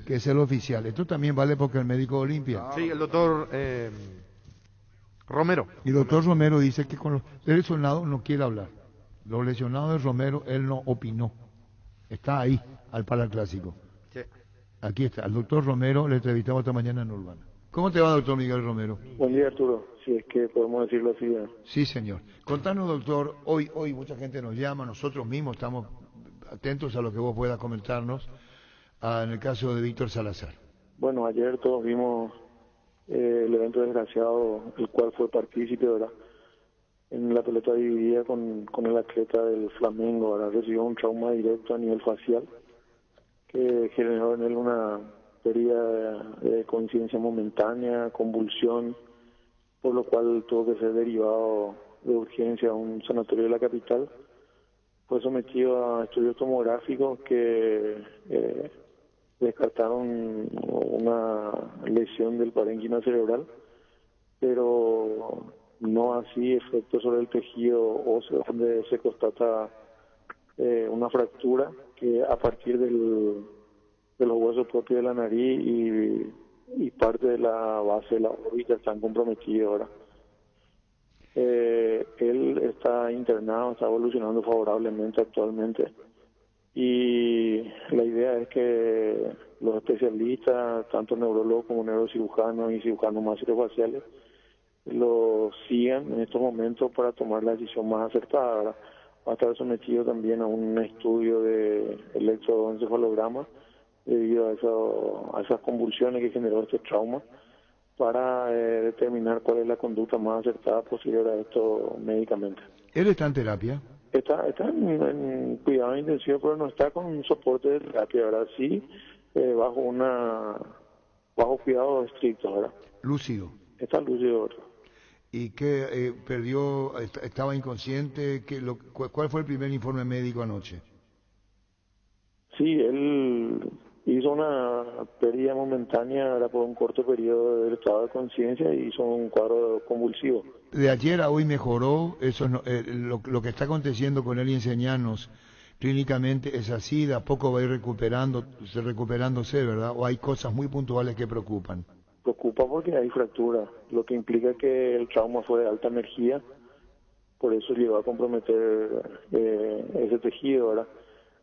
que es el oficial. Esto también vale porque el médico de Olimpia. Sí, el doctor Romero. Y el doctor Romero dice que con los lesionados no quiere hablar. Los lesionados de Romero, él no opinó. Está ahí, al Paraclásico. Sí. Aquí está, al doctor Romero le entrevistamos esta mañana en Urbana. ¿Cómo te va, doctor Miguel Romero? Buen día, Arturo, si es que podemos decirlo así. Sí, señor. Contanos, doctor, hoy mucha gente nos llama, nosotros mismos estamos atentos a lo que vos puedas comentarnos en el caso de Víctor Salazar. Bueno, ayer todos vimos el evento desgraciado, el cual fue partícipe, ¿verdad? En la pelota dividida con el atleta del Flamengo, ¿verdad? Recibió un trauma directo a nivel facial que generó en él una pérdida de conciencia momentánea, convulsión, por lo cual tuvo que ser derivado de urgencia a un sanatorio de la capital. Fue sometido a estudios tomográficos que descartaron una lesión del parénquima cerebral, pero no así efectos sobre el tejido óseo, donde se constata una fractura que a partir de los huesos propios de la nariz y parte de la base de la órbita están comprometidos ahora. Él está internado, está evolucionando favorablemente actualmente y la idea es que los especialistas, tanto neurólogos como neurocirujanos y cirujanos maxilofaciales, lo sigan en estos momentos para tomar la decisión más acertada. ¿Verdad? Va a estar sometido también a un estudio de electroencefalograma debido a esas convulsiones que generó este trauma para determinar cuál es la conducta más acertada posterior a esto médicamente. ¿Él está en terapia? Está en cuidado intensivo, pero no está con un soporte de terapia, ¿verdad? Sí, bajo cuidado estricto, ¿verdad? Lúcido. Está lúcido, ¿verdad? ¿Y qué perdió? ¿Estaba inconsciente? ¿Cuál fue el primer informe médico anoche? Sí, él hizo una pérdida momentánea, era por un corto periodo del estado de conciencia y hizo un cuadro convulsivo. De ayer a hoy mejoró, eso no, lo que está aconteciendo con él y enseñarnos clínicamente es así, de a poco va a ir recuperándose, ¿verdad? ¿O hay cosas muy puntuales que preocupan? Preocupa porque hay fractura, lo que implica que el trauma fue de alta energía, por eso llegó a comprometer ese tejido, ¿verdad?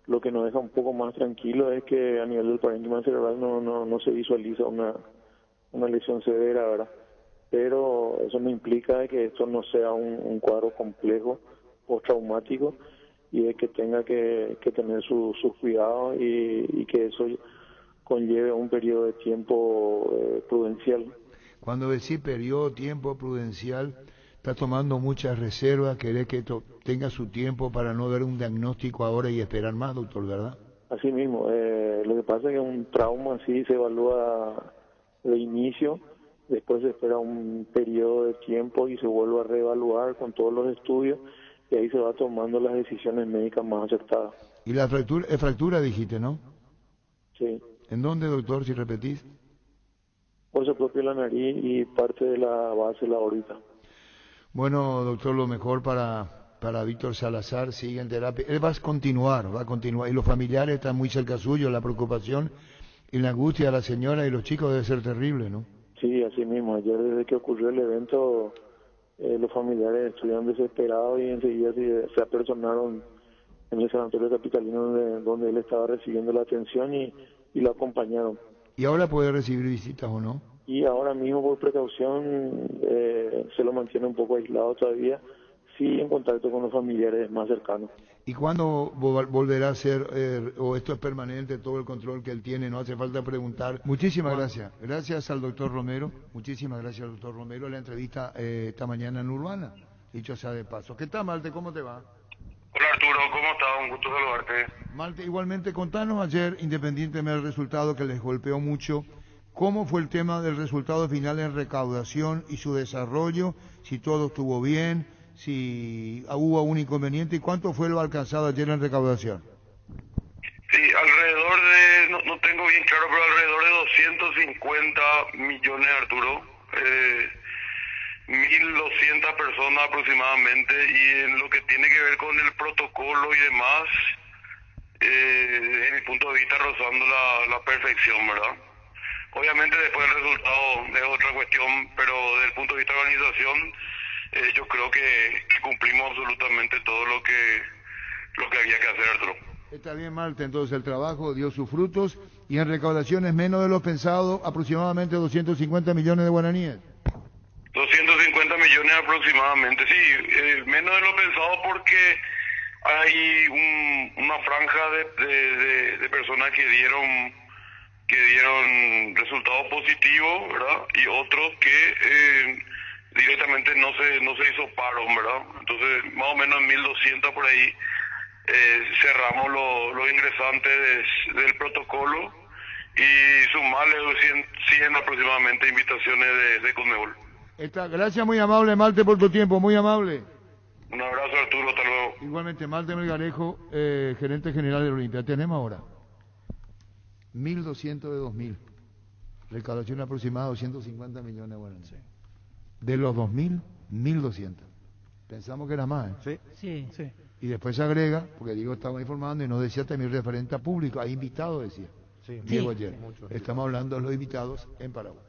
Lo que nos deja un poco más tranquilo es que a nivel del parénquima cerebral no se visualiza una lesión severa, ¿verdad? Pero eso no implica que esto no sea un cuadro complejo postraumático y es que tenga que tener sus cuidados y que eso conlleve un periodo de tiempo prudencial. Cuando decís periodo de tiempo prudencial, está tomando muchas reservas, querés que esto tenga su tiempo para no dar un diagnóstico ahora y esperar más, doctor, ¿verdad? Así mismo, lo que pasa es que un trauma así se evalúa de inicio, después se espera un periodo de tiempo y se vuelve a reevaluar con todos los estudios y ahí se va tomando las decisiones médicas más acertadas. Y la fractura dijiste, ¿no? Sí. ¿En dónde, doctor, si repetís? Fuerza propia de la nariz y parte de la base de la órbita. Bueno, doctor, lo mejor para Víctor Salazar, sigue en terapia. Él va a continuar. Y los familiares están muy cerca suyo, la preocupación y la angustia de la señora y los chicos debe ser terrible, ¿no? Sí, así mismo. Ayer desde que ocurrió el evento, los familiares estuvieron desesperados y enseguida se apersonaron en el sanatorio capitalino donde él estaba recibiendo la atención y lo acompañaron. ¿Y ahora puede recibir visitas o no? Y ahora mismo, por precaución, se lo mantiene un poco aislado todavía, sí en contacto con los familiares más cercanos. ¿Y cuándo volverá a ser, o esto es permanente, todo el control que él tiene? No hace falta preguntar. Muchísimas gracias. Gracias al doctor Romero. Muchísimas gracias al doctor Romero. La entrevista esta mañana en Urbana, dicho sea de paso. ¿Qué tal, Malte? ¿Cómo te va? Hola Arturo, ¿cómo estás? Un gusto saludarte. Malte, igualmente, contanos ayer, independientemente del resultado que les golpeó mucho, ¿cómo fue el tema del resultado final en recaudación y su desarrollo? Si todo estuvo bien, si hubo algún inconveniente, ¿y cuánto fue lo alcanzado ayer en recaudación? Sí, alrededor de, no tengo bien claro, pero alrededor de 250 millones, Arturo. 1.200 personas aproximadamente, y en lo que tiene que ver con el protocolo y demás, desde mi punto de vista rozando la perfección, ¿verdad? Obviamente después el resultado es otra cuestión, pero desde el punto de vista de organización, yo creo que cumplimos absolutamente todo lo que había que hacer, Arturo. Está bien, Malte, entonces el trabajo dio sus frutos, y en recaudaciones menos de lo pensado, aproximadamente 250 millones de guaraníes. 250 millones aproximadamente, sí, menos de lo pensado porque hay una franja de personas que dieron resultados positivos, ¿verdad? Y otros que directamente no se hizo paro, ¿verdad? Entonces, más o menos en 1.200 por ahí cerramos los ingresantes del protocolo y sumarle 100 aproximadamente invitaciones de Conmebol. Gracias, muy amable, Malte, por tu tiempo, muy amable. Un abrazo, Arturo, hasta luego. Igualmente, Malte Melgarejo, gerente general de Olimpia. Tenemos ahora 1.200 de 2.000. Recaudación aproximada de 250 millones de guaraníes. Sí. De los 2.000, 1.200. Pensamos que era más, ¿eh? Sí. Y después se agrega, porque Diego estaba informando y nos decía también referente a público, hay invitados, decía. Sí. Diego ayer. Estamos hablando de los invitados en Paraguay.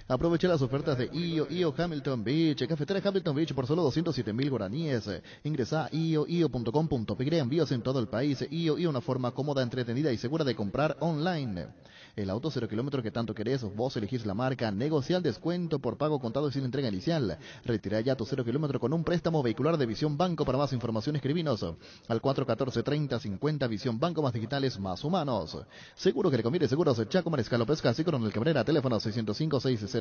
Aproveche las ofertas de IO Hamilton Beach, cafetera Hamilton Beach por solo 207.000 guaraníes. Ingresa a io.com.pe, envíos en todo el país. IO, una forma cómoda, entretenida y segura de comprar online. El auto 0 kilómetros que tanto querés, vos elegís la marca, negocia el descuento por pago contado y sin entrega inicial. Retira ya tu 0 kilómetros con un préstamo vehicular de Visión Banco. Para más información escribinos al 414-3050, Visión Banco, más digitales, más humanos. Seguro que le conviene seguros Chaco, Mariscal Pesca, así con el Cabrera, teléfono 605-600.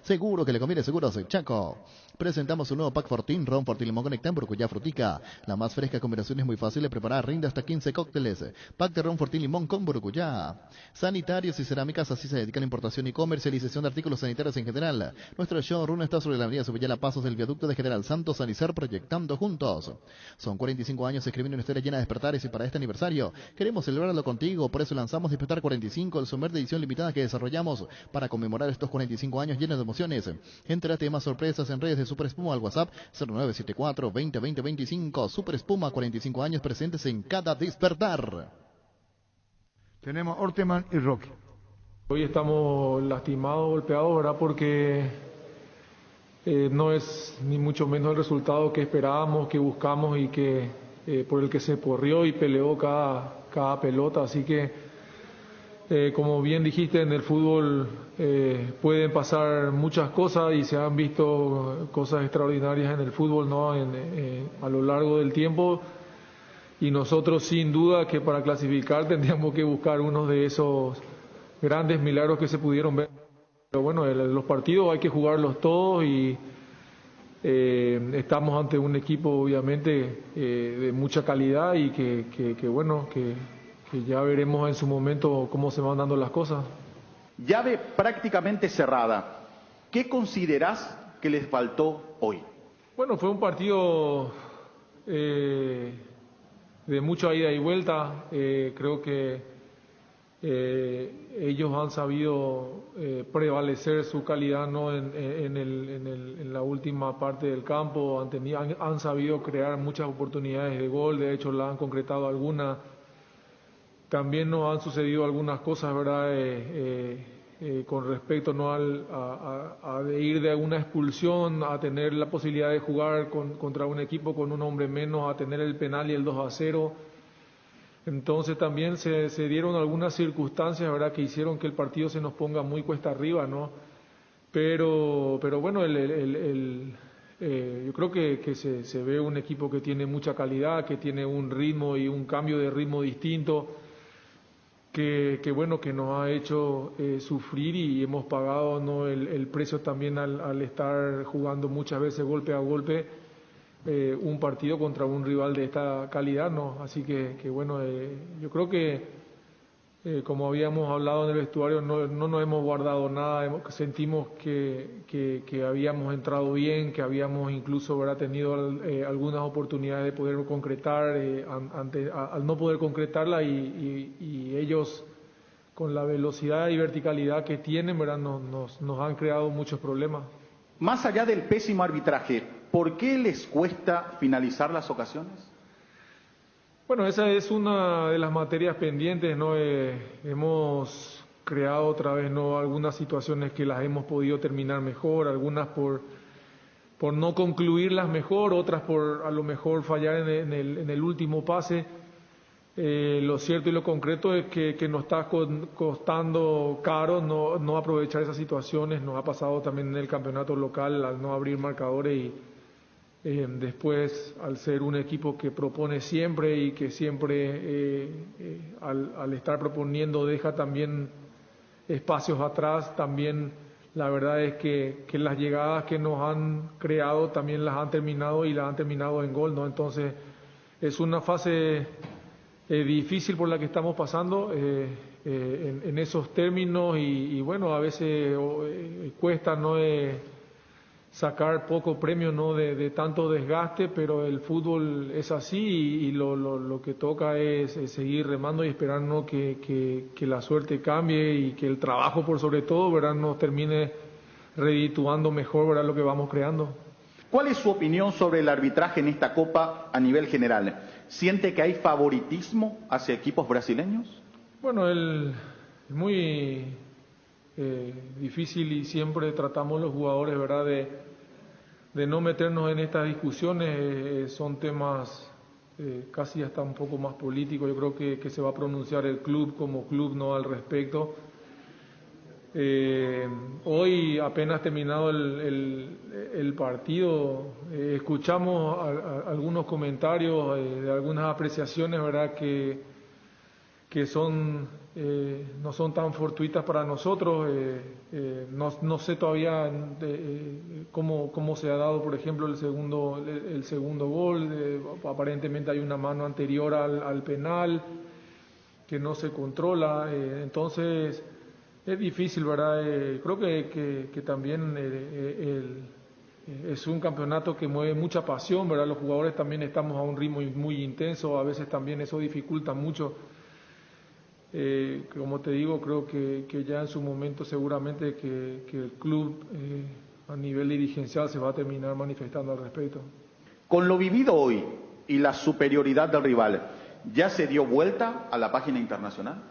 Seguro que le conviene seguros Chaco. Presentamos un nuevo pack Fortín, Ron Fortín Limón Conectan, Burcuya Frutica. La más fresca combinación es muy fácil de preparar, rinde hasta 15 cócteles. Pack de Ron Fortín Limón con Burcuya. Sanitarios y cerámicas, así se dedica a la importación y comercialización de artículos sanitarios en general. Nuestro showroom está sobre la avenida Subillala Pasos del viaducto de General Santos, Sanicer, proyectando juntos. Son 45 años escribiendo una historia llena de despertares, y para este aniversario queremos celebrarlo contigo. Por eso lanzamos Despertar 45, el somer de edición limitada que desarrollamos para conmemorar estos 45 años llenos de emociones. Entérate de más sorpresas en redes de Super Espuma al WhatsApp 0974-2020-25. Super Espuma, 45 años presentes en cada despertar. Tenemos Orteman y Roque. Hoy estamos lastimados, golpeados, ¿verdad? Porque no es ni mucho menos el resultado que esperábamos, que buscamos y que por el que se corrió y peleó cada pelota. Así que, como bien dijiste, en el fútbol pueden pasar muchas cosas y se han visto cosas extraordinarias en el fútbol, ¿no? A lo largo del tiempo. Y nosotros, sin duda, que para clasificar tendríamos que buscar uno de esos grandes milagros que se pudieron ver. Pero bueno, los partidos hay que jugarlos todos y estamos ante un equipo, obviamente, de mucha calidad y que ya veremos en su momento cómo se van dando las cosas. Llave prácticamente cerrada. ¿Qué considerás que les faltó hoy? Bueno, fue un partido de mucha ida y vuelta. Creo que ellos han sabido prevalecer su calidad, ¿no? en la última parte del campo, han sabido crear muchas oportunidades de gol, de hecho la han concretado algunas. También nos han sucedido algunas cosas, ¿verdad? Con respecto, ¿no? a ir de una expulsión a tener la posibilidad de jugar contra un equipo con un hombre menos, a tener el penal y el 2-0. Entonces también se dieron algunas circunstancias, ¿verdad?, que hicieron que el partido se nos ponga muy cuesta arriba, ¿no? Pero bueno, yo creo que se ve un equipo que tiene mucha calidad, que tiene un ritmo y un cambio de ritmo distinto, que bueno, que nos ha hecho sufrir y hemos pagado, ¿no?, el precio también al estar jugando muchas veces golpe a golpe un partido contra un rival de esta calidad, ¿no? Así que bueno, yo creo que como habíamos hablado en el vestuario, no nos hemos guardado nada, sentimos que habíamos entrado bien, que habíamos incluso, ¿verdad?, tenido algunas oportunidades de poder concretar, al no poder concretarla y ellos con la velocidad y verticalidad que tienen, ¿verdad?, nos han creado muchos problemas. Más allá del pésimo arbitraje, ¿por qué les cuesta finalizar las ocasiones? Bueno, esa es una de las materias pendientes, ¿no? Hemos creado otra vez, ¿no?, algunas situaciones que las hemos podido terminar mejor, algunas por no concluirlas mejor, otras por a lo mejor fallar en el último pase. Lo cierto y lo concreto es que nos está costando caro no aprovechar esas situaciones. Nos ha pasado también en el campeonato local al no abrir marcadores y después, al ser un equipo que propone siempre y que siempre al estar proponiendo deja también espacios atrás, también la verdad es que las llegadas que nos han creado también las han terminado y las han terminado en gol, ¿no? Entonces es una fase difícil por la que estamos pasando en esos términos y bueno, a veces cuesta, ¿no?, sacar poco premio, ¿no?, de tanto desgaste, pero el fútbol es así y lo que toca es seguir remando y esperar, ¿no?, que la suerte cambie y que el trabajo por sobre todo, ¿verdad?, nos termine redituando mejor, ¿verdad?, lo que vamos creando. ¿Cuál es su opinión sobre el arbitraje en esta Copa a nivel general? ¿Siente que hay favoritismo hacia equipos brasileños? Bueno, es muy difícil y siempre tratamos los jugadores, ¿verdad?, de no meternos en estas discusiones. Son temas casi hasta un poco más políticos. Yo creo que se va a pronunciar el club como club, ¿no?, al respecto. Hoy, apenas terminado el partido, escuchamos algunos comentarios de algunas apreciaciones, ¿verdad?, que no son tan fortuitas para nosotros. No sé todavía cómo se ha dado, por ejemplo, el segundo gol. Aparentemente hay una mano anterior al penal que no se controla. Entonces es difícil, ¿verdad? Creo que también es un campeonato que mueve mucha pasión, ¿verdad? Los jugadores también estamos a un ritmo muy intenso, a veces también eso dificulta mucho. Como te digo, creo que ya en su momento seguramente que el club a nivel dirigencial se va a terminar manifestando al respecto. Con lo vivido hoy y la superioridad del rival, ¿ya se dio vuelta a la página internacional?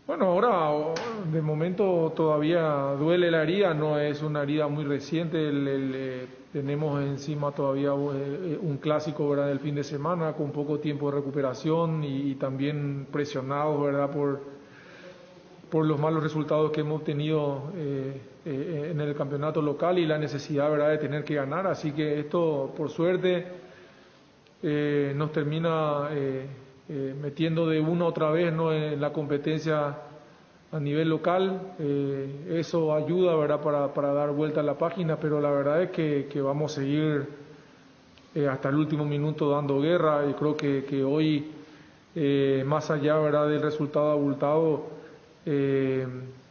Bueno, ahora de momento todavía duele la herida, no es una herida muy reciente, tenemos encima todavía un clásico, ¿verdad?, del fin de semana con poco tiempo de recuperación y también presionados, ¿verdad?, por los malos resultados que hemos tenido en el campeonato local y la necesidad, ¿verdad?, de tener que ganar. Así que esto, por suerte, nos termina metiendo de una otra vez, ¿no?, en la competencia a nivel local. Eso ayuda, ¿verdad?, para dar vuelta a la página, pero la verdad es que vamos a seguir hasta el último minuto dando guerra. Y creo que hoy, más allá, ¿verdad?, del resultado abultado, en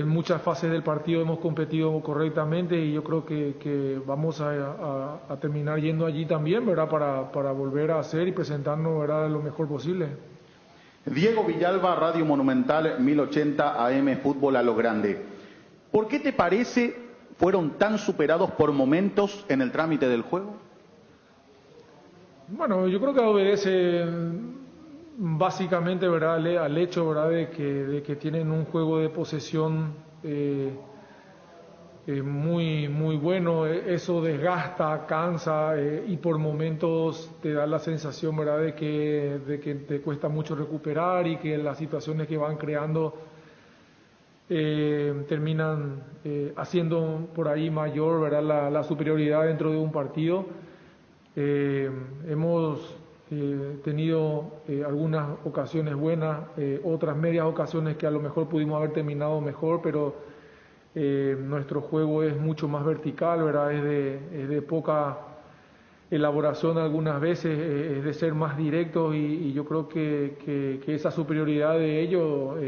muchas fases del partido hemos competido correctamente y yo creo que vamos a terminar yendo allí también, ¿verdad?, para volver a hacer y presentarnos, ¿verdad?, lo mejor posible. Diego Villalba, Radio Monumental 1080 AM, Fútbol a lo Grande. ¿Por qué te parece fueron tan superados por momentos en el trámite del juego? Bueno, yo creo que obedece básicamente, ¿verdad?, al hecho, ¿verdad?, de que tienen un juego de posesión muy bueno. Eso desgasta, cansa y por momentos te da la sensación, ¿verdad?, de que te cuesta mucho recuperar y que las situaciones que van creando terminan haciendo por ahí mayor, ¿verdad?, la superioridad dentro de un partido. Hemos tenido algunas ocasiones buenas, otras medias ocasiones que a lo mejor pudimos haber terminado mejor, pero nuestro juego es mucho más vertical, ¿verdad?, es de poca elaboración algunas veces, es de ser más directos y yo creo que esa superioridad de ellos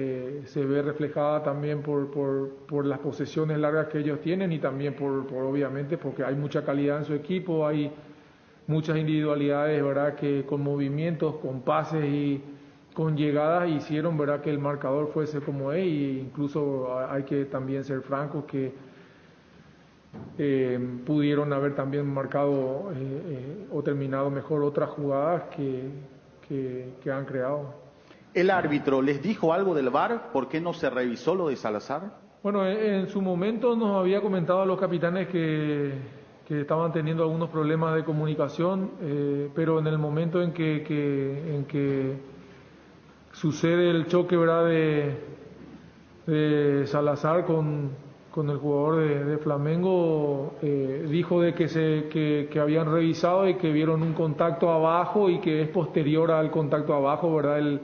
se ve reflejada también por las posesiones largas que ellos tienen y también por obviamente porque hay mucha calidad en su equipo, hay muchas individualidades, ¿verdad?, que con movimientos, con pases y con llegadas hicieron, ¿verdad?, que el marcador fuese como es, e incluso hay que también ser francos que pudieron haber también marcado o terminado mejor otras jugadas que han creado. ¿El árbitro les dijo algo del VAR? ¿Por qué no se revisó lo de Salazar? Bueno, en su momento nos había comentado a los capitanes que estaban teniendo algunos problemas de comunicación, pero en el momento en que sucede el choque, ¿verdad?, de Salazar con el jugador de Flamengo, dijo de que habían revisado y que vieron un contacto abajo y que es posterior al contacto abajo, ¿verdad?,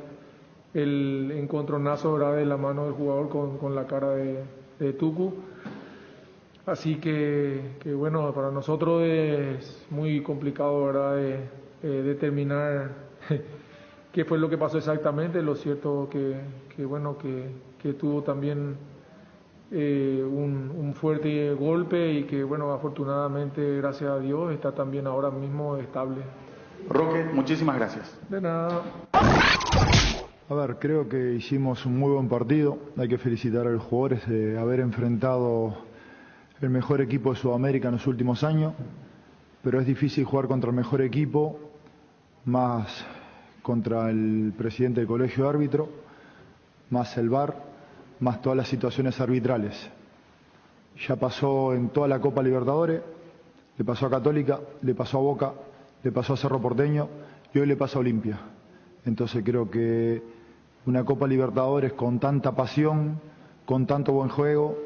el encontronazo, ¿verdad?, de la mano del jugador con la cara de Tucu. Así que bueno, para nosotros es muy complicado, ¿verdad?, determinar qué fue lo que pasó exactamente. Lo cierto que bueno, que tuvo también un fuerte golpe y que bueno, afortunadamente, gracias a Dios, está también ahora mismo estable. Roque, muchísimas gracias. De nada. A ver, creo que hicimos un muy buen partido. Hay que felicitar a los jugadores de haber enfrentado el mejor equipo de Sudamérica en los últimos años, pero es difícil jugar contra el mejor equipo, más contra el presidente del colegio de árbitro, más el VAR, más todas las situaciones arbitrales. Ya pasó en toda la Copa Libertadores, le pasó a Católica, le pasó a Boca, le pasó a Cerro Porteño y hoy le pasa a Olimpia. Entonces creo que una Copa Libertadores con tanta pasión, con tanto buen juego,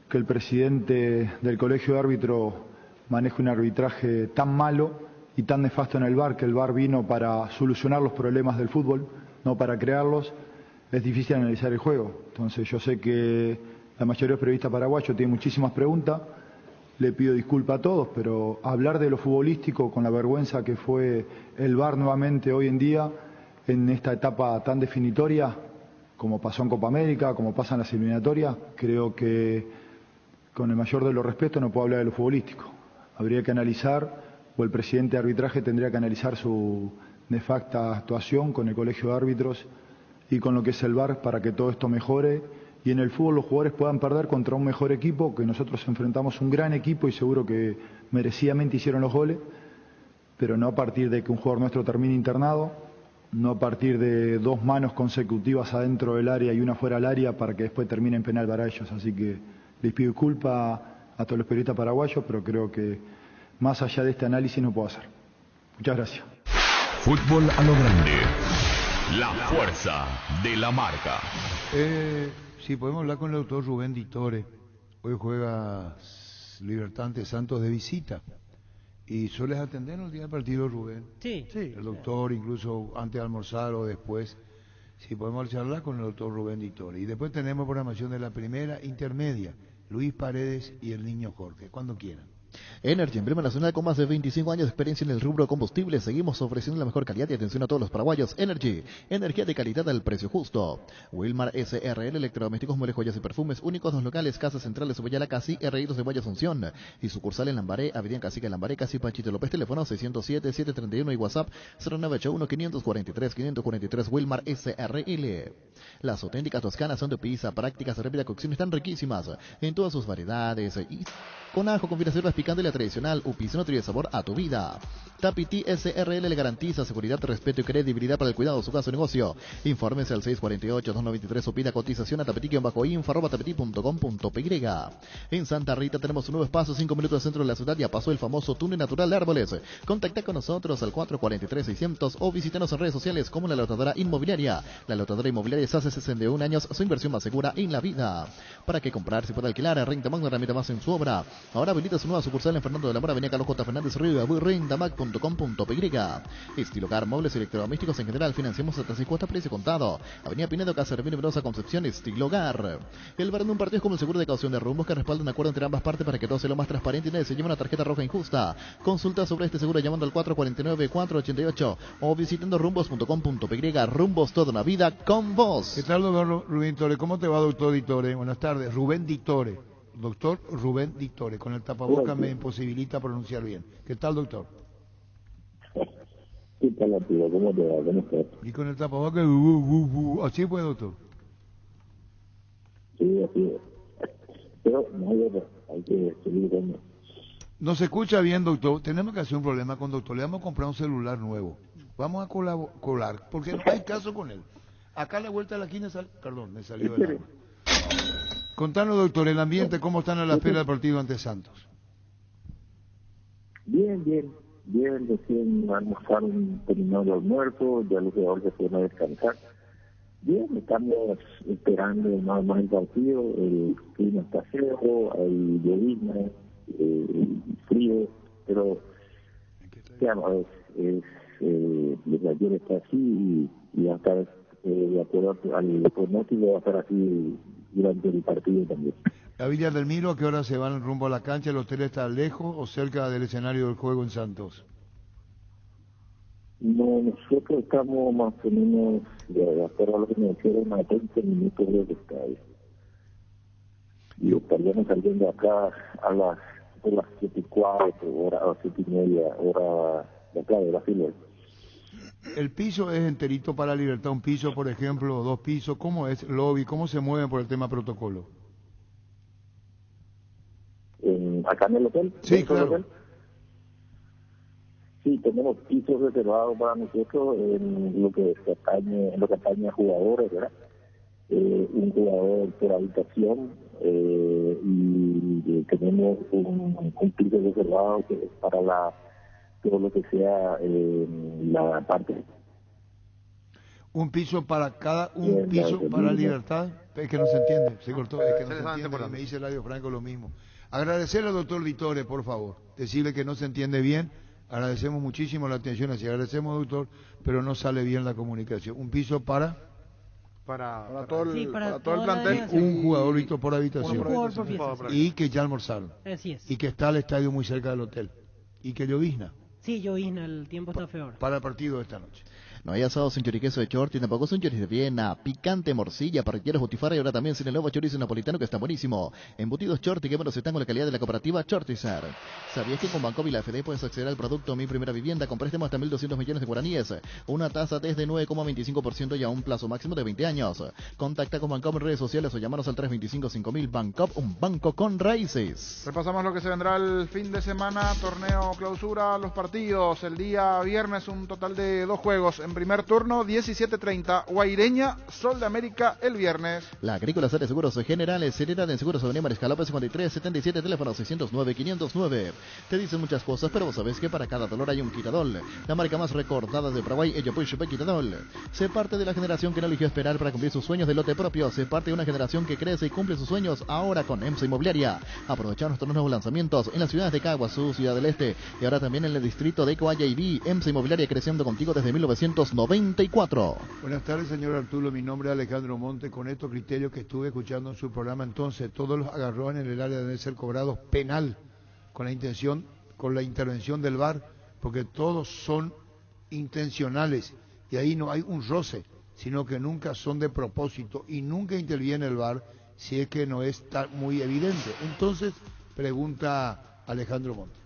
que el presidente del colegio de árbitro maneje un arbitraje tan malo y tan nefasto en el VAR, que el VAR vino para solucionar los problemas del fútbol, no para crearlos, es difícil analizar el juego. Entonces yo sé que la mayoría de los periodistas paraguayos tienen muchísimas preguntas, le pido disculpas a todos, pero hablar de lo futbolístico con la vergüenza que fue el VAR nuevamente hoy en día, en esta etapa tan definitoria, como pasó en Copa América, como pasa en las eliminatorias, creo que con el mayor de los respetos no puedo hablar de lo futbolístico. Habría que analizar, o el presidente de arbitraje tendría que analizar su nefasta actuación con el colegio de árbitros y con lo que es el VAR para que todo esto mejore y en el fútbol los jugadores puedan perder contra un mejor equipo, que nosotros enfrentamos un gran equipo y seguro que merecidamente hicieron los goles, pero no a partir de que un jugador nuestro termine internado, no a partir de 2 manos consecutivas adentro del área y una fuera del área para que después termine en penal para ellos. Así que les pido disculpas a todos los periodistas paraguayos, pero creo que más allá de este análisis no puedo hacer. Muchas gracias. Fútbol a lo grande. La fuerza de la marca. Sí, podemos hablar con el doctor Rubén Ditore. Hoy juega Libertad ante Santos de visita. ¿Y sueles atendernos el día del partido, Rubén? Sí. El doctor, incluso antes de almorzar o después. Sí, podemos charlar con el doctor Rubén Ditore. Y después tenemos programación de la primera intermedia, Luis Paredes y el niño Jorge, cuando quieran. Energy, emblema nacional con más de 25 años de experiencia en el rubro combustible. Seguimos ofreciendo la mejor calidad y atención a todos los paraguayos. Energy, energía de calidad al precio justo. Wilmar SRL, electrodomésticos, muebles, joyas y perfumes. Únicos dos locales, Casa Central de Cebolla, Casi, R.I. de Boya Asunción. Y sucursal en Lambaré, Avenida Cacique Lambaré, Casi Panchito López. Teléfono 607-731 y WhatsApp 0981-543-543. Wilmar SRL. Las auténticas toscanas son de pizza, prácticas de rápida cocción, están riquísimas en todas sus variedades. Y con ajo, con finas hierbas picantes, la tradicional Upis no trae sabor a tu vida. Tapiti SRL le garantiza seguridad, respeto y credibilidad para el cuidado de su casa o negocio. Infórmese al 648-293 o pida cotización a tapeti-info@tapeti.com.py. En Santa Rita tenemos un nuevo espacio, 5 minutos del centro de la ciudad, ya pasó el famoso túnel natural de árboles. Contacta con nosotros al 443-600 o visítanos en redes sociales como La Lotadora Inmobiliaria. La Lotadora Inmobiliaria es hace 61 años su inversión más segura en la vida. Para que comprar se pueda alquilar, Renta Mag, una herramienta más en su obra. Ahora habilita su nueva sucursal en Fernando de la Mora, Avenida Carlos J. Fernández Río, rentamac.com.py. Estilocar, móviles y electrodomésticos en general, financiamos hasta 6 cuotas, precio contado. Avenida Pinedo, Casa Hermino Mendoza, Concepción, Estilogar. El valor de un partido es como el seguro de caución de rumbos que respalda un acuerdo entre ambas partes para que todo sea lo más transparente y nadie se lleve una tarjeta roja injusta. Consulta sobre este seguro llamando al 449-488 o visitando rumbos.com.py. Rumbos, toda una vida con vos. ¿Qué tal, doctor Rubén Ditore? ¿Cómo te va, doctor Ditore? Buenas tardes. Rubén Ditore. Doctor Rubén Ditore. Con el tapabocas me imposibilita pronunciar bien. ¿Qué tal, doctor? ¿Qué tal, tío? ¿Cómo te va? ¿Cómo estás? Y con el tapabocas, así pues, doctor. Sí, así es. Pero no hay otra. Hay que seguir con... No se escucha bien, doctor. Tenemos que hacer un problema con doctor. Le vamos a comprar un celular nuevo. Vamos a colar, porque no hay caso con él. Acá a la vuelta de la esquina perdón, me salió el agua. Contanos, doctor, el ambiente, ¿cómo están a la espera del partido ante Santos? Bien, recién almorzaron, terminado el almuerzo, ya los jugadores se fueron a descansar. Bien, estamos esperando nada más el partido, el clima está seco, hay llovizna, frío, pero digamos, desde ayer está así y hasta de acuerdo al pronóstico va a estar así durante el partido también. ¿A Villa del Milo a qué hora se van rumbo a la cancha? ¿El hotel está lejos o cerca del escenario del juego en Santos? No, nosotros estamos más o menos, de acuerdo a lo que me dijeron, a 20 minutos del estadio. Y estaríamos saliendo acá a las 7:04, hora, a 7:30, hora de acá, de Brasil. ¿El piso es enterito para Libertad? ¿Un piso, por ejemplo, 2 pisos? ¿Cómo es lobby? ¿Cómo se mueven por el tema protocolo? ¿Acá en el hotel? Sí, claro. Hotel? Sí, tenemos pisos reservados para nosotros en lo que atañe a jugadores, ¿verdad? Un jugador por habitación y tenemos un piso reservado que es para todo lo que sea la parte. Un piso para piso para Libertad. Es que no se entiende, se cortó, es que no se entiende, me dice Eladio Franco lo mismo. Agradecerle al doctor Ditore, por favor, decirle que no se entiende bien, agradecemos muchísimo la atención, así agradecemos, doctor, pero no sale bien la comunicación. Un piso para todo el plantel, un jugadorito por habitación, y que ya almorzaron, así es, y que está el estadio muy cerca del hotel, y que llovizna. Sí, llovizna, el tiempo está peor. Para el partido de esta noche. No hay asado sin choriqueso de Chorti, tampoco sin chorizo de Viena, picante, morcilla, parrilleros, botifarra y ahora también sin el nuevo chorizo napolitano que está buenísimo. Embutidos Chorti, que buenos están con la calidad de la cooperativa Chortizar. ¿Sabías que con Bancopp y la FD puedes acceder al producto Mi Primera Vivienda con préstamo hasta 1.200 millones de guaraníes, una tasa desde 9,25% y a un plazo máximo de 20 años? Contacta con Bancopp en redes sociales o llámanos al 325-5000. Bancopp, un banco con raíces. Repasamos lo que se vendrá el fin de semana, torneo clausura, los partidos. El día viernes un total de 2 juegos. En primer turno, 17:30, Guaireña, Sol de América el viernes. La Agrícola Sales Seguros Generales, Seriedad en Seguros Avenida Mariscal López 5377, teléfono 609-509. Te dicen muchas cosas, pero vos sabés que para cada dolor hay un Quitadol. La marca más recordada de Paraguay, Eyopuy Quitadol. Sé parte de la generación que no eligió esperar para cumplir sus sueños de lote propio. Sé parte de una generación que crece y cumple sus sueños ahora con EMSA Inmobiliaria. Aprovechar nuestros nuevos lanzamientos en las ciudades de Caguazú, Ciudad del Este y ahora también en el distrito de Coayayví. EMSA Inmobiliaria creciendo contigo desde 1994. Buenas tardes, señor Arturo. Mi nombre es Alejandro Monte. Con estos criterios que estuve escuchando en su programa, entonces, todos los agarrones en el área deben ser cobrados penal con la intervención del VAR, porque todos son intencionales y ahí no hay un roce, sino que nunca son de propósito y nunca interviene el VAR si es que no es muy evidente. Entonces, pregunta Alejandro Montes.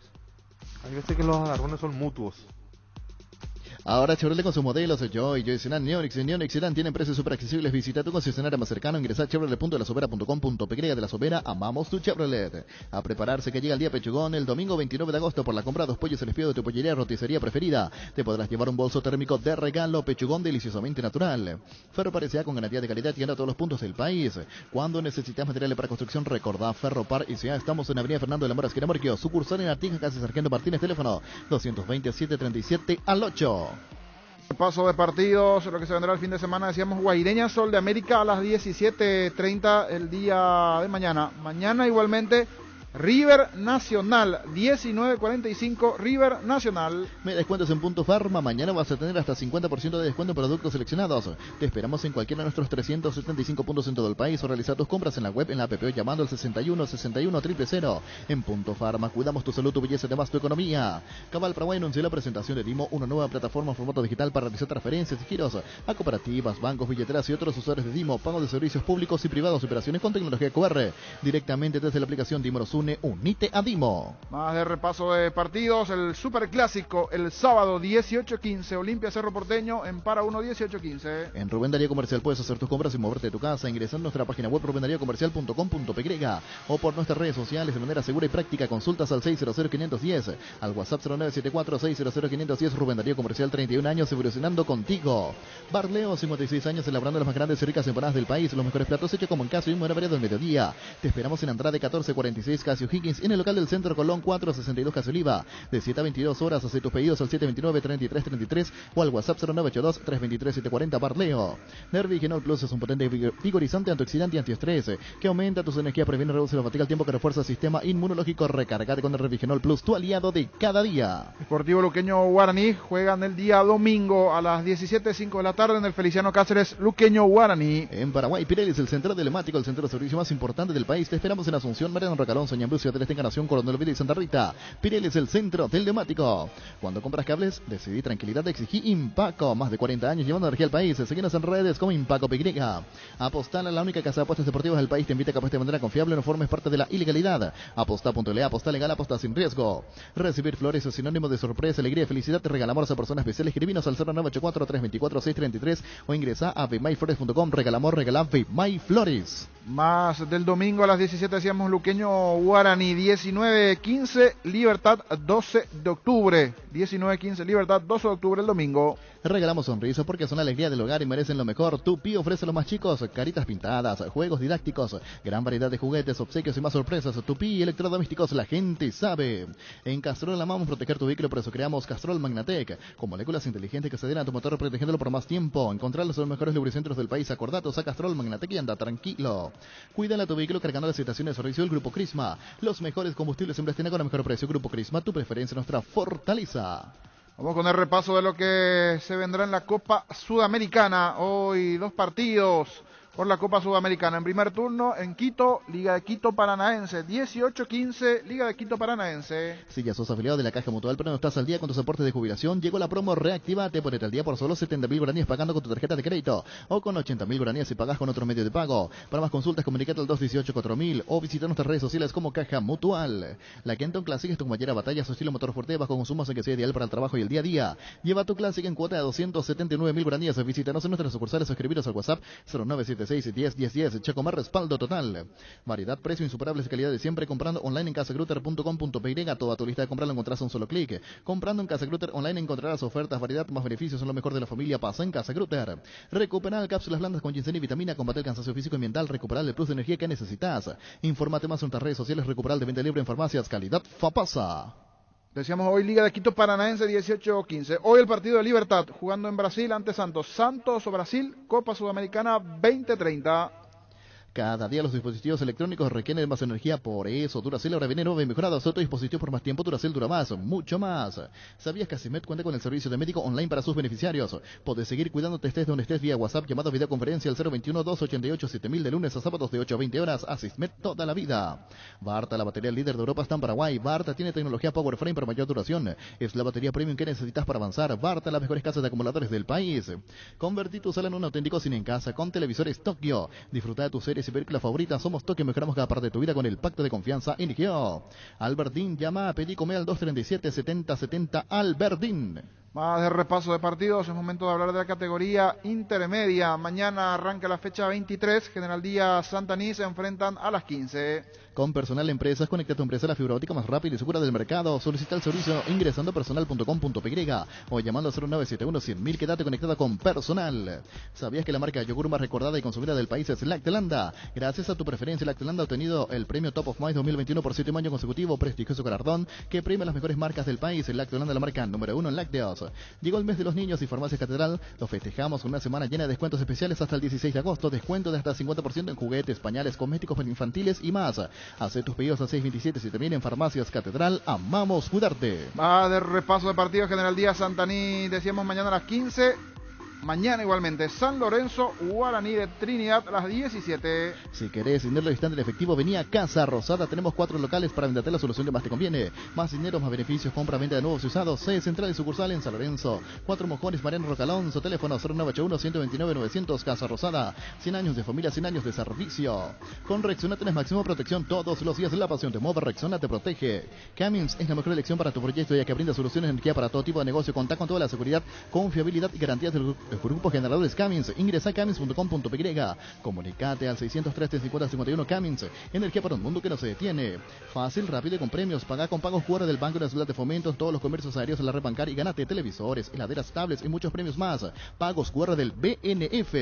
Hay veces que los agarrones son mutuos. Ahora Chevrolet con sus modelos Joy Sedan, Neonix y Neonix Sedan tienen precios súper accesibles. Visita tu concesionario más cercano, ingresa a chevrolet.elasobera.com.py. De La Sobera, amamos tu Chevrolet. A prepararse que llega el día Pechugón, el domingo 29 de agosto. Por la compra de 2 pollos el espío de tu pollería roticería preferida, te podrás llevar un bolso térmico de regalo. Pechugón deliciosamente natural. Ferro Parecida con garantía de calidad y a todos los puntos del país. Cuando necesitas materiales para construcción, recordá Ferro Par y sea. Estamos en Avenida Fernando de la Mora, esquina Morquio, sucursal en Artigas, Casa Sargento Martínez, teléfono 220-737 Paso de partidos, lo que se vendrá el fin de semana, decíamos Guaireña Sol de América a las 17:30 el día de mañana. Mañana igualmente River Nacional, 19:45, River Nacional. Me descuentos en Punto Farma. Mañana vas a tener hasta 50% de descuento en productos seleccionados. Te esperamos en cualquiera de nuestros 375 puntos en todo el país o realizar tus compras en la web, en la app o llamando al 61 61 000. En Punto Farma cuidamos tu salud, tu belleza, además tu economía. Cabal Paraguay anunció la presentación de Dimo, una nueva plataforma en formato digital para realizar transferencias y giros a cooperativas, bancos, billeteras y otros usuarios de Dimo, pago de servicios públicos y privados, operaciones con tecnología QR, directamente desde la aplicación Dimo nos une. Unite a Dimo. Más de repaso de partidos, el Superclásico el sábado 18:15, Olimpia Cerro Porteño en Para 1 18:15. En Rubén Darío Comercial puedes hacer tus compras y moverte de tu casa ingresando a nuestra página web rubendariocomercial.com.py o por nuestras redes sociales de manera segura y práctica. Consultas al 600-510, al WhatsApp 0974-600-510. Rubén Darío Comercial, 31 años evolucionando contigo. Barleo, 56 años elaborando las más grandes y ricas empanadas del país, los mejores platos hechos como en caso y un buen variedad del mediodía. Te esperamos en Andrade 1446 Casio Higgins, en el local del Centro Colón 462 Casa Oliva, de 7 a 22 horas. Hace tus pedidos al 729-3333 o al WhatsApp 0982-323-740. Barleo. Nervigenol Plus es un potente vigorizante, antioxidante y antiestrés que aumenta tus energías, previene y reduce la fatiga al tiempo que refuerza el sistema inmunológico. Recargate con el Nervigenol Plus, tu aliado de cada día. Deportivo Luqueño Guaraní juegan el día domingo a las 17:05 de la tarde en el Feliciano Cáceres Luqueño Guaraní. En Paraguay, Pirelli es el centro telemático, el centro de servicio más importante del país. Te esperamos en Asunción, Mariano Racalón, Soñambú, Ciudad de Encarnación, Coronel Vila y Santa Rita. Pirelli es el centro telemático. Cuando compras cables, decidí tranquilidad, exigí Impaco. Más de 40 años llevando energía al país. Seguinos en redes como Impaco PY. Apostar a la única casa de apuestas deportivas del país. Te invita a que apuestes de manera confiable, no formes parte de la ilegalidad. Aposta.le, aposta legal, aposta sin riesgo. Recibir flores es sinónimo de sorpresa, alegría y felicidad. Te regalamos a personas especiales. Escribinos al 0984-324-633 o ingresa a vmayflores.com. Regalamos, regala Vmayflores. Más del domingo a las 17 decíamos Luqueño Guaraní, 19:15, Libertad 12 de octubre. 19:15, Libertad 12 de octubre el domingo. Regalamos sonrisas porque son la alegría del hogar y merecen lo mejor. Tupi ofrece a los más chicos caritas pintadas, juegos didácticos, gran variedad de juguetes, obsequios y más sorpresas. Tupi electrodomésticos, la gente sabe. En Castrol amamos proteger tu vehículo, por eso creamos Castrol Magnatec, con moléculas inteligentes que se adhieren a tu motor protegiéndolo por más tiempo. Encontrarlos en los mejores lubricentros del país. Acordatos a Castrol Magnatec y anda tranquilo. Cuídale a tu vehículo cargando las estaciones de servicio del Grupo Crisma. Los mejores combustibles en Brastina con el mejor precio. Grupo Crisma, tu preferencia, nuestra fortaleza. Vamos con el repaso de lo que se vendrá en la Copa Sudamericana. Hoy 2 partidos por la Copa Sudamericana. En primer turno, en Quito, Liga de Quito Paranaense, 18-15, Liga de Quito Paranaense. Si ya sos afiliado de la Caja Mutual, pero no estás al día con tus aportes de jubilación, llegó la promo Reactivate. Ponete al día por solo 70.000 guaraníes pagando con tu tarjeta de crédito o con 80.000 guaraníes si pagas con otro medio de pago. Para más consultas, comunicate al 218-4000 o visita nuestras redes sociales como Caja Mutual. La Kenton Classic es tu compañera batalla, su estilo motor fuerte, bajo consumos en que sea ideal para el trabajo y el día a día. Lleva tu Classic en cuota de 279.000 guaraníes. Visítanos en nuestras sucursales o escribiros al WhatsApp 0977 10-10-10, Chacomar respaldo total. Variedad, precio, insuperables, calidad de siempre. Comprando online en casagrutter.com.py. Toda tu lista de compra lo encontrás a un solo clic. Comprando en Casa Grutter online encontrarás ofertas, variedad, más beneficios. Son lo mejor de la familia. Pasa en Casa Grutter. Recuperar cápsulas blandas con ginseng y vitamina. Combate el cansancio físico y mental. Recuperar el plus de energía que necesitas. Infórmate más en nuestras redes sociales. Recuperar de venta libre en farmacias. Calidad Fapasa. Decíamos hoy Liga de Quito Paranaense 18-15. Hoy el partido de Libertad jugando en Brasil ante Santos. Santos o Brasil, Copa Sudamericana 2030. Cada día los dispositivos electrónicos requieren más energía, por eso Duracell ahora viene nuevo y mejorado. Otro dispositivo por más tiempo, Duracell dura más, mucho más. ¿Sabías que Asimed cuenta con el servicio de médico online para sus beneficiarios? Podés seguir cuidándote estés donde estés vía WhatsApp, llamado videoconferencia al 021-288-7000 de lunes a sábados de 8 a 20 horas. Asimed toda la vida. Barta, la batería líder de Europa, está en Paraguay. Barta tiene tecnología Power Frame para mayor duración. Es la batería premium que necesitas para avanzar. Barta, las mejores casas de acumuladores del país. Convertí tu sala en un auténtico cine en casa con televisores Tokio. Disfruta de tus series y películas favoritas. Somos Tokio, mejoramos cada parte de tu vida con el pacto de confianza Inigeo. Albertín, llama, pedí, come al 237-7070 Albertín. Más de repaso de partidos, es momento de hablar de la categoría intermedia. Mañana arranca la fecha 23, General Díaz, Santaní se enfrentan a las 15. Con Personal Empresas, conecta tu empresa a la fibra óptica más rápida y segura del mercado. Solicita el servicio ingresando a personal.com.py o llamando al 0971-100.000. Quédate conectada con Personal. ¿Sabías que la marca yogur más recordada y consumida del país es Lactelanda? Gracias a tu preferencia, Lactelanda ha obtenido el premio Top of Mind 2021 por 7 años consecutivos, prestigioso galardón que premia las mejores marcas del país. Lactelanda, la marca número 1 en lácteos. Llegó el mes de los niños y Farmacias Catedral lo festejamos con una semana llena de descuentos especiales hasta el 16 de agosto. Descuento de hasta 50% en juguetes, pañales, cosméticos infantiles y más. Haz tus pedidos a 627-7000 en Farmacias Catedral. Amamos cuidarte. Va de repaso de partido, General Díaz, Santaní, decíamos mañana a las 15. Mañana igualmente San Lorenzo, Guaraní de Trinidad a las 17. Si querés dinero al instante en efectivo, vení a Casa Rosada. Tenemos 4 locales para venderte la solución que más te conviene. Más dinero, más beneficios, compra, venta de nuevos y usados. 6 centrales sucursal en San Lorenzo. 4 Mojones, Mariano Rocalonso. Teléfono 0981-129-900. Casa Rosada. 100 años de familia, 100 años de servicio. Con Rexona tenés máximo protección todos los días. La pasión te mueve, Rexona te protege. Cummins es la mejor elección para tu proyecto, ya que brinda soluciones de energía para todo tipo de negocio. Contá con toda la seguridad, confiabilidad y garantías del Grupo Generadores Cummins. Ingresa a cummins.com.py. Comunicate al 603-350-51 Cummins. Energía para un mundo que no se detiene. Fácil, rápido y con premios. Paga con pagos QR del Banco Nacional de Fomento en todos los comercios aéreos en la red bancaria y ganate televisores, heladeras, tablets y muchos premios más. Pagos QR del BNF.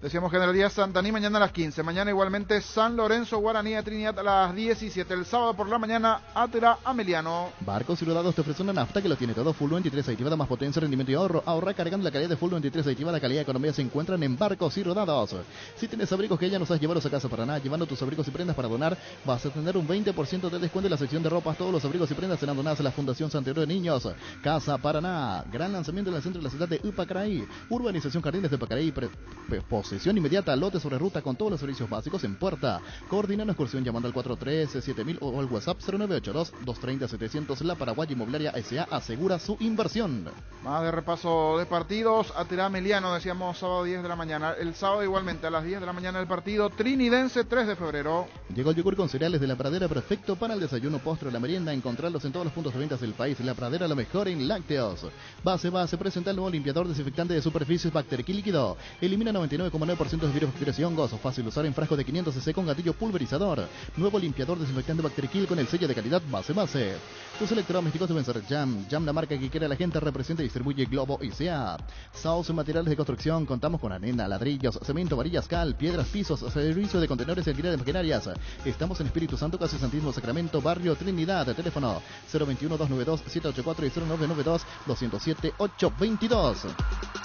Decíamos General Díaz, Santaní mañana a las 15. Mañana igualmente San Lorenzo, Guaraní de Trinidad a las 17. El sábado por la mañana Átera, Ameliano. Barcos y Rodados te ofrece una nafta que lo tiene todo. Full 23 aditivada, más potencia, rendimiento y ahorro. Ahorra cargando la calidad de Full 23 aditivada. Calidad y economía se encuentran en Barcos y Rodados. Si tienes abrigos que ya no sabes llevarlos a casa para nada, llevando tus abrigos y prendas para donar, vas a tener un 20% de descuento en la sección de ropas. Todos los abrigos y prendas serán donados a la Fundación Santiago de Niños. Casa Paraná. Gran lanzamiento en el centro de la ciudad de Upacaraí. Urbanización Jardines de Upacaraí. Posesión inmediata. Lote sobre ruta con todos los servicios básicos en puerta. Coordina una excursión llamando al 437.000 o al WhatsApp 0982-230-700. La Paraguay Inmobiliaria S.A. asegura su inversión. Más de repaso de partidos. Átera, Ameliano, decíamos sábado 10 de la mañana. El sábado igualmente a las 10 de la mañana el partido Trinidense 3 de febrero. Llegó el yogur con cereales de La Pradera, perfecto para el desayuno, postre, la merienda. Encontrarlos en todos los puntos de ventas del país. La Pradera, lo mejor en lácteos. Base, presenta el nuevo limpiador desinfectante de superficies Bacteriquil líquido. Elimina 99,9% de virus, bacterias y hongos. Fácil usar en frasco de 500 cc con gatillo pulverizador. Nuevo limpiador desinfectante Bacteriquil con el sello de calidad Base. Tus electrodomésticos deben ser Jam. Jam, la marca que quiere la gente, representa y distribuye Globo S.A. Sauce, materiales de construcción. Contamos con arena, ladrillos, cemento, varillas, cal, piedras, pisos, servicio de contenedores y alquiler de maquinarias. Estamos en Espíritu Santo, casi Santísimo Sacramento, Barrio Trinidad. Teléfono 021-292-784 y 0992-207-822.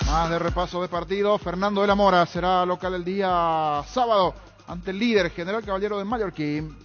Más de repaso de partido. Fernando de la Mora será local el día sábado ante el líder General Caballero de Mallorquín.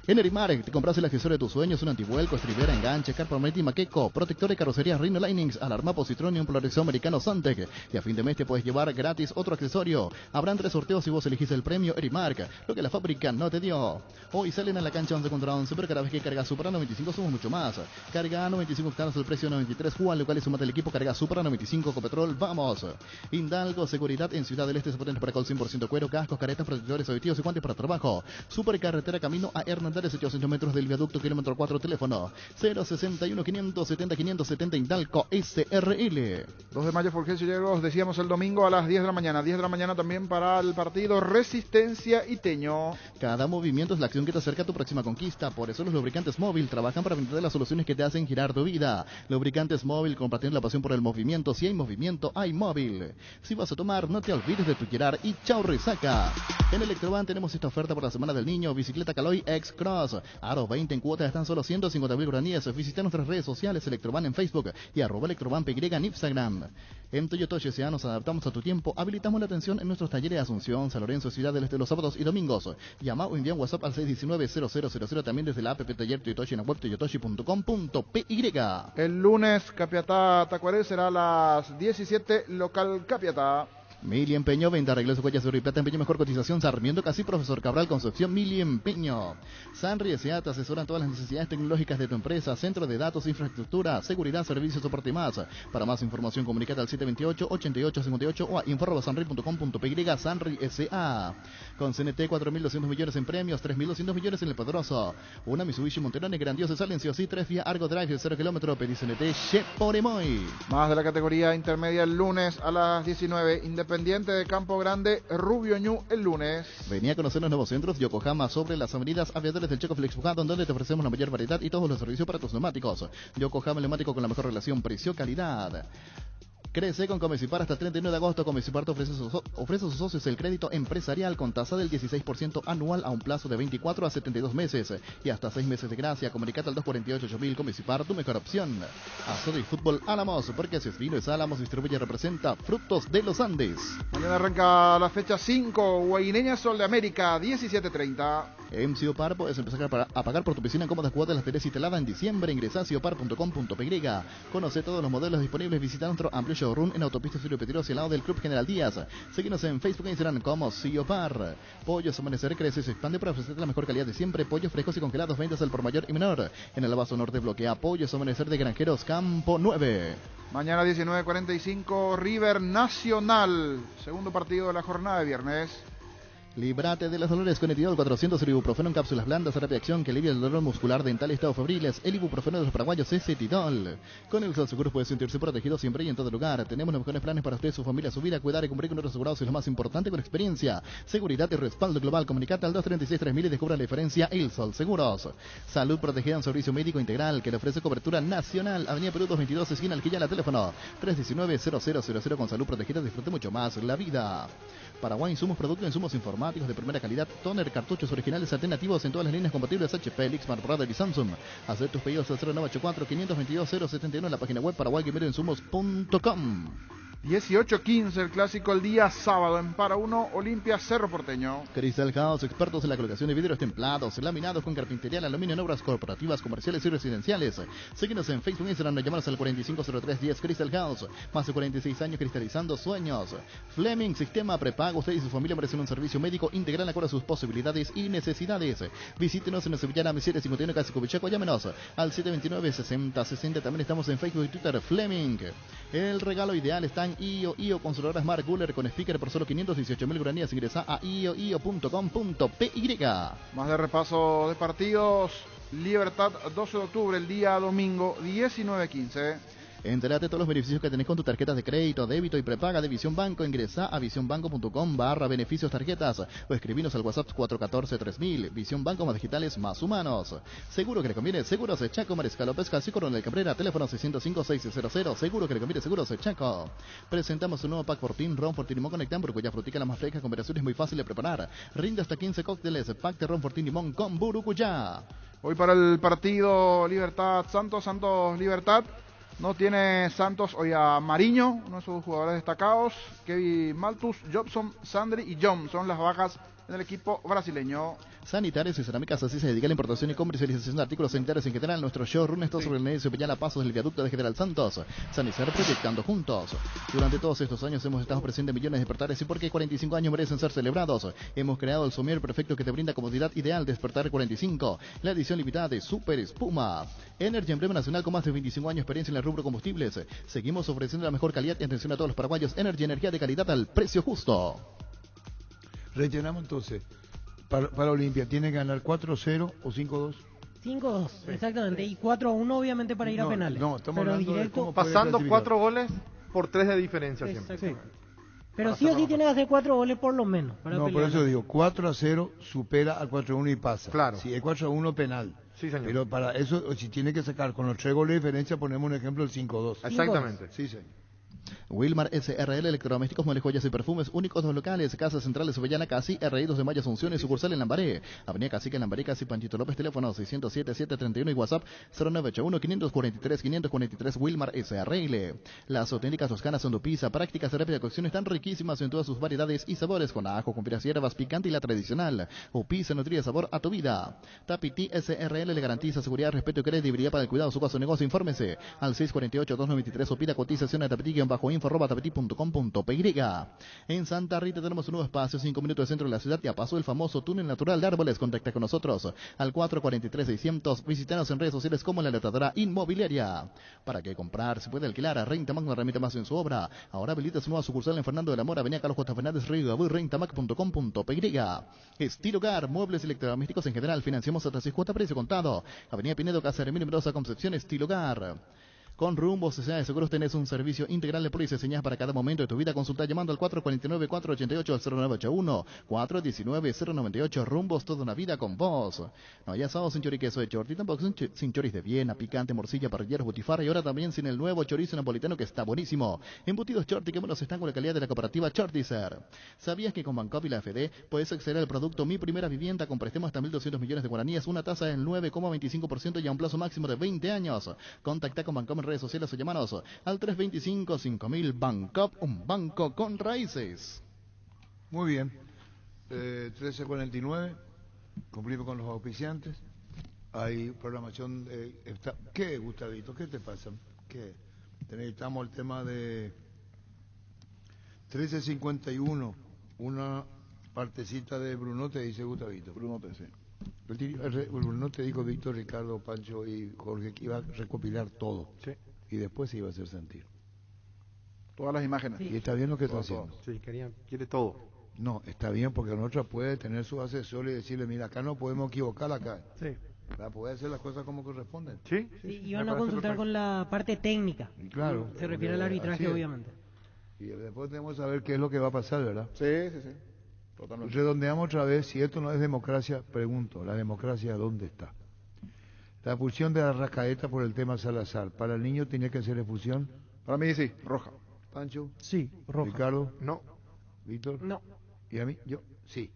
En Erimark te compras el accesorio de tus sueños, un antivuelco, estribera, enganche, carpa marítima Keco, protector de carrocería Rhino Linings, alarma Positrón y un polarizador americano Santec. Y a fin de mes te puedes llevar gratis otro accesorio. Habrán 3 sorteos si vos elegís el premio Erimark, lo que la fábrica no te dio. Hoy salen a la cancha 11 contra 11, pero cada vez que cargas Supra 95 somos mucho más. Carga 95 octanos al precio de 93, juega al local y sumate el equipo, carga Supra 95 con petrol, vamos. Hidalgo, seguridad en Ciudad del Este, se potente para col 100% cuero, cascos, caretas, protectores auditivos y guantes para trabajo. Supercarretera camino a Hernán 800 metros del viaducto, kilómetro 4, teléfono 061 570 570 Indalco SRL. 2 de mayo Fulgencio Llegos, decíamos el domingo a las 10 de la mañana. 10 de la mañana también para el partido Resistencia y Teño. Cada movimiento es la acción que te acerca a tu próxima conquista. Por eso los lubricantes Móvil trabajan para brindar las soluciones que te hacen girar tu vida. Lubricantes Móvil, compartiendo la pasión por el movimiento. Si hay movimiento, hay móvil. Si vas a tomar, no te olvides de tu girar y chau resaca. En Electroban tenemos esta oferta por la Semana del Niño. Bicicleta Caloi X Cross Cross. Aro 20 en cuotas, están solo 150.000 guaraníes. Visita nuestras redes sociales, Electroban en Facebook y @ElectrobanPY en Instagram. En Toyotoshi S.A. nos adaptamos a tu tiempo. Habilitamos la atención en nuestros talleres de Asunción, San Lorenzo, Ciudad del Este los sábados y domingos. Llama o envía un WhatsApp al 619-0000, también desde la app Taller Toyotoshi en la web toyotoshi.com.py. El lunes, Capiatá Tacuaré será a las 17, local Capiatá. Mili Empeño, venta arreglos de huellas de oro y plata, empeño mejor cotización, Sarmiento Casi, Profesor Cabral, Concepción, Mili Empeño. Sanri S.A. te asesoran todas las necesidades tecnológicas de tu empresa, centro de datos, infraestructura, seguridad, servicios, soporte y más. Para más información, comunicate al 728-8858 o a info@sanri.com.py. Sanri S.A. Con CNT, 4.200 millones en premios, 3.200 millones en el Poderoso. Una Mitsubishi Monterone grandiosa, salen sí o sí, 3 vía Argo Drive, 0 kilómetros, pedí CNT, Sheporemoy. Más de la categoría intermedia el lunes a las 19, Independiente de Campo Grande, Rubio Ñu el lunes. Venía a conocer los nuevos centros Yokohama sobre las avenidas Aviadores del Checo Flexbujado, donde te ofrecemos la mayor variedad y todos los servicios para tus neumáticos. Yokohama neumático con la mejor relación precio-calidad. Crece con Comecipar hasta el 31 de agosto. Comecipar te ofrece a sus socios el crédito empresarial con tasa del 16% anual a un plazo de 24 a 72 meses y hasta 6 meses de gracia. Comunicate al 248-8000. Comecipar, tu mejor opción. Azul y Fútbol Álamos, porque si es vino es Álamos, distribuye y representa Frutos de los Andes. Mañana arranca la fecha 5, Guaineña Sol de América, 17:30. En Ciopar puedes empezar a pagar por tu piscina en cómodas cuotas, las tenés instalada en diciembre. Ingresa a ciopar.com.py. Conoce todos los modelos disponibles. Visita nuestro amplio showroom en Autopista Silvio Petirosi, al lado del Club General Díaz. Síguenos en Facebook e Instagram como Ciopar. Pollos Amanecer crece y se expande para ofrecerte la mejor calidad de siempre. Pollos frescos y congelados, ventas al por mayor y menor. En el Abasto Norte bloquea Pollos Amanecer de Granjeros Campo 9. Mañana 19:45, River Nacional. Segundo partido de la jornada de viernes. Librate de los dolores con Etidol 400, el ibuprofeno en cápsulas blandas de rápida acción que alivia el dolor muscular, dental y estados febriles. El ibuprofeno de los paraguayos es Etidol. Con el Seguro puede sentirse protegido siempre y en todo lugar. Tenemos los mejores planes para usted, su familia, su vida. Cuidar y cumplir con nuestros asegurados es lo más importante, con experiencia, seguridad y respaldo global. Comunicate al 236-3000 y descubra la diferencia. El Sol Seguros. Salud protegida en servicio médico integral que le ofrece cobertura nacional. Avenida Perú 222, esquina Alquillala, teléfono 319-0000. Con salud protegida disfrute mucho más la vida. Paraguay Insumos, productos e insumos informáticos de primera calidad, toner, cartuchos originales alternativos en todas las líneas compatibles HP, Lixmar, Brother y Samsung. Haz tus pedidos al 0984-522-071 en la página web paraguayquimerinsumos.com. 18:15, el clásico el día sábado en Para Uno, Olimpia Cerro Porteño. Crystal House, expertos en la colocación de vidrios templados, laminados con carpintería, aluminio en obras corporativas, comerciales y residenciales. Síguenos en Facebook e Instagram, llamanos al 450310 Crystal House. Más de 46 años cristalizando sueños. Fleming, sistema prepago. Usted y su familia merecen un servicio médico integral acorde a sus posibilidades y necesidades. Visítenos en la Sevillana Mesera 51 Casi Cubichaco. Llámenos al 729-6060. También estamos en Facebook y Twitter. Fleming. El regalo ideal está en IO Consoladora Smart Cooler con speaker por solo 518.000 guaraníes. Ingresa a io.com.py. Más de repaso de partidos. Libertad 12 de octubre, el día domingo 19:15. Entérate de todos los beneficios que tenés con tu tarjeta de crédito, débito y prepaga de Visión Banco. Ingresa a visionbanco.com/beneficios tarjetas o escribinos al WhatsApp 414-3000. Visión Banco, más digitales, más humanos. Seguro que le conviene. Seguros de Chaco, Mariscal López, Casi Coronel Cabrera, teléfono 605-600. Seguro que le conviene. Seguros de Chaco. Presentamos un nuevo pack Fortín, Ron Fortín Limón Conectan, cuya frutica la más fresca, combinación es muy fácil de preparar. Rinde hasta 15 cócteles, pack de Ron Fortín Limón con Burucuyá. Hoy para el partido Libertad Santos Libertad. No tiene Santos hoy a Mariño, uno de sus jugadores destacados. Kevin Malthus, Jobson, Sandri y John son las bajas en el equipo brasileño. Sanitarios y Cerámicas Así se dedica a la importación y comercialización de artículos sanitarios en general. Nuestro showroom está sobre el medio de Peñala, pasos del viaducto de General Santos. Sanicer, proyectando juntos. Durante todos estos años hemos estado presentes millones de despertares, y porque 45 años merecen ser celebrados, hemos creado el somier perfecto que te brinda comodidad ideal. Despertar 45, la edición limitada de Super Espuma. Energy, emblema nacional con más de 25 años de experiencia en el rubro combustibles. Seguimos ofreciendo la mejor calidad y atención a todos los paraguayos. Energy, energía de calidad al precio justo. Retenamos entonces. Para Olimpia, ¿tiene que ganar 4-0 o 5-2? 5-2, sí, exactamente. Y 4-1 obviamente para ir a penales. No, estamos pero hablando directo, de cómo pasando 4 goles por 3 de diferencia siempre. Sí. Pero sí o sí tiene que hacer 4 goles por lo menos. Para no, pelear. por eso digo, 4-0 supera al 4-1 y pasa. Claro. Si es 4-1, penal. Sí, señor. Pero para eso, si tiene que sacar con los 3 goles de diferencia, ponemos un ejemplo el 5-2. Exactamente. Sí, señor. Wilmar SRL, electrodomésticos, muebles, joyas y perfumes únicos, dos locales, Casa Central de Sevillana, Casi, RI 2 de Mayo, Asunción y sucursal en Lambaré, Avenida Cacique, Lambaré, Casi, Panchito López, teléfono 607-731 y WhatsApp 0981-543-543, Wilmar SRL. Las auténticas toscanas son pizza, prácticas de rápida cocción, están riquísimas en todas sus variedades y sabores, con ajo, con finas hierbas, picante y la tradicional, o pizza nutrida sabor a tu vida. Tapiti SRL le garantiza seguridad, respeto y credibilidad para el cuidado de su caso negocio. Infórmese al 648-293 o pida cotización a tapiti-info@tapiti.com.py. En Santa Rita tenemos un nuevo espacio, 5 minutos de centro de la ciudad y a paso el famoso túnel natural de árboles. Contacta con nosotros al 443-600. Visítanos en redes sociales como La Alertadora Inmobiliaria. ¿Para qué comprar? Se puede alquilar. Rentamac no remite más en su obra. Ahora habilita su nueva sucursal en Fernando de la Mora, Avenida Carlos J. Fernández Río, rentamac.com.py. Estilo Hogar, muebles electrodomésticos en general. Financiamos hasta 6 cuotas, precio contado. Avenida Pinedo, Casa de Mendoza, Concepción. Estilo Hogar. Con Rumbo Sociedad de Seguros tenés un servicio integral de pólizas y señas para cada momento de tu vida. Consulta llamando al 449-488-0981, 419-098. Rumbos, toda una vida con vos. No hay asado sin choriqueso de Chorti, tampoco sin choris de Viena, picante, morcilla, parrilleros, butifarra y ahora también sin el nuevo chorizo napolitano que está buenísimo. Embutidos Chorti, que buenos están con la calidad de la cooperativa Chortizer. ¿Sabías que con Bancop y la FD puedes acceder al producto Mi Primera Vivienda con préstamo hasta 1.200 millones de guaraníes, una tasa del 9,25% y a un plazo máximo de 20 años? Contacta con Bancop en redes sociales o llamanos al 325-5000. Bancop, un banco con raíces. Muy bien. 13:49. Cumplimos con los auspiciantes. Hay programación. ¿Qué, Gustavito? ¿Qué te pasa? ¿Qué? Necesitamos el tema de 13:51. Una partecita de Bruno, te dice Gustavito. Bruno te dice. Bruno te dijo Víctor, Ricardo, Pancho y Jorge que iba a recopilar todo. Sí. Y después se iba a hacer sentir. Todas las imágenes. Sí. Y está bien lo que está haciendo. Sí, quiere todo. No, está bien porque nosotros puede tener su asesor y decirle, mira, acá no podemos equivocar acá. Sí. Puede hacer las cosas como corresponden. Sí. Y van a consultar con la parte técnica. Y claro. Se refiere al arbitraje, obviamente. Y después tenemos que saber qué es lo que va a pasar, ¿verdad? Sí. Totalmente. Redondeamos otra vez, si esto no es democracia, pregunto, ¿la democracia dónde está? La expulsión de Arrascaeta por el tema Salazar, ¿para el niño tenía que ser expulsión? Para mí sí, roja. ¿Pancho? Sí, roja. ¿Ricardo? No. ¿Víctor? No. ¿Y a mí? Yo, sí.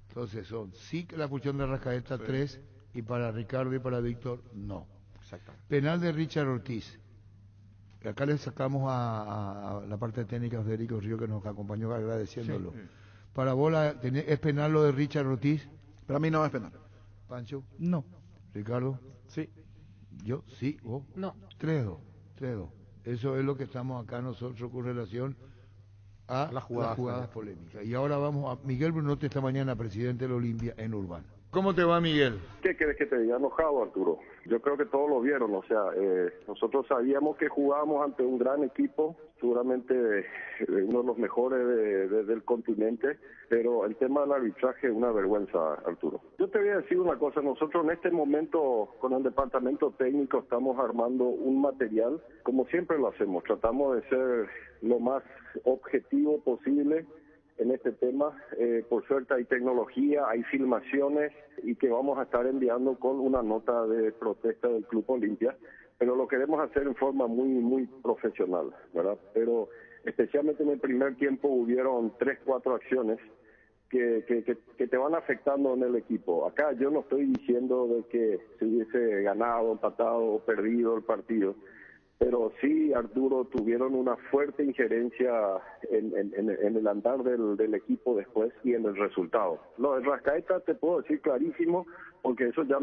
Entonces son sí que la expulsión de Arrascaeta, 3, y para Ricardo y para Víctor, no. Exactamente. Penal de Richard Ortiz. Acá le sacamos a la parte técnica de Federico Río que nos acompañó agradeciéndolo. Sí. Para vos, ¿es penal lo de Richard Ortiz? Para mí no es penal. ¿Pancho? No. ¿Ricardo? Sí. ¿Yo? ¿Sí? ¿Vos? No. 3-2. Eso es lo que estamos acá nosotros con relación a las jugadas polémicas. Y ahora vamos a Miguel Brunote, esta mañana presidente de la Olimpia en Urbano. ¿Cómo te va, Miguel? ¿Qué querés que te diga? Enojado, Arturo. Yo creo que todos lo vieron, o sea, nosotros sabíamos que jugábamos ante un gran equipo, seguramente uno de los mejores del continente, pero el tema del arbitraje es una vergüenza, Arturo. Yo te voy a decir una cosa, nosotros en este momento con el departamento técnico estamos armando un material, como siempre lo hacemos, tratamos de ser lo más objetivo posible en este tema. Por suerte hay tecnología, hay filmaciones y que vamos a estar enviando con una nota de protesta del Club Olimpia, pero lo queremos hacer en forma muy profesional, ¿verdad? Pero especialmente en el primer tiempo hubieron 3-4 acciones que te van afectando en el equipo. Acá yo no estoy diciendo de que se hubiese ganado, empatado o perdido el partido, pero sí, Arturo, tuvieron una fuerte injerencia en el andar del equipo después y en el resultado. Lo de Rascaeta te puedo decir clarísimo, porque eso ya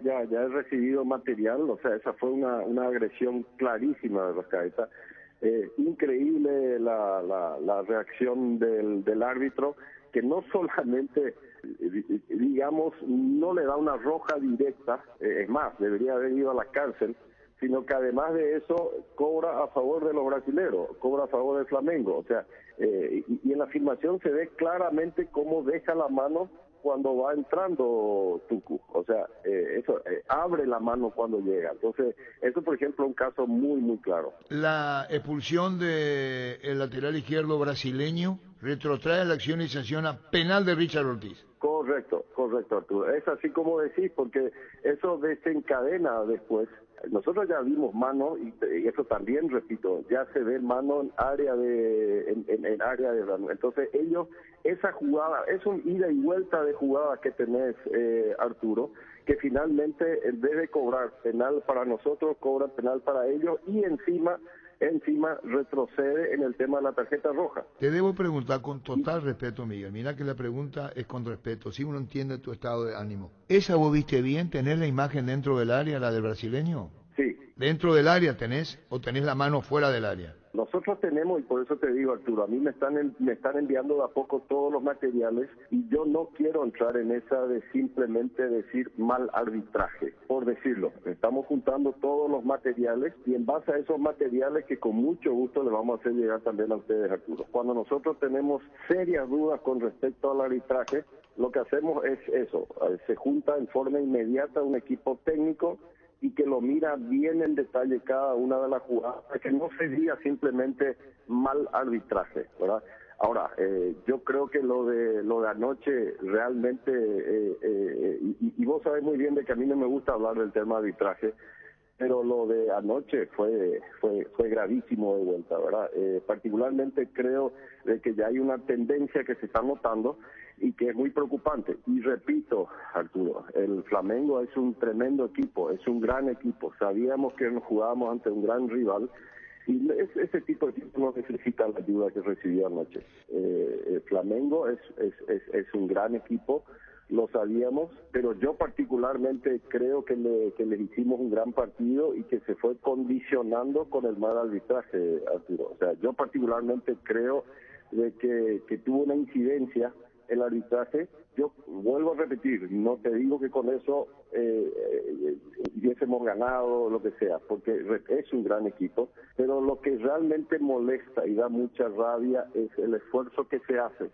ya he recibido material, o sea, esa fue una agresión clarísima de Rascaeta. Increíble la reacción del árbitro, que no solamente, digamos, no le da una roja directa, es más, debería haber ido a la cárcel, sino que además de eso cobra a favor de los brasileros, cobra a favor del Flamengo. O sea, y en la filmación se ve claramente cómo deja la mano cuando va entrando Tucu. O sea, eso abre la mano cuando llega. Entonces, eso, por ejemplo, es un caso muy claro. La expulsión del lateral izquierdo brasileño retrotrae la acción y sanciona penal de Richard Ortiz. Correcto, Arturo. Es así como decís, porque eso desencadena después. Nosotros ya vimos mano, y eso también, repito, ya se ve mano en área en área de Lanús. Entonces ellos, esa jugada, es un ida y vuelta de jugadas que tenés, Arturo, que finalmente en vez de cobrar penal para nosotros, cobran penal para ellos, y encima retrocede en el tema de la tarjeta roja. Te debo preguntar con total respeto, Miguel. Mira que la pregunta es con respeto, si uno entiende tu estado de ánimo. ¿Esa vos viste bien, tener la imagen dentro del área, la del brasileño? Sí. ¿Dentro del área tenés o tenés la mano fuera del área? Nosotros tenemos, y por eso te digo, Arturo, a mí me están enviando de a poco todos los materiales, y yo no quiero entrar en esa de simplemente decir mal arbitraje, por decirlo. Estamos juntando todos los materiales, y en base a esos materiales, que con mucho gusto le vamos a hacer llegar también a ustedes, Arturo. Cuando nosotros tenemos serias dudas con respecto al arbitraje, lo que hacemos es eso, se junta en forma inmediata un equipo técnico y que lo mira bien en detalle cada una de las jugadas, que no se diga simplemente mal arbitraje, ¿verdad? Ahora, yo creo que lo de anoche realmente, y vos sabés muy bien de que a mí no me gusta hablar del tema arbitraje, pero lo de anoche fue gravísimo de vuelta, ¿verdad? Particularmente creo de que ya hay una tendencia que se está notando y que es muy preocupante. Y repito, Arturo, el Flamengo es un tremendo equipo, es un gran equipo. Sabíamos que nos jugábamos ante un gran rival, y ese tipo de equipo no necesita la ayuda que recibió anoche. El Flamengo es un gran equipo, lo sabíamos, pero yo particularmente creo que le hicimos un gran partido y que se fue condicionando con el mal arbitraje, Arturo. O sea, yo particularmente creo de que tuvo una incidencia el arbitraje. Yo vuelvo a repetir, no te digo que con eso hubiésemos ganado, lo que sea, porque es un gran equipo, pero lo que realmente molesta y da mucha rabia es el esfuerzo que se hace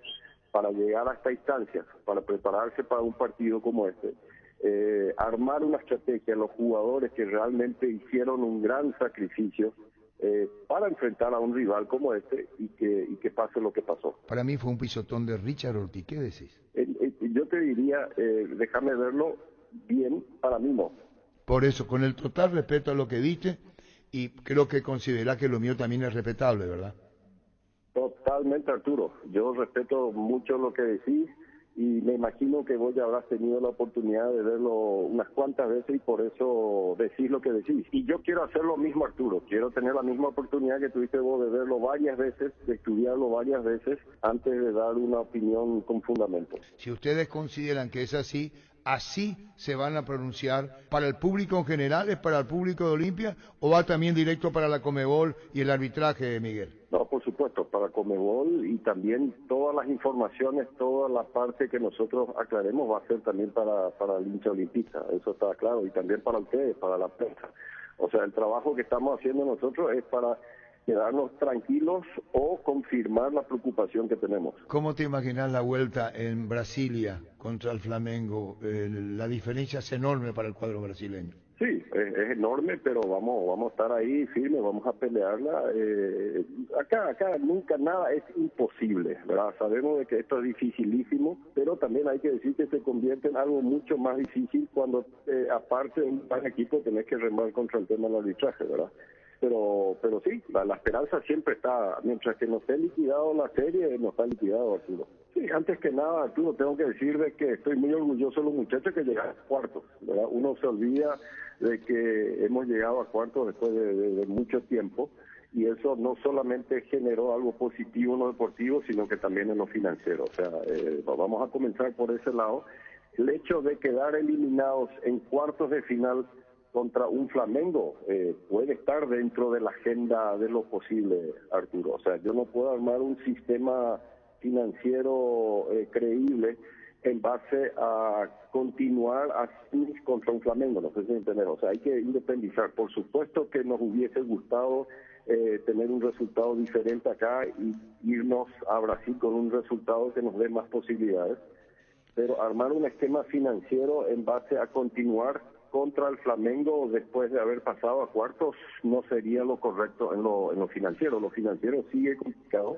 para llegar a esta instancia, para prepararse para un partido como este. Armar una estrategia, los jugadores que realmente hicieron un gran sacrificio para enfrentar a un rival como este y que pase lo que pasó. Para mí fue un pisotón de Richard Ortiz, ¿qué decís? Yo te diría, déjame verlo bien, para mí no. Por eso, con el total respeto a lo que viste, y creo que considerás que lo mío también es respetable, ¿verdad? Totalmente, Arturo. Yo respeto mucho lo que decís, y me imagino que vos ya habrás tenido la oportunidad de verlo unas cuantas veces y por eso decís lo que decís. Y yo quiero hacer lo mismo, Arturo. Quiero tener la misma oportunidad que tuviste vos de verlo varias veces, de estudiarlo varias veces, antes de dar una opinión con fundamento. Si ustedes consideran que es así se van a pronunciar para el público en general, ¿es para el público de Olimpia o va también directo para la Conmebol y el arbitraje, Miguel? No, por supuesto, para Conmebol, y también todas las informaciones, toda la parte que nosotros aclaremos va a ser también para el hincha olimpista, eso está claro, y también para ustedes, para la prensa. O sea, el trabajo que estamos haciendo nosotros es para quedarnos tranquilos o confirmar la preocupación que tenemos. ¿Cómo te imaginas la vuelta en Brasilia contra el Flamengo? La diferencia es enorme para el cuadro brasileño. Sí, es enorme, pero vamos a estar ahí firmes, vamos a pelearla. Acá nunca nada es imposible, ¿verdad? Sabemos de que esto es dificilísimo, pero también hay que decir que se convierte en algo mucho más difícil cuando, aparte de un gran equipo, tenés que remar contra el tema del arbitraje, ¿verdad? Pero sí, la esperanza siempre está, mientras que no esté liquidado la serie, no está liquidado, Arturo. Sí, antes que nada, Arturo, tengo que decir de que estoy muy orgulloso de los muchachos que llegaron a cuartos, ¿verdad? Uno se olvida de que hemos llegado a cuartos después de mucho tiempo, y eso no solamente generó algo positivo en lo deportivo, sino que también en lo financiero. O sea, vamos a comenzar por ese lado. El hecho de quedar eliminados en cuartos de final contra un Flamengo puede estar dentro de la agenda de lo posible, Arturo. O sea, yo no puedo armar un sistema financiero creíble en base a continuar así contra un Flamengo, no sé si me entienden. O sea, hay que independizar. Por supuesto que nos hubiese gustado tener un resultado diferente acá y irnos a Brasil con un resultado que nos dé más posibilidades, pero armar un esquema financiero en base a continuar contra el Flamengo después de haber pasado a cuartos no sería lo correcto en lo financiero. Lo financiero sigue complicado,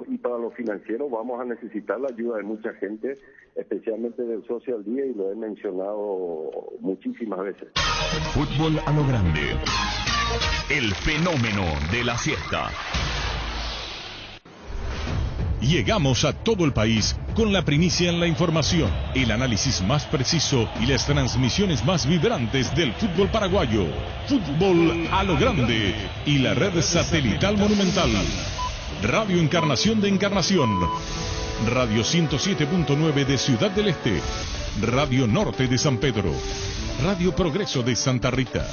Y para lo financiero vamos a necesitar la ayuda de mucha gente, especialmente del Social Día, y lo he mencionado muchísimas veces. Fútbol a lo grande. El fenómeno de la siesta. Llegamos a todo el país con la primicia en la información, el análisis más preciso y las transmisiones más vibrantes del fútbol paraguayo. Fútbol a lo grande y la red satelital monumental. Radio Encarnación de Encarnación, Radio 107.9 de Ciudad del Este, Radio Norte de San Pedro, Radio Progreso de Santa Rita,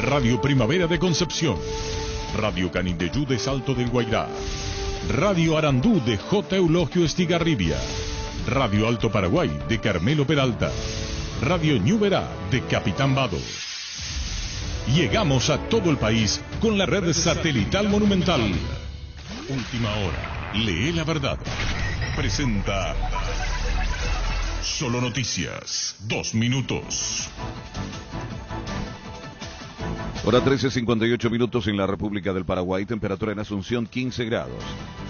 Radio Primavera de Concepción, Radio Canindeyú de Salto del Guairá, Radio Arandú de J. Eulogio Estigarribia, Radio Alto Paraguay de Carmelo Peralta, Radio Ñuberá de Capitán Vado. Llegamos a todo el país con la red satelital monumental. Última hora, lee la verdad. Presenta Solo Noticias, 2 minutos. Hora 13:58 en la República del Paraguay, temperatura en Asunción 15 grados.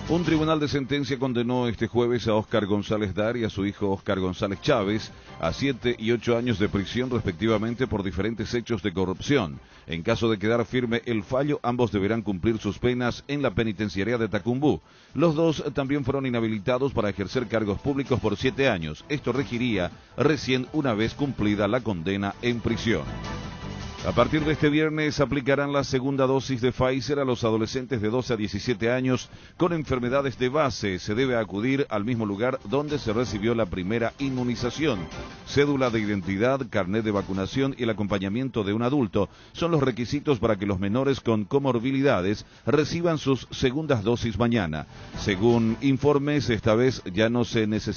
Un tribunal de sentencia condenó este jueves a Óscar González Dar y a su hijo Óscar González Chávez a 7 y 8 años de prisión respectivamente por diferentes hechos de corrupción. En caso de quedar firme el fallo, ambos deberán cumplir sus penas en la penitenciaría de Tacumbú. Los dos también fueron inhabilitados para ejercer cargos públicos por 7 años. Esto regiría recién una vez cumplida la condena en prisión. A partir de este viernes aplicarán la segunda dosis de Pfizer a los adolescentes de 12 a 17 años con enfermedades de base. Se debe acudir al mismo lugar donde se recibió la primera inmunización. Cédula de identidad, carnet de vacunación y el acompañamiento de un adulto son los requisitos para que los menores con comorbilidades reciban sus segundas dosis mañana. Según informes, esta vez ya no se necesita